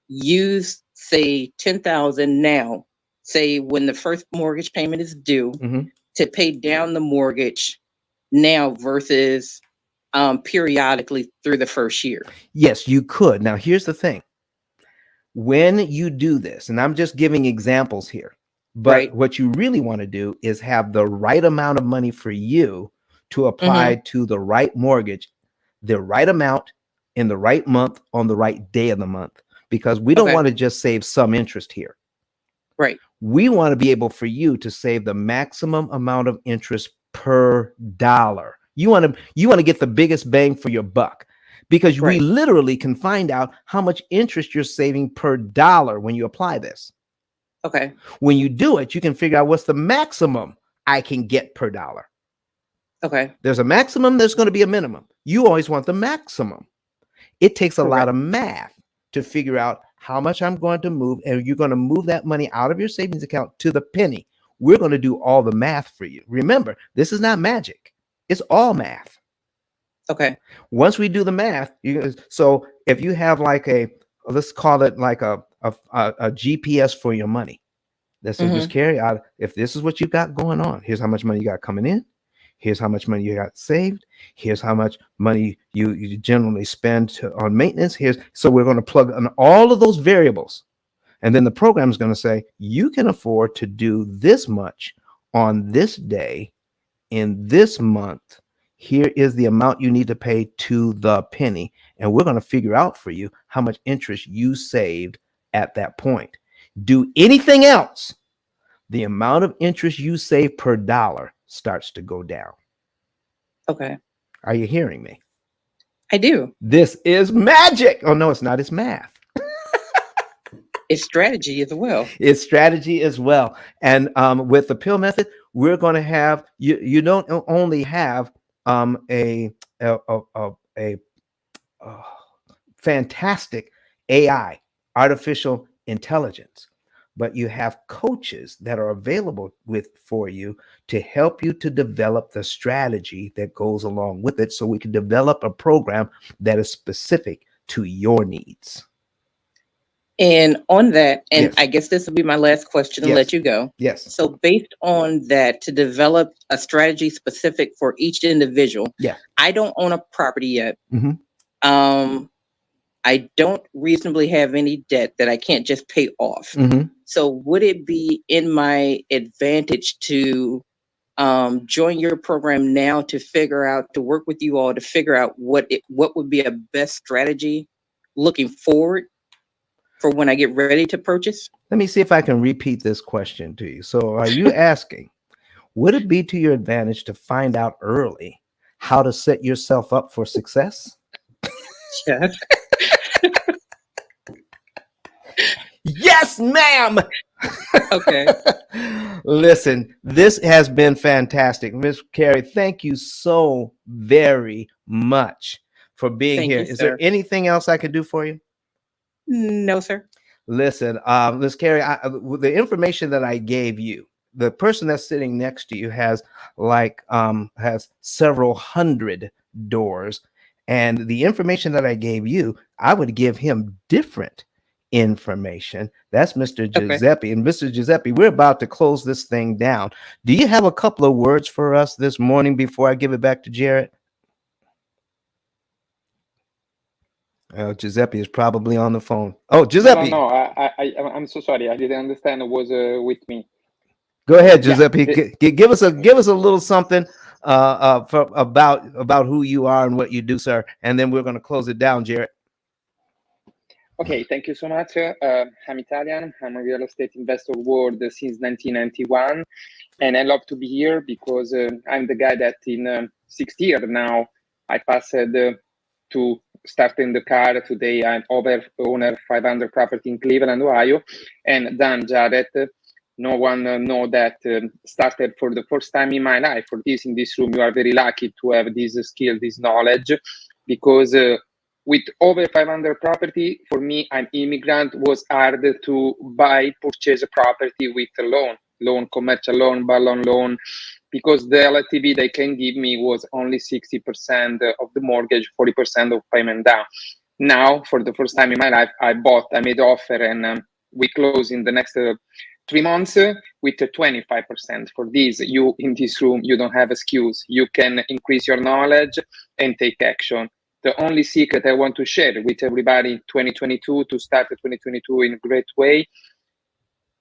use, say, 10,000 now, say when the first mortgage payment is due, to pay down the mortgage now versus periodically through the first year? Yes, you could. Now, here's the thing. When you do this, and I'm just giving examples here, but what you really want to do is have the right amount of money for you to apply to the right mortgage, the right amount in the right month on the right day of the month, because we don't want to just save some interest here. Right. We want to be able for you to save the maximum amount of interest per dollar. You want to get the biggest bang for your buck, because we literally can find out how much interest you're saving per dollar when you apply this. Okay. When you do it, you can figure out what's the maximum I can get per dollar. Okay. There's a maximum, there's going to be a minimum. You always want the maximum. It takes a lot of math to figure out how much I'm going to move, and you're going to move that money out of your savings account to the penny. We're going to do all the math for you. Remember, this is not magic. It's all math. Okay. Once we do the math, so if you have like let's call it like a GPS for your money. That says just carry out, if this is what you got going on, here's how much money you got coming in. Here's how much money you got saved. Here's how much money you generally spend on maintenance. So we're going to plug in all of those variables. And then the program is going to say, you can afford to do this much on this day in this month. Here is the amount you need to pay to the penny. And we're going to figure out for you how much interest you saved at that point. Do anything else, the amount of interest you save per dollar starts to go down. Okay. Are you hearing me? I do. This is magic. Oh, no, it's not. It's math. It's strategy as well. It's strategy as well. And with the P.I.L.L method, we're going to have, you don't only have a fantastic AI, artificial intelligence, but you have coaches that are available for you to help you to develop the strategy that goes along with it, so we can develop a program that is specific to your needs. And on that, and Yes. I guess this will be my last question and Yes. let you go. Yes. So based on that, to develop a strategy specific for each individual, Yeah. I don't own a property yet. Mm-hmm. I don't reasonably have any debt that I can't just pay off. Mm-hmm. So would it be in my advantage to join your program now to figure out, to work with you all to figure out what would be a best strategy looking forward for when I get ready to purchase? Let me see if I can repeat this question to you. So are you asking, would it be to your advantage to find out early how to set yourself up for success? Yes. Yes, ma'am. Okay. Listen, this has been fantastic. Miss Carrie, thank you so very much for being Thank here. you, Is there sir. anything else I could do for you? No, sir. Listen, Miss Carrie, with the information that I gave you, the person that's sitting next to you has has several hundred doors, and the information that I gave you, I would give him different information. That's Mr. Okay. Giuseppe. And Mr. Giuseppe, we're about to close this thing down. Do you have a couple of words for us this morning before I give it back to Jared? Giuseppe is probably on the phone. Oh, Giuseppe. No, I'm so sorry. I didn't understand. It was with me. Go ahead, Yeah. Giuseppe. Give us a little something about who you are and what you do, sir, and then we're going to close it down, Jared. Okay, thank you so much. I'm Italian. I'm a real estate investor world since 1991, and I love to be here because I'm the guy that in 6 years now I passed to starting the car. Today I'm owner 500 property in Cleveland, Ohio, and Dan Jared. No one know that started for the first time in my life. For this in this room, you are very lucky to have this skill, this knowledge, because with over 500 property, for me, I'm immigrant, was hard to purchase a property with a loan, commercial loan, balloon loan, because the LTV they can give me was only 60% of the mortgage, 40% of payment down. Now, for the first time in my life, I made offer, and we close in the next 3 months with 25%. For this, you in this room, you don't have excuse. You can increase your knowledge and take action. The only secret I want to share with everybody in 2022 to start 2022 in a great way,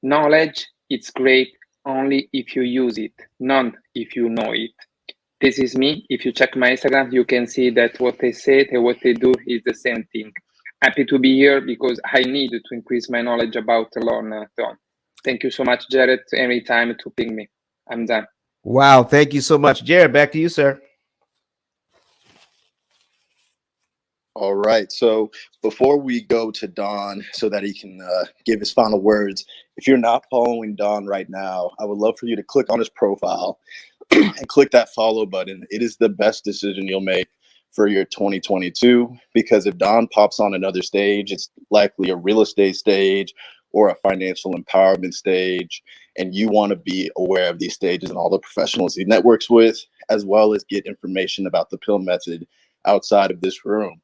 knowledge, it's great only if you use it, not if you know it. This is me. If you check my Instagram, you can see that what I said and what I do is the same thing. Happy to be here because I need to increase my knowledge about the loan, Don. Thank you so much, Jared. Anytime to ping me. I'm done. Wow, thank you so much, Jared. Back to you, sir. All right. So before we go to Don so that he can give his final words, if you're not following Don right now, I would love for you to click on his profile and click that follow button. It is the best decision you'll make for your 2022, because if Don pops on another stage, it's likely a real estate stage or a financial empowerment stage. And you want to be aware of these stages and all the professionals he networks with, as well as get information about the P.I.L.L method outside of this room.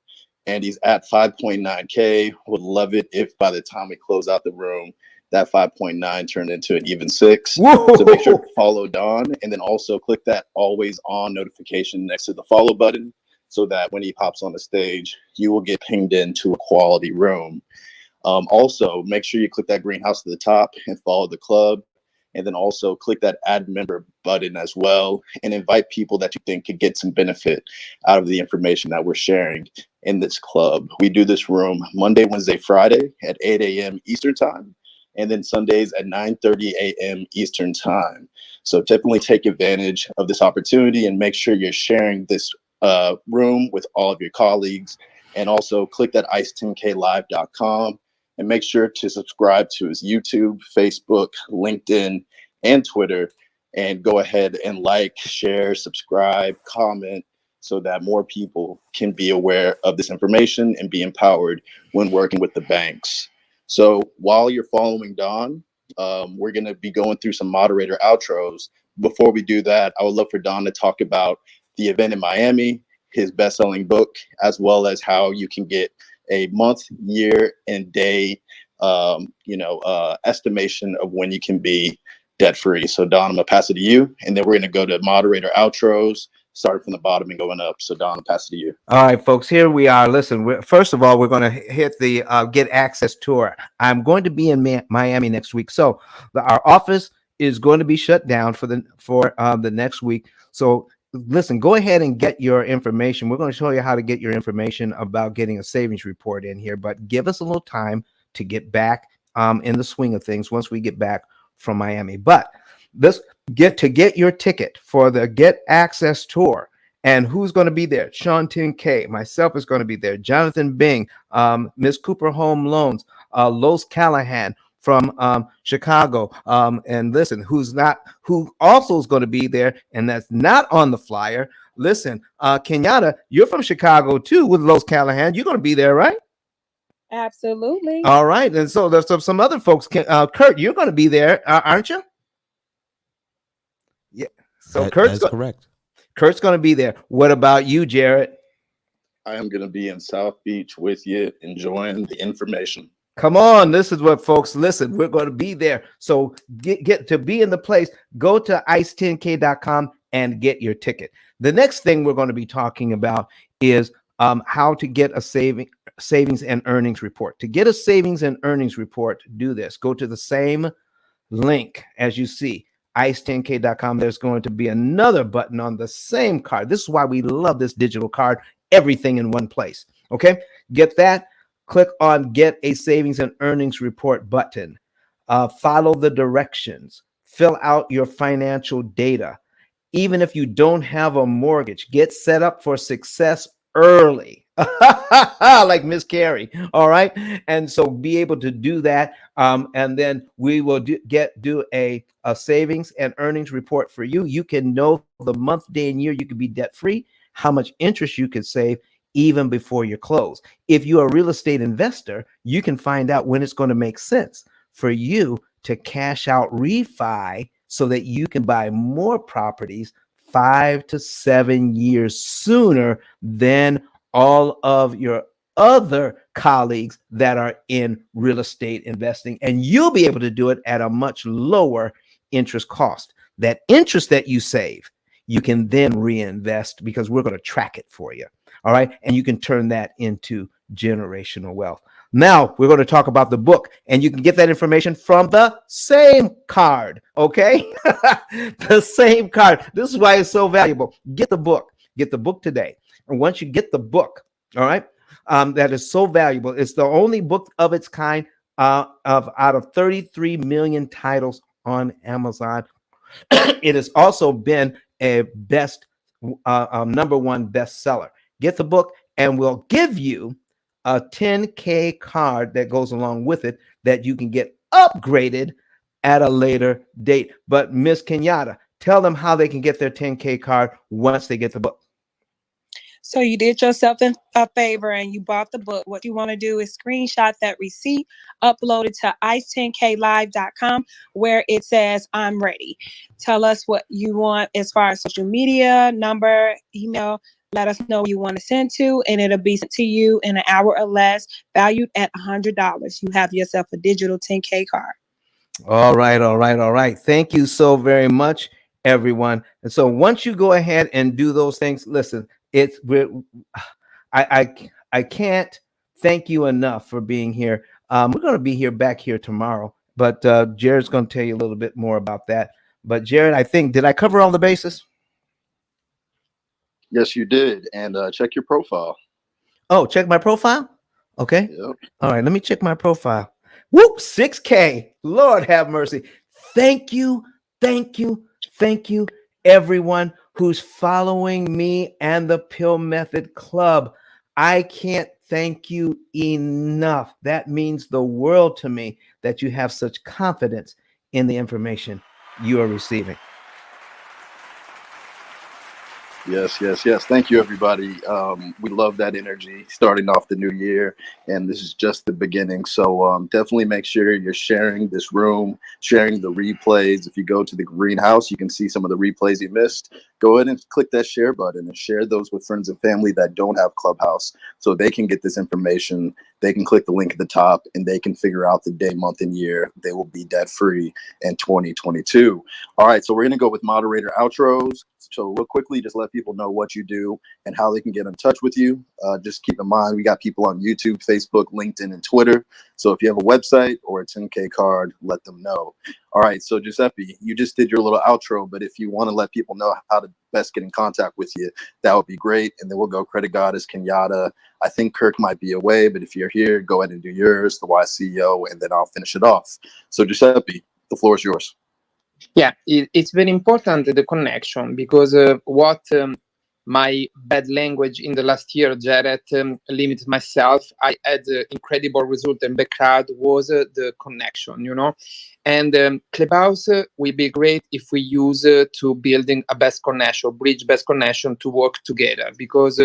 And he's at 5.9K. Would love it if by the time we close out the room, that 5.9 turned into an even 6. Whoa. So make sure to follow Don, and then also click that always on notification next to the follow button, so that when he pops on the stage, you will get pinged into a quality room. Also, make sure you click that greenhouse at the top and follow the club. And then also click that add member button as well, and invite people that you think could get some benefit out of the information that we're sharing in this club. We do this room Monday, Wednesday, Friday at 8 a.m. Eastern time, and then Sundays at 9:30 a.m. Eastern time. So definitely take advantage of this opportunity and make sure you're sharing this room with all of your colleagues. And also click that ice10klive.com and make sure to subscribe to his YouTube, Facebook, LinkedIn, and Twitter. And go ahead and like, share, subscribe, comment, so that more people can be aware of this information and be empowered when working with the banks. So while you're following Don, we're going to be going through some moderator outros. Before we do that, I would love for Don to talk about the event in Miami, his best-selling book, as well as how you can get a month, year, and day estimation of when you can be debt free. So Don, I'm gonna pass it to you, and then we're gonna go to moderator outros, starting from the bottom and going up. So Don, I'll pass it to you. All right, folks, here we are. Listen, first of all, we're going to hit the Get Access tour. I'm going to be in Miami next week. So our office is going to be shut down for the next week. So listen, go ahead and get your information. We're going to show you how to get your information about getting a savings report in here, but give us a little time to get back in the swing of things once we get back from Miami. But get your ticket for the Get Access tour. And who's going to be there? Sean 10K, myself is going to be there. Jonathan Bing, Miss Cooper Home Loans, Los Callahan from Chicago. And listen, who also is going to be there, and that's not on the flyer. Listen, Kenyatta, you're from Chicago too with Los Callahan. You're going to be there, right? Absolutely. All right. And so there's some other folks. Kurt, you're going to be there, aren't you? Yeah. So That's correct. Kurt's going to be there. What about you, Jared? I am going to be in South Beach with you, enjoying the information. Come on, this is what folks listen. We're going to be there. So get to be in the place. Go to ice10k.com and get your ticket. The next thing we're going to be talking about is how to get a savings and earnings report. To get a savings and earnings report, do this. Go to the same link as you see, ice10k.com. There's going to be another button on the same card. This is why we love this digital card. Everything in one place. Okay, get that. Click on Get a Savings and Earnings Report button. Follow the directions. Fill out your financial data. Even if you don't have a mortgage, get set up for success early. Like Miss Carrie. All right. And so be able to do that. And then we will do a savings and earnings report for you. You can know the month, day, and year you could be debt free, how much interest you could save even before you close. If you're a real estate investor, you can find out when it's going to make sense for you to cash out refi so that you can buy more properties 5 to 7 years sooner than all of your other colleagues that are in real estate investing. And you'll be able to do it at a much lower interest cost. That interest that you save, you can then reinvest because we're going to track it for you. All right. And you can turn that into generational wealth. Now we're going to talk about the book, and you can get that information from the same card. Okay. The same card. This is why it's so valuable. Get the book. Get the book today. And once you get the book, all right, that is so valuable. It's the only book of its kind out of 33 million titles on Amazon. It has also been a number one bestseller. Get the book, and we'll give you a 10K card that goes along with it that you can get upgraded at a later date. But Miss Kenyatta, tell them how they can get their 10K card once they get the book. So you did yourself a favor and you bought the book. What you want to do is screenshot that receipt, upload it to ice10klive.com where it says, I'm ready. Tell us what you want as far as social media, number, email. Let us know what you want to send to, and it'll be sent to you in an hour or less, valued at $100. You have yourself a digital 10K card. All right. Thank you so very much, everyone. And so once you go ahead and do those things, listen, I can't thank you enough for being here. We're going to be back here tomorrow, but Jared's going to tell you a little bit more about that. But Jared, did I cover all the bases? Yes, you did. And check your profile. Oh, check my profile? Okay. Yep. All right, let me check my profile. Whoop, 6K. Lord have mercy. Thank you, everyone who's following me and the P.I.L.L Method Club. I can't thank you enough. That means the world to me that you have such confidence in the information you are receiving. Yes, yes, yes. Thank you, everybody. We love that energy starting off the new year, and this is just the beginning. So definitely make sure you're sharing this room, sharing the replays. If you go to the greenhouse, you can see some of the replays you missed. Go ahead and click that share button and share those with friends and family that don't have Clubhouse so they can get this information. They can click the link at the top and they can figure out the day, month, and year they will be debt free in 2022. All right, so we're going to go with moderator outros. So real quickly, just let people know what you do and how they can get in touch with you. Just keep in mind, we got people on YouTube, Facebook, LinkedIn, and Twitter. So if you have a website or a 10K card, let them know. All right, so Giuseppe, you just did your little outro, but if you want to let people know how to best get in contact with you, that would be great. And then we'll go Credit Goddess, Kenyatta. I think Kirk might be away, but if you're here, go ahead and do yours, the YCEO, and then I'll finish it off. So Giuseppe, the floor is yours. Yeah, it's very important, the connection, because what my bad language in the last year, Jared, limited myself. I had incredible result and background was the connection, and Clubhouse will be great if we use to building a best connection, bridge best connection to work together, because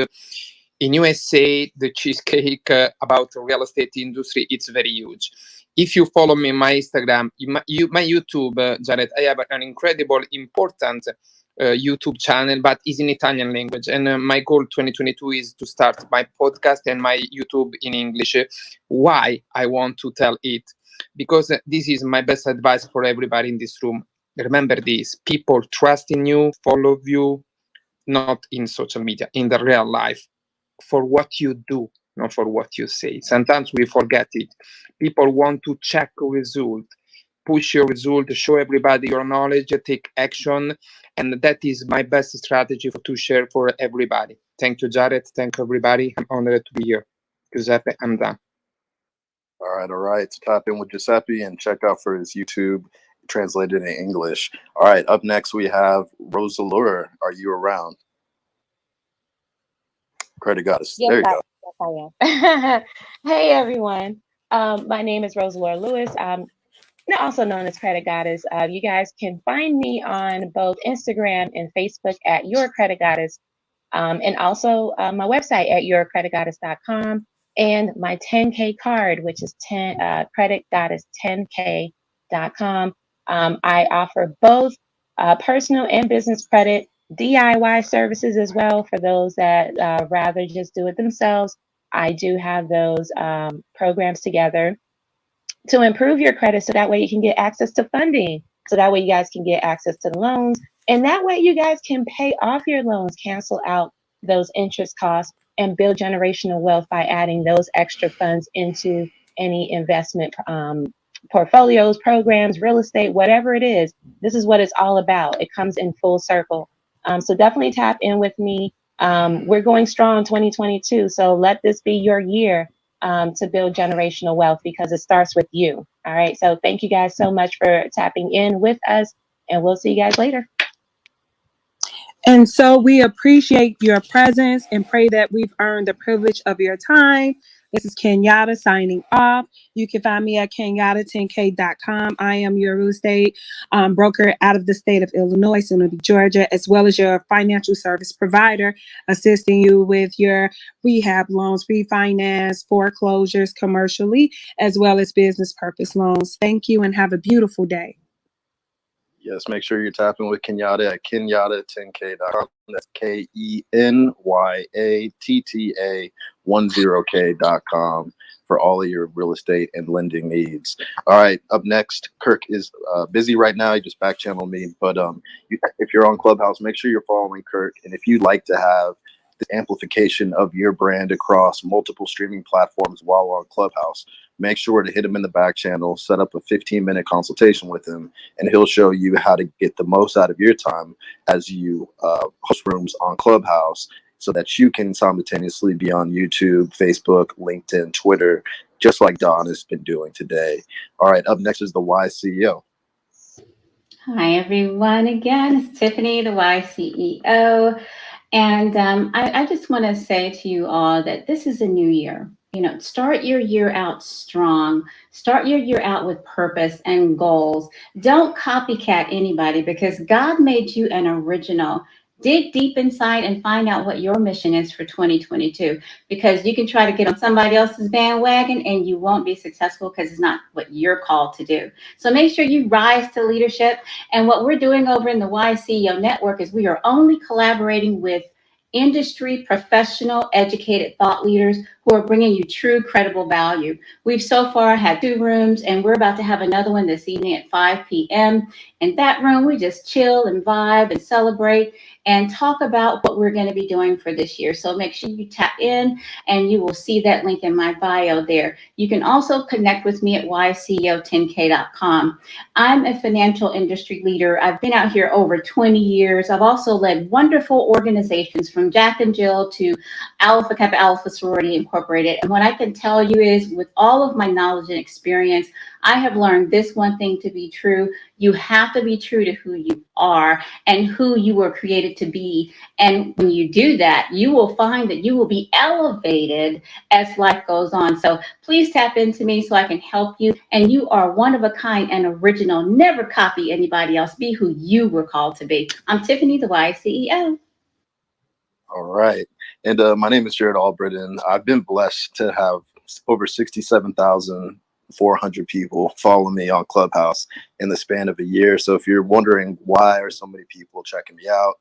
in USA, the cheesecake about the real estate industry, it's very huge. If you follow me on my Instagram, my YouTube, Jared, I have an incredible, important YouTube channel, but it's in Italian language. And my goal 2022 is to start my podcast and my YouTube in English. Why I want to tell it? Because this is my best advice for everybody in this room. Remember this, people trust in you, follow you, not in social media, in the real life, for what you do, not for what you say. Sometimes we forget it. People want to check a result, push your result, show everybody your knowledge, take action. And that is my best strategy to share for everybody. Thank you, Jared. Thank you, everybody. I'm honored to be here. Giuseppe, I'm done. All right, all right. Tap in with Giuseppe and check out for his YouTube translated in English. All right, up next we have Rosa Lure. Are you around? Credit Goddess. Yes, There you go. yes, I am. Hey, everyone. My name is Rosalora Lewis. I'm also known as Credit Goddess. You guys can find me on both Instagram and Facebook at Your Credit Goddess, and also my website at yourcreditgoddess.com, and my 10K card, which is creditgoddess10k.com. I offer both personal and business credit, DIY services as well for those that rather just do it themselves. I do have those programs together to improve your credit so that way you can get access to funding. So that way you guys can get access to the loans. And that way you guys can pay off your loans, cancel out those interest costs, and build generational wealth by adding those extra funds into any investment portfolios, programs, real estate, whatever it is. This is what it's all about. It comes in full circle. So definitely tap in with me. We're going strong 2022. So let this be your year to build generational wealth, because it starts with you. All right. So thank you guys so much for tapping in with us, and we'll see you guys later. And so we appreciate your presence and pray that we've earned the privilege of your time. This is Kenyatta signing off. You can find me at kenyatta10k.com. I am your real estate broker out of the state of Illinois, soon to be Georgia, as well as your financial service provider, assisting you with your rehab loans, refinance, foreclosures commercially, as well as business purpose loans. Thank you and have a beautiful day. Yes, make sure you're tapping with Kenyatta at kenyatta10k.com. That's KENYATTA10k.com for all of your real estate and lending needs. All right, up next, Kirk is busy right now. He just back channeled me, but if you're on Clubhouse, make sure you're following Kirk. And if you'd like to have the amplification of your brand across multiple streaming platforms while on Clubhouse, make sure to hit him in the back channel, set up a 15-minute consultation with him, and he'll show you how to get the most out of your time as you host rooms on Clubhouse so that you can simultaneously be on YouTube, Facebook, LinkedIn, Twitter, just like Don has been doing today. All right, up next is the YCEO. Hi, everyone. Again, it's Tiffany, the YCEO. And I just want to say to you all that this is a new year. Start your year out strong. Start your year out with purpose and goals. Don't copycat anybody, because God made you an original. dig deep inside and find out what your mission is for 2022, because you can try to get on somebody else's bandwagon and you won't be successful because it's not what you're called to do. So make sure you rise to leadership. And what we're doing over in the Wise CEO Network is we are only collaborating with industry professional, educated thought leaders who are bringing you true, credible value. We've so far had 2 rooms, and we're about to have another one this evening at 5 p.m. In that room, we just chill and vibe and celebrate and talk about what we're going to be doing for this year. So make sure you tap in, and you will see that link in my bio there. You can also connect with me at ysceo10k.com. I'm a financial industry leader. I've been out here over 20 years. I've also led wonderful organizations from Jack and Jill to Alpha Kappa Alpha Sorority Incorporated. And what I can tell you is, with all of my knowledge and experience, I have learned this one thing to be true. You have to be true to who you are and who you were created to be. And when you do that, you will find that you will be elevated as life goes on. So please tap into me so I can help you. And you are one of a kind and original. Never copy anybody else. Be who you were called to be. I'm Tiffany, the Wise CEO. All right. And my name is Jared Albritton. I've been blessed to have over 67,400 people follow me on Clubhouse in the span of a year. So if you're wondering why are so many people checking me out,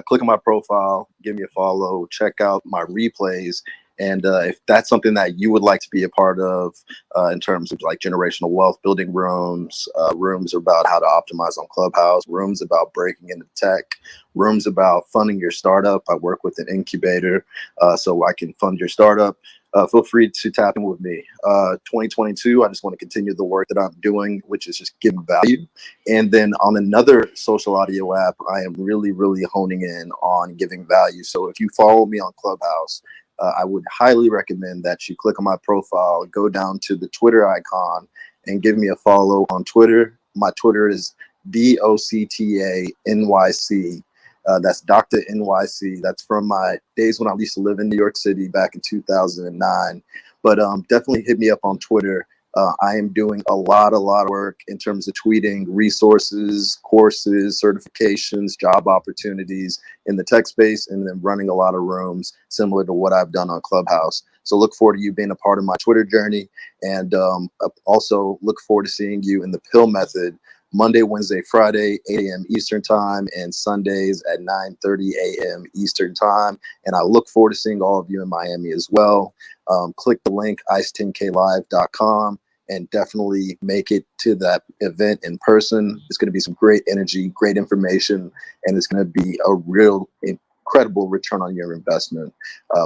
click on my profile, give me a follow, check out my replays. And if that's something that you would like to be a part of in terms of like generational wealth building rooms, rooms about how to optimize on Clubhouse, rooms about breaking into tech, rooms about funding your startup. I work with an incubator so I can fund your startup. Feel free to tap in with me. 2022, I just want to continue the work that I'm doing, which is just giving value. And then on another social audio app, I am really, really honing in on giving value. So if you follow me on Clubhouse, I would highly recommend that you click on my profile, go down to the Twitter icon, and give me a follow on Twitter. My Twitter is DOCTANYC. That's Dr. NYC. That's from my days when I used to live in New York City back in 2009. But definitely hit me up on Twitter. I am doing a lot of work in terms of tweeting resources, courses, certifications, job opportunities in the tech space, and then running a lot of rooms similar to what I've done on Clubhouse. So look forward to you being a part of my Twitter journey, and also look forward to seeing you in the P.I.L.L method Monday, Wednesday, Friday, 8 a.m. Eastern time, and Sundays at 9:30 a.m. Eastern time. And I look forward to seeing all of you in Miami as well. Click the link, ice10klive.com, and definitely make it to that event in person. It's going to be some great energy, great information, and it's going to be a real incredible return on your investment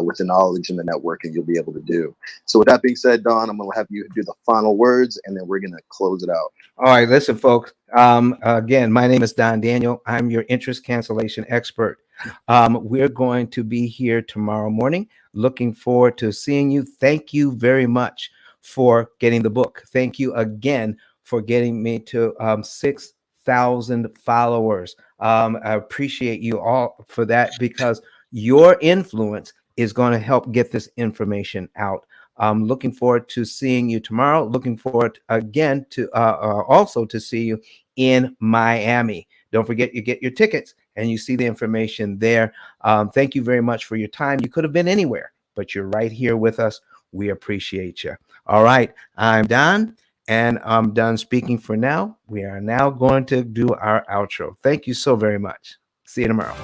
with the knowledge and the networking you'll be able to do. So with that being said, Don, I'm going to have you do the final words, and then we're going to close it out. All right, listen, folks. Again, my name is Don Daniel. I'm your interest cancellation expert. We're going to be here tomorrow morning. Looking forward to seeing you. Thank you very much for getting the book. Thank you again for getting me to 6,000 followers. I appreciate you all for that, because your influence is going to help get this information out. I'm looking forward to seeing you tomorrow. Looking forward again to also to see you in Miami. Don't forget, you get your tickets and you see the information there. Thank you very much for your time. You could have been anywhere, but you're right here with us. We appreciate you. All right, I'm Don, and I'm done speaking for now. We are now going to do our outro. Thank you so very much. See you tomorrow.